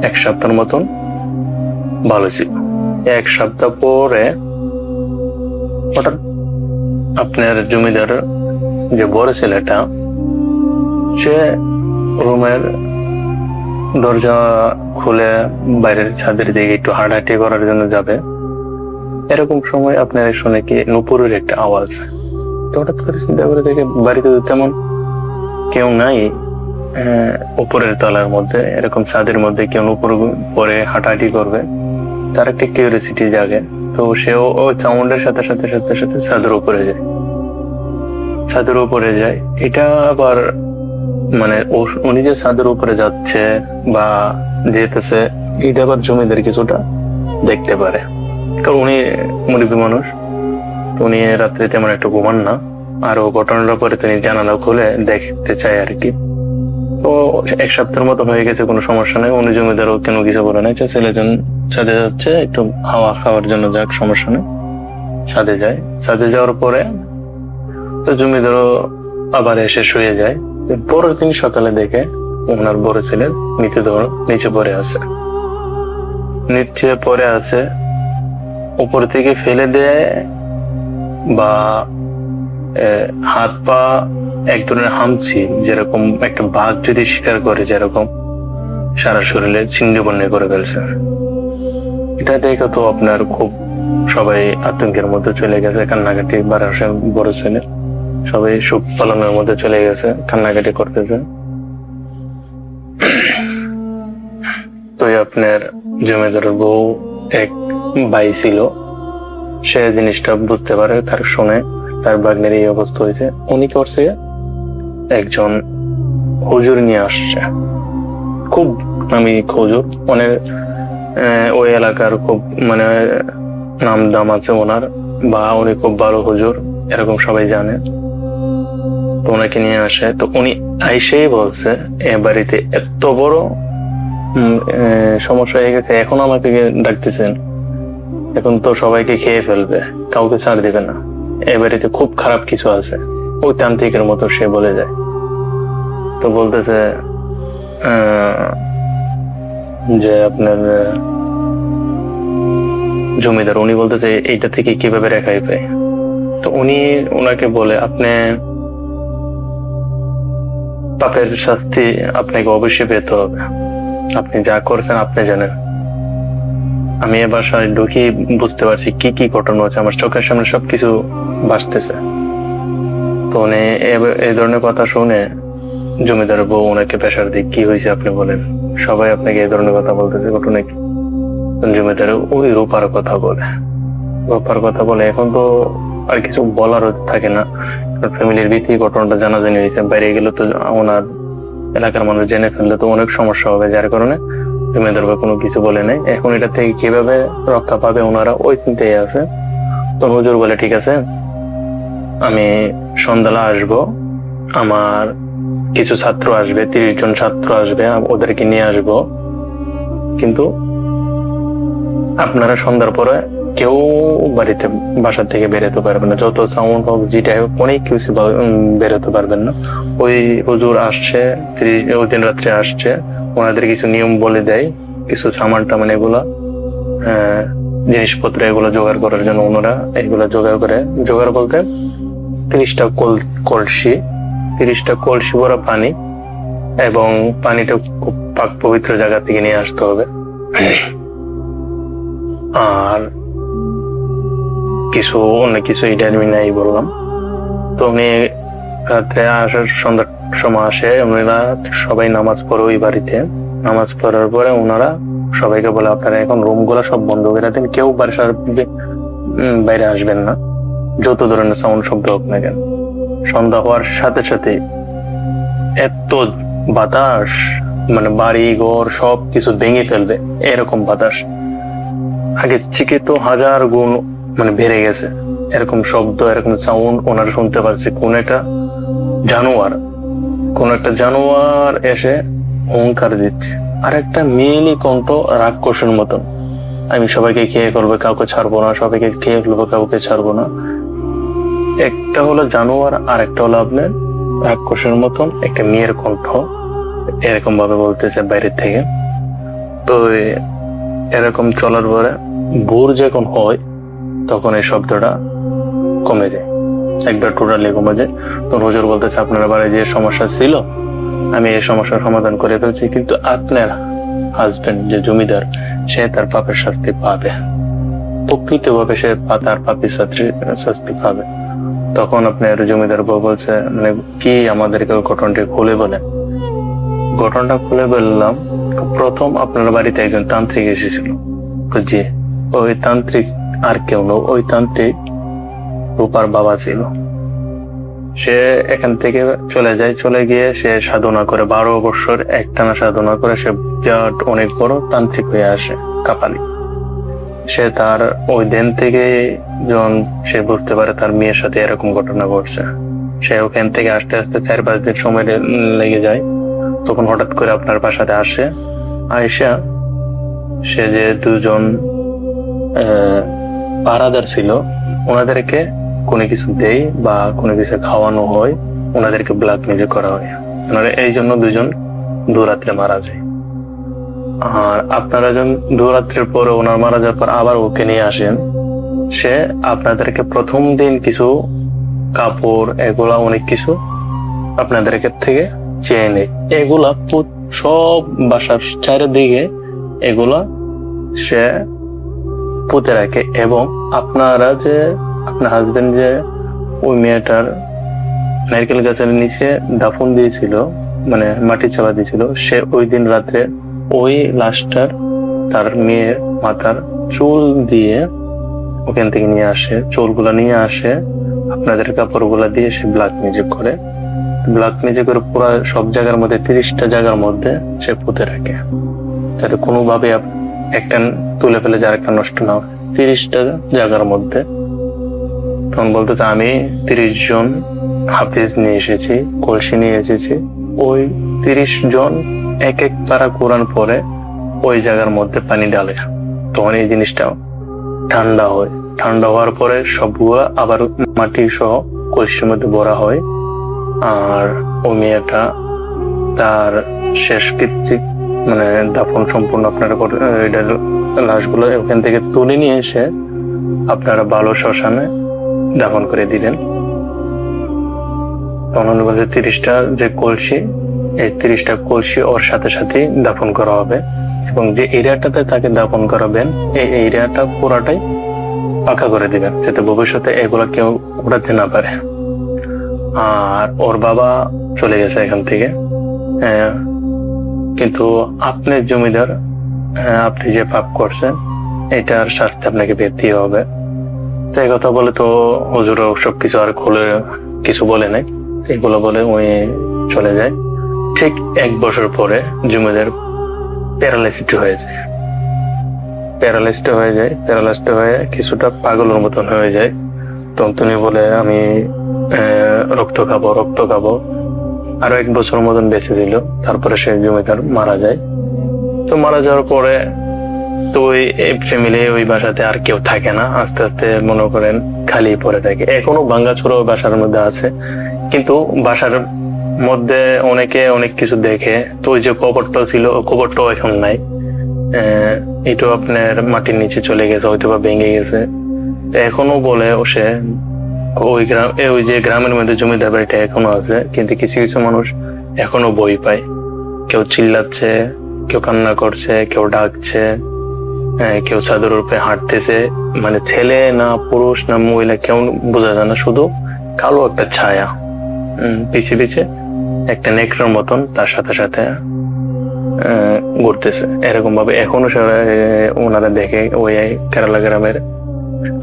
এক সপ্তাহের মতন ভালো ছিল। এক সপ্তাহ পরে হঠাৎ আপনার জমিদার যে বড় ছেলেটা, সে রুমের দরজা খুলে বাইরের ছাদের দিকে একটু হাঁটাহাঁটি করার জন্য যাবে। এরকম সময় আপনার শুনে কি নুপুরের একটা আওয়াজ। তো হঠাৎ করে চিন্তা করে দেখে বাড়িতে তেমন কেউ নাই, উপরের তলার মধ্যে এরকম ছাদের মধ্যে কেউ নুপুর পরে হাঁটাহাঁটি করবে, তার একটা কিউরিয়াসিটি জাগে। তো সেও ওই সাউন্ডের সাথে সাথে সাথে সাথে ছাদের উপরে যায়। এটা আবার মানে উনি যে ছাদের উপরে যাচ্ছে বা যেতেছে, এটা আবার জমিদার কিছুটা দেখতে পারে, কারণ উনি মুরব্বী মানুষ। তো উনি রাত্রে তেমন একটু ঘুমান না, আর ও ঘটনাটা পরে তিনি জানালা খুলে দেখতে চায় আর কি। তো এক সপ্তাহের মতো হয়ে গেছে, কোনো সমস্যা নেই। উনি জমিদারও কেন কিছু বলে নাই, ছেলেজন ছাদে যাচ্ছে একটু হাওয়া খাওয়ার জন্য, যাক সমস্যা নেই, ছাদে যায়। ছাদে যাওয়ার পরে তো জমিদারও আবার এসে শুয়ে যায়। পরের দিন সকালে দেখে ওনার বড় ছেলের মৃতদেহ নিচে পড়ে আছে। নিচে পড়ে আছে, উপর থেকে ফেলে দেয় বা হাত পা এক ধরনের হামছি, যেরকম একটা বাঘ যদি শিকার করে যেরকম সারা শরীরে ছিন্ন বন্যা করে ফেলছে। এটা দেখে তো আপনার খুব সবাই আতঙ্কের মধ্যে চলে গেছে, কান্নাকাটি বাড়াছে, বড় ছেলে সবাই সুখ পালনের মধ্যে চলে গেছে, কান্নাকাটি করতেছে। তো আপনার জমিদারের বউ এক ভাই ছিল, সে জিনিসটা বুঝতে পারে, তার শুনে তার বাগ্নের এই অবস্থা হয়েছে। উনি করছে একজন হুজুর নিয়ে আসছে, খুব নামি হুজুর, মানে ওই এলাকার খুব মানে নাম দাম আছে ওনার, বা উনি খুব ভালো হুজুর এরকম সবাই জানে। তো ওনাকে নিয়ে আসে। তো উনি আইসেই বলছে এ বাড়িতে এত বড় সমস্যা হয়ে গেছে, এখন আমাকে ডাকতেছেন, এখন তো সবাইকে খেয়ে ফেলবে, কাউকে ছাড় দিবে না, এ বাড়িতে খুব খারাপ কিছু আছে। ওই তান্ত্রিকের মতো সে বলে যায়। তো বলতেছে যে আপনার জমিদার, উনি বলতেছে এইটা থেকে কিভাবে রেখাই পায়। তো উনি ওনাকে বলে, আপনি পাপের শাস্তি আপনাকে অবশ্যই পেতে হবে, আপনি যা করছেন আপনি জানেন। আমি এ বাসায় ঢুকি বুঝতে পারছি কি কি ঘটনা হচ্ছে, আমার চোখের সামনে সবকিছু ভাসতেছে। তো উনি এই ধরনের কথা শুনে জমিদার বউ ওনাকে প্রেশার দিয়ে, কি হয়েছে আপনি বলেন, সবাই আপনাকে এই ধরনের কথা বলতেছে, ঘটনা কি? জমিদার ওই রূপার কথা বলে, রূপার কথা বলে। এখন তো আর কিছু বলার থাকে না, ফ্যামিলির ভিত্তি ঘটনাটা জানাজানি হয়েছে, বাইরে গেলে তো ওনার এলাকার মানুষ জেনে ফেললে তো অনেক সমস্যা হবে, যার কারণে জমিদার বা কোনো কিছু বলে নাই। এখন এটা থেকে কিভাবে রক্ষা পাবে ওনারা ওই চিন্তায় আছে। তো হুজুর বলে, ঠিক আছে, আমি সন্ধ্যাবেলা আসবো, আমার কিছু ছাত্র আসবে, 30 জন ছাত্র আসবে, ওদেরকে নিয়ে আসবো, কিন্তু আপনারা সন্ধ্যার পরে কেউ বাড়িতে বাসা থেকে বেরোতে পারবেন না, যত সাউন্ড হোক যেটাই হোক অনেক কিছু বেরোতে পারবেন না। ওই হুজুর আসছে, ওই দিন রাত্রে আসছে, ওনাদের কিছু নিয়ম বলে দেয়, কিছু সামান টামান এগুলা জিনিসপত্র এগুলো জোগাড় করার জন্য ওনারা এগুলা জোগাড় করে, জোগাড় বলতে 30টা কলসি, 30টা কলসি ভরা পানি, এবং পানিটা খুব পাক পবিত্র জায়গা থেকে নিয়ে আসতে হবে। আর কিছু অনেক কিছু এটা আমি নাই বললাম। তো উনি রাত্রে আসার সন্ধ্যার সময় আসে, ওনারা সবাই নামাজ পড়ে ওই বাড়িতে। নামাজ পড়ার পরে ওনারা সবাইকে বলে, আপনারা এখন রুম গুলা সব বন্ধ করে দেন, কেউ বাসার বাইরে আসবেন না, যত ধরনের সাউন্ড শব্দ হোক না কেন। সন্ধ্যা হওয়ার সাথে সাথে এত বাতাস, মানে বাড়ি ঘর সব কিছু ভেঙে ফেলবে এরকম বাতাস, আগের থেকে তো 1000 গুণ মানে বেড়ে গেছে। এরকম শব্দ, এরকম সাউন্ড ওনারা শুনতে পাচ্ছে। কোন একটা জানোয়ার এসে হুঙ্কার দিচ্ছে, আর একটা মেয়েলি কণ্ঠ রাক্ষসের মতন, আমি সবাইকে খেয়ে ফেলবো, কাউকে ছাড়বো না, সবাইকে খেয়ে ফেলবো, কাউকে ছাড়বো না। একটা হলো জানোয়ার, আর একটা হলো আপনার রাক্ষসের মতন একটা মেয়ের কণ্ঠ, এরকম ভাবে বলতেছে বাইরের থেকে। তো এরকম চলার পরে ভোর যখন হয় তখন এই শব্দটা কমে যায়, একবার টোটালি কমে যায়। তখন হুজুর বলতেছে, আপনার বাড়ি যে সমস্যা ছিল আমি এই সমস্যার সমাধান করে ফেলছি, কিন্তু আপনার হাজবেন্ড যে জমিদার সে তার পাপের শাস্তি পাবে, প্রকৃতভাবে সে তার পাপের শাস্তি পাবে। তখন আপনার জমিদার বউ বলছে, মানে কি আমাদেরকে ঘটনাটি খুলে বলেন। ঘটনাটা খুলে বললাম, প্রথম আপনার বাড়িতে একজন তান্ত্রিক এসেছিল, জি, ওই তান্ত্রিক আর কেউ নয়, ওই তান্ত্রিক রূপার বাবা ছিল। সে এখান থেকে চলে যায়, চলে গিয়ে সে সাধনা করে 12 বছর একটানা সাধনা করে সে বিরাট অনেক বড় তান্ত্রিক হয়ে আসে, কাপালি। সে তার ওই দিন থেকে যখন সে বুঝতে পারে তার মেয়ের সাথে এরকম ঘটনা ঘটছে, সে ওখান থেকে আস্তে আস্তে 4-5 দিন সময় লেগে যায়। তখন হঠাৎ করে আপনার বাসাতে আসে, আয়সা সে যে 2 জন পাহারাদার ছিল ওনাদেরকে কোনো কিছু দেয় বা কোনো কিছু খাওয়ানো হয়, ওনাদেরকে ব্ল্যাকমেল করা হয়। ওনারা এই জন্য 2 জন 2 রাত্রে মারা যায়। আর আপনারা যখন 2 রাত্রের পরে ওনার মারা যাওয়ার পর আবার ওকে নিয়ে আসেন, সে আপনাদেরকে প্রথম দিন কিছু কাপড় এগুলা অনেক কিছু আপনাদেরকে থেকে চেয়ে নেয়। এগুলা সব বাসার চারিদিকে এগুলা সে পুঁতে রাখে। এবং আপনারা যে আপনার হাজবেন্ড যে ওই মেয়েটার নারকেল গাছের নিচে দাফন দিয়েছিল, মানে মাটি চাপা দিয়েছিল, সে ওই দিন রাত্রে ওই লাশটার তার মেয়ের মাথার চুল দিয়ে ওখান থেকে নিয়ে আসে, চুলগুলা নিয়ে আসে, আপনাদের কাপড়গুলা দিয়ে সে ব্ল্যাক ম্যাজিক করে। ব্ল্যাক ম্যাজিক করে পুরো সব জায়গার মধ্যে 30টা জায়গার মধ্যে সে পুঁতে রাখে, যাতে কোনোভাবে একটা তুলে ফেলে যার একটা নষ্ট না হয়। 30টা জায়গার মধ্যে। তখন বলতে আমি 30 জন হাফিজ নিয়ে এসেছি, কলসি নিয়ে এসেছি। ওই 30 জন এক এক পারা কোরআন পরে ওই জায়গার মধ্যে পানি ডালে। তখন এই জিনিসটা ঠান্ডা হয়। ঠান্ডা হওয়ার পরে সবগুলো আবার মাটি সহ কলসির মধ্যে ভরা হয়। আর ওই মেয়েটা তার শেষ কৃত্রিক মানে দাফন সম্পূর্ণ আপনারা লাশগুলো ওখান থেকে তুলে নিয়ে এসে আপনারা ভালো শ্মশানে দাফন করে দিলেন। অনুবাদে 30টা যে কলসি, এই 30টা কলসি ওর সাথে সাথে দাফন করা হবে। এবং যে এরিয়াটাতে তাকে দাফন করাবেন এই এরিয়াটা পুরাটাই পাকা করে দিবেন, যাতে ভবিষ্যতে এগুলা কেউ উঠাতে না পারে। আর ওর বাবা চলে গেছে এখান থেকে, কিন্তু আপনি জমিদার, আপনি যে পাপ করছেন এটার শাস্তি আপনাকে পেতে হবে। তো এই কথা বলে তো হুজুরও সবকিছু আর খুলে কিছু বলে নাই, এগুলো বলে ওই চলে যায়। ঠিক 1 বছর পরে জমিদার প্যারালাইসড হয়ে যায়। প্যারালাইসড হয়ে কিছুটা পাগলের মতন হয়ে যায়। তখন তিনি বলে আমি রক্ত খাবো। আরো 1 বছর মতন বেঁচে ছিল। তারপরে সে জমিদার মারা যায়। তো মারা যাওয়ার পরে তো ওই ফ্যামিলি ওই বাসাতে আর কেউ থাকে না। আস্তে আস্তে মনে করেন খালি পড়ে থাকে। এখনো ভাঙ্গাচোরা ওই বাসার মধ্যে আছে, কিন্তু বাসার মধ্যে অনেকে অনেক কিছু দেখে। তো ওই যে কবরটা ছিল, কবরটাও এখন নাই। এটাও আপনার মাটির নিচে চলে গেছে, হয়তো বা ভেঙে গেছে। এখনো বলে সে ওই যে গ্রামের মধ্যে জমিদার বাড়িটা এখনো আছে, কিন্তু কিছু কিছু মানুষ এখনো ভয় পায়। কেউ চিল্লাচ্ছে, কেউ কান্না করছে, কেউ ডাকছে, কেউ চাদর উপরে হাঁটতেছে। মানে ছেলে না পুরুষ না মহিলা কেউ বোঝা যায় না, শুধু কালো একটা ছায়া পিছে পিছে একটা নেকড়ার মতন তার সাথে সাথে ঘুরতেছে। এরকম ভাবে এখনো ওনারা দেখে ওই কেরালা গ্রামের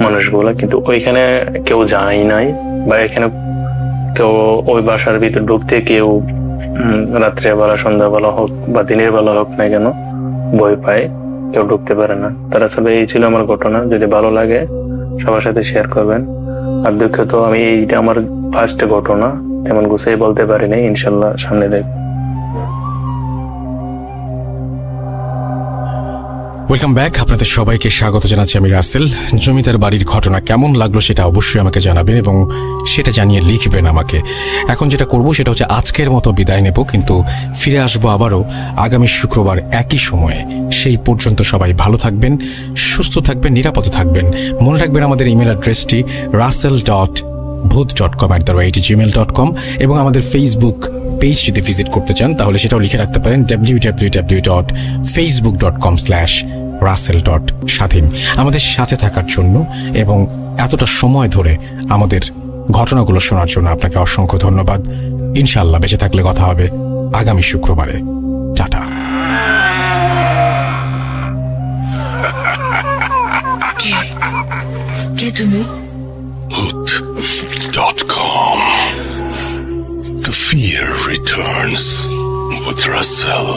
মানুষগুলো, কিন্তু ওইখানে কেউ যায় নাই, বা এখানে কেউ ওই বাসার ভিতর ঢুকতে কেউ রাত্রেবেলা সন্ধ্যাবেলা হোক বা দিনের বেলা হোক না কেন ভয় পায়, কেউ ঢুকতে পারে না। তারা সব এই ছিল আমার ঘটনা। যদি ভালো লাগে সবার সাথে শেয়ার করবেন। আর দুঃখিত, আমি এইটা আমার ফার্স্ট ঘটনা, তেমন গুছিয়ে বলতে পারিনি, ইনশাল্লাহ সামনে দেখ। ওয়েলকাম ব্যাক, আপনাদের সবাইকে স্বাগত জানাচ্ছি আমি রাসেল। জমিদার বাড়ির ঘটনা কেমন লাগলো সেটা অবশ্যই আমাকে জানাবেন, এবং সেটা জানিয়ে লিখবেন আমাকে। এখন যেটা করব সেটা হচ্ছে আজকের মতো বিদায় নেব, কিন্তু ফিরে আসবো আবারও আগামী শুক্রবার একই সময়ে। সেই পর্যন্ত সবাই ভালো থাকবেন, সুস্থ থাকবেন, নিরাপদে থাকবেন। মনে রাখবেন আমাদের ইমেল অ্যাড্রেসটি russell.bhut.com@gmail.com, এবং আমাদের ফেসবুক পেজ যদি ভিজিট করতে চান তাহলে সেটাও লিখে রাখতে পারেন www.facebook.com/russell.স্বাধীন। আমাদের সাথে থাকার জন্য এবং এতটা সময় ধরে আমাদের ঘটনাগুলো শোনার জন্য আপনাকে অসংখ্য ধন্যবাদ। ইনশাআল্লাহ বেঁচে থাকলে কথা হবে আগামী শুক্রবারে। টাটা। কে তুমি? Bhut.com. The fear returns with Russell.